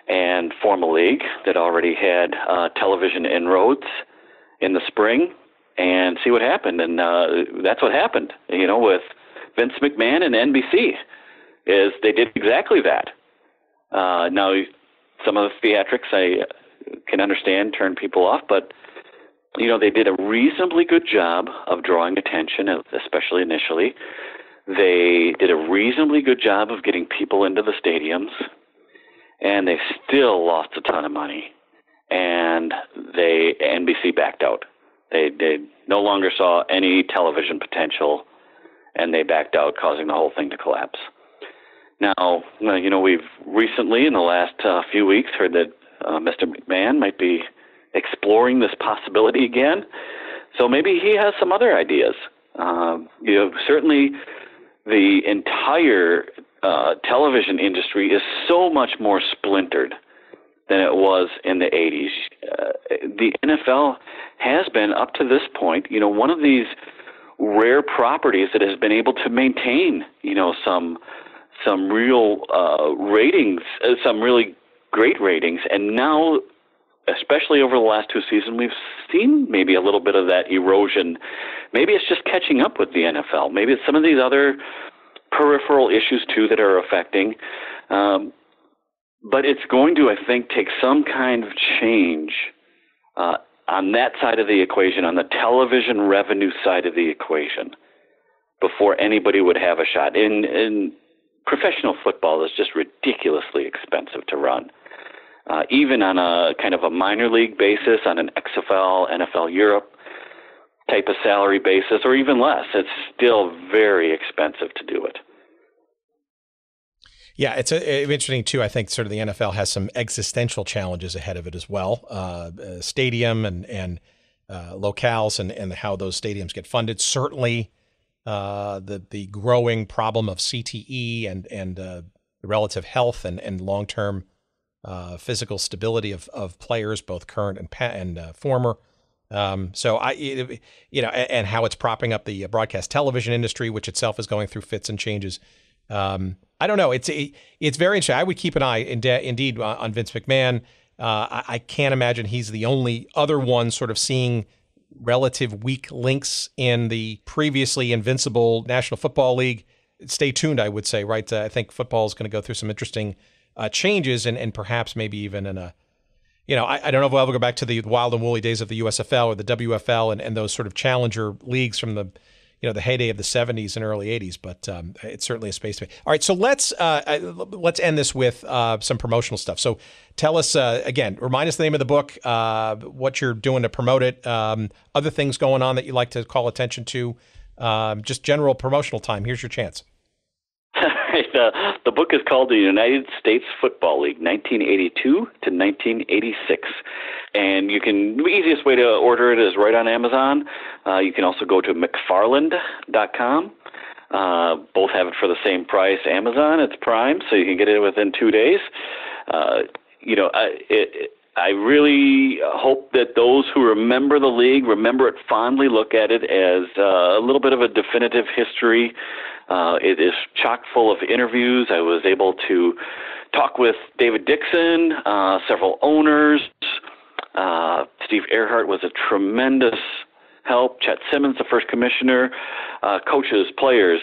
and form a league that already had television inroads in the spring and see what happened. And that's what happened, with Vince McMahon and NBC. Is they did exactly that. Now, some of the theatrics I can understand turn people off, but they did a reasonably good job of drawing attention, especially initially. They did a reasonably good job of getting people into the stadiums, and they still lost a ton of money. And NBC backed out. They no longer saw any television potential, and they backed out, causing the whole thing to collapse. Now, we've recently, in the last few weeks, heard that Mr. McMahon might be exploring this possibility again. So maybe he has some other ideas. Certainly the entire television industry is so much more splintered than it was in the 80s. The NFL has been, up to this point, one of these rare properties that has been able to maintain, some real ratings, some really great ratings. And now, especially over the last two seasons, we've seen maybe a little bit of that erosion. Maybe it's just catching up with the NFL. Maybe it's some of these other peripheral issues, too, that are affecting. But it's going to, I think, take some kind of change on that side of the equation, on the television revenue side of the equation, before anybody would have a shot. In professional football is just ridiculously expensive to run. Even on a kind of a minor league basis, on an XFL, NFL Europe type of salary basis, or even less, it's still very expensive to do it. Yeah, it's interesting, too. I think sort of the NFL has some existential challenges ahead of it as well. Stadium and locales and how those stadiums get funded. Certainly the growing problem of CTE and the relative health and long-term physical stability of players, both current and former. And how it's propping up the broadcast television industry, which itself is going through fits and changes. I don't know. It's very interesting. I would keep an eye indeed on Vince McMahon. I can't imagine he's the only other one sort of seeing relative weak links in the previously invincible National Football League. Stay tuned, I would say, right? I think football is going to go through some interesting changes and perhaps maybe even in a, I don't know if we'll ever go back to the wild and woolly days of the USFL or the WFL and those sort of challenger leagues from the heyday of the 70s and early 80s, but it's certainly a space to be. All right, so let's end this with some promotional stuff. So tell us, again, remind us the name of the book, what you're doing to promote it, other things going on that you'd like to call attention to, just general promotional time. Here's your chance. The book is called The United States Football League, 1982 to 1986. And the easiest way to order it is right on Amazon. You can also go to McFarland.com. Both have it for the same price. Amazon, it's Prime, so you can get it within 2 days. I really hope that those who remember the league, remember it fondly, look at it as a little bit of a definitive history. It is chock full of interviews. I was able to talk with David Dixon, several owners. Steve Earhart was a tremendous help. Chet Simmons, the first commissioner, coaches, players.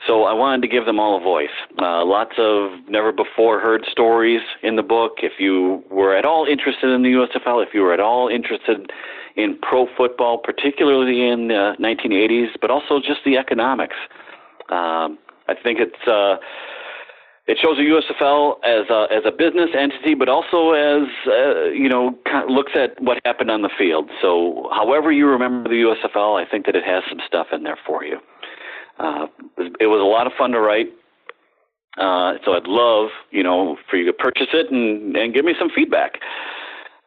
So I wanted to give them all a voice. Lots of never-before-heard stories in the book. If you were at all interested in the USFL, if you were at all interested in pro football, particularly in the 1980s, but also just the economics. I think it shows the USFL as a business entity, but also as kind of looks at what happened on the field. So, however you remember the USFL, I think that it has some stuff in there for you. It was a lot of fun to write. So I'd love for you to purchase it and give me some feedback.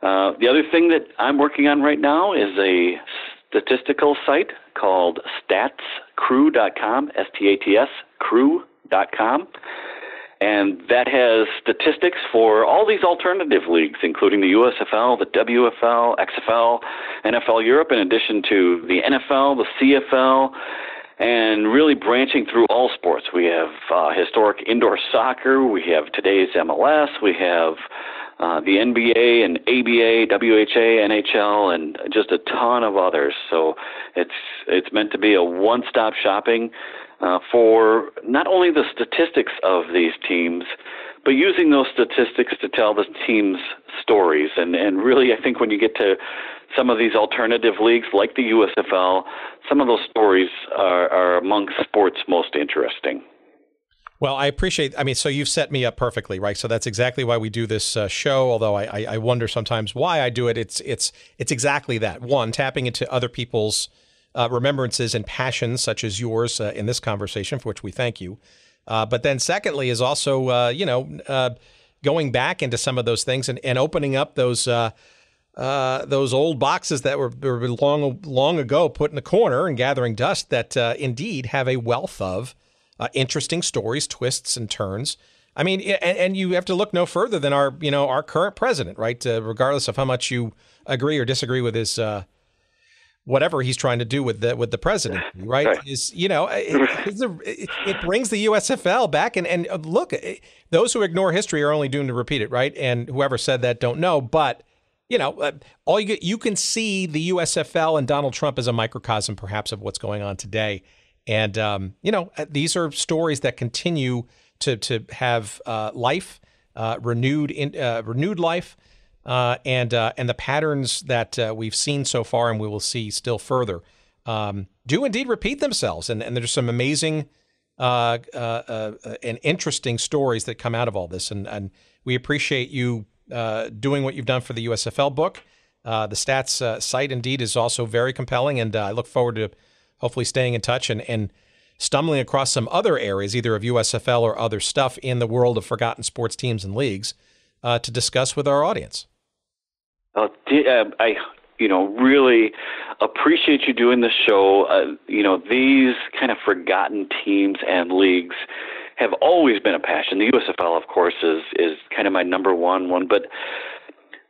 The other thing that I'm working on right now is a statistical site called statscrew.com, STATS, crew.com. And that has statistics for all these alternative leagues, including the USFL, the WFL, XFL, NFL Europe, in addition to the NFL, the CFL, and really branching through all sports. We have historic indoor soccer, we have today's MLS, we have the NBA and ABA, WHA, NHL, and just a ton of others. So it's meant to be a one-stop shopping for not only the statistics of these teams, but using those statistics to tell the teams' stories. And really, I think when you get to some of these alternative leagues like the USFL, some of those stories are among sports' most interesting. Well, I appreciate, so you've set me up perfectly, right? So that's exactly why we do this show, although I wonder sometimes why I do it. It's exactly that. One, tapping into other people's remembrances and passions, such as yours in this conversation, for which we thank you. But then secondly is also, going back into some of those things and opening up those old boxes that were long ago put in the corner and gathering dust that indeed have a wealth of interesting stories, twists and turns. I mean, and you have to look no further than our current president, right? Regardless of how much you agree or disagree with his whatever he's trying to do with the presidency, right? Right. It brings the USFL back, and look, those who ignore history are only doomed to repeat it, right? And whoever said that don't know, but all you can see the USFL and Donald Trump as a microcosm, perhaps, of what's going on today. And, these are stories that continue to have life, renewed life, and the patterns that we've seen so far and we will see still further do indeed repeat themselves. And there's some amazing and interesting stories that come out of all this. And we appreciate you doing what you've done for the USFL book. The stats site indeed is also very compelling, and I look forward to hopefully staying in touch and stumbling across some other areas, either of USFL or other stuff in the world of forgotten sports teams and leagues to discuss with our audience. I really appreciate you doing this show. These kind of forgotten teams and leagues have always been a passion. The USFL, of course, is kind of my number one, but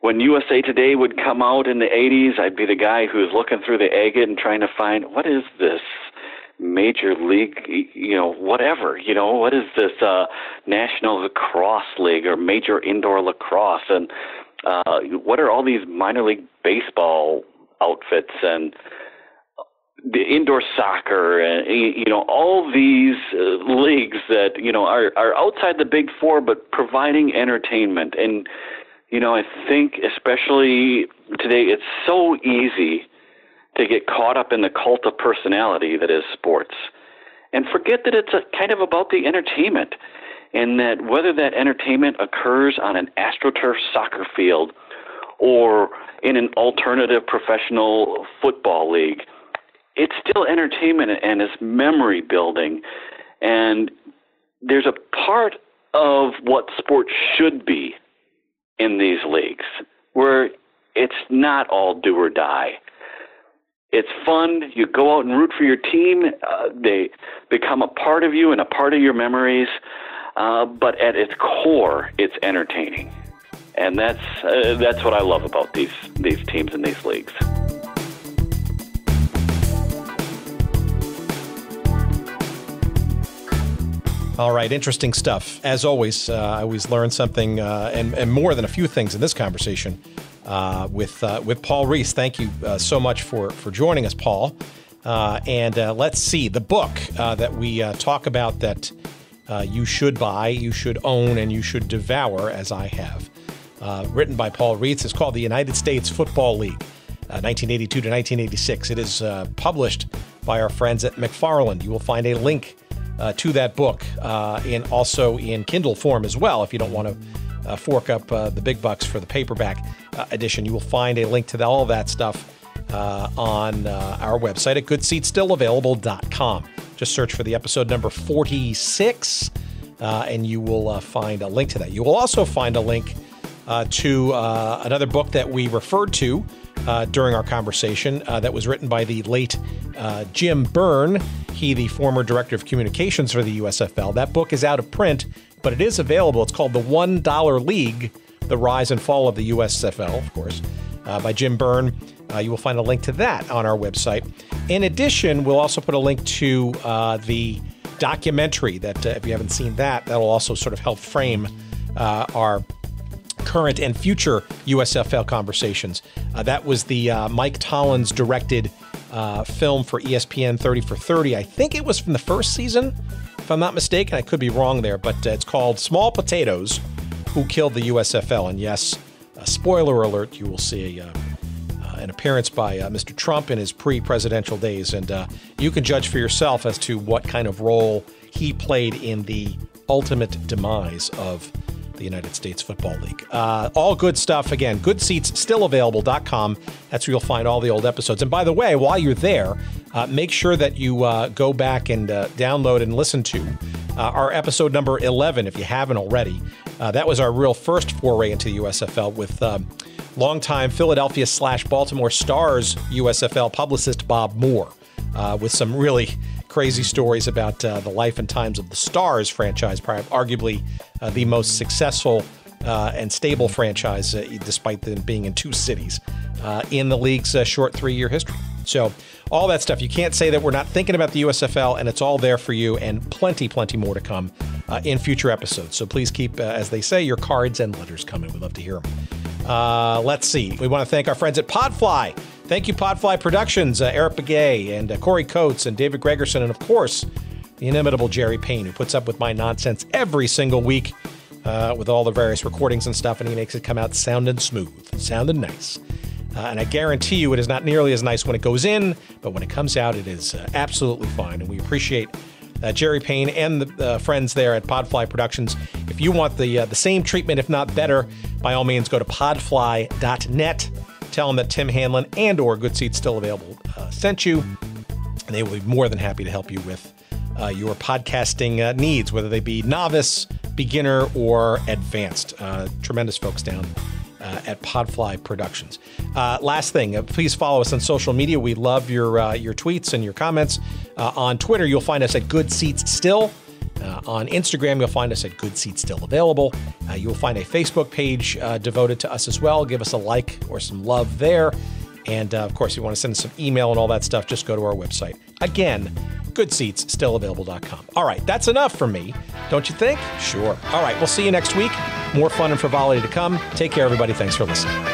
when USA Today would come out in the 80s, I'd be the guy who's looking through the agate and trying to find, what is this major league, whatever, what is this National Lacrosse League or Major Indoor Lacrosse, and what are all these minor league baseball outfits and the indoor soccer and, all these leagues that, are outside the Big Four but providing entertainment. And I think especially today, it's so easy to get caught up in the cult of personality that is sports and forget that it's kind of about the entertainment, and that whether that entertainment occurs on an AstroTurf soccer field or in an alternative professional football league, it's still entertainment and it's memory building. And there's a part of what sports should be in these leagues where it's not all do or die. It's fun. You go out and root for your team. They become a part of you and a part of your memories. But at its core, it's entertaining. And that's what I love about these teams and these leagues. All right, interesting stuff. As always, I always learn something and more than a few things in this conversation with Paul Reeths. Thank you so much for joining us, Paul. And let's see, the book that we talk about that you should buy, you should own, and you should devour, as I have, written by Paul Reeths, is called The United States Football League, 1982 to 1986. It is published by our friends at McFarland. You will find a link to that book, also in Kindle form as well. If you don't want to fork up the big bucks for the paperback edition, you will find a link to all of that stuff on our website at goodseatsstillavailable.com. Just search for the episode number 46, and you will find a link to that. You will also find a link to another book that we referred to during our conversation that was written by the late Jim Byrne, he the former director of communications for the USFL. That book is out of print, but it is available. It's called The $1 League, The Rise and Fall of the USFL, of course, by Jim Byrne. You will find a link to that on our website. In addition, we'll also put a link to the documentary that, if you haven't seen that, that'll also sort of help frame our current and future USFL conversations. That was the Mike Tollins directed film for ESPN 30 for 30. I think it was from the first season, if I'm not mistaken. I could be wrong there, but it's called Small Potatoes, Who Killed the USFL. And yes, spoiler alert, you will see an appearance by Mr. Trump in his pre-presidential days, and you can judge for yourself as to what kind of role he played in the ultimate demise of the United States Football League. All good stuff. Again, goodseatsstillavailable.com. That's where you'll find all the old episodes. And by the way, while you're there, make sure that you go back and download and listen to our episode number 11, if you haven't already. That was our real first foray into the USFL with longtime Philadelphia/Baltimore Stars USFL publicist Bob Moore, with some really crazy stories about the life and times of the Stars franchise, arguably the most successful and stable franchise, despite them being in two cities, in the league's short 3-year history. So all that stuff, you can't say that we're not thinking about the USFL, and it's all there for you, and plenty more to come in future episodes. So please keep, as they say, your cards and letters coming. We'd love to hear them. Let's see. We want to thank our friends at Podfly. Thank you, Podfly Productions, Eric Begay and Corey Coates and David Gregerson, and of course, the inimitable Jerry Payne, who puts up with my nonsense every single week with all the various recordings and stuff, and he makes it come out sounding smooth, sounding nice. And I guarantee you it is not nearly as nice when it goes in, but when it comes out, it is absolutely fine. And we appreciate Jerry Payne and the friends there at Podfly Productions. If you want the same treatment, if not better, by all means, go to podfly.net. Tell them that Tim Hanlon and or Good Seats Still Available sent you, and they will be more than happy to help you with your podcasting needs, whether they be novice, beginner, or advanced. Tremendous folks down at Podfly Productions. Last thing, please follow us on social media. We love your tweets and your comments. On Twitter, you'll find us at Good Seats Still. On Instagram, you'll find us at Good Seats Still Available. You'll find a Facebook page devoted to us as well. Give us a like or some love there. And of course, if you want to send us some email and all that stuff, just go to our website. Again, goodseatsstillavailable.com. All right, that's enough for me, don't you think? Sure. All right, we'll see you next week. More fun and frivolity to come. Take care, everybody. Thanks for listening.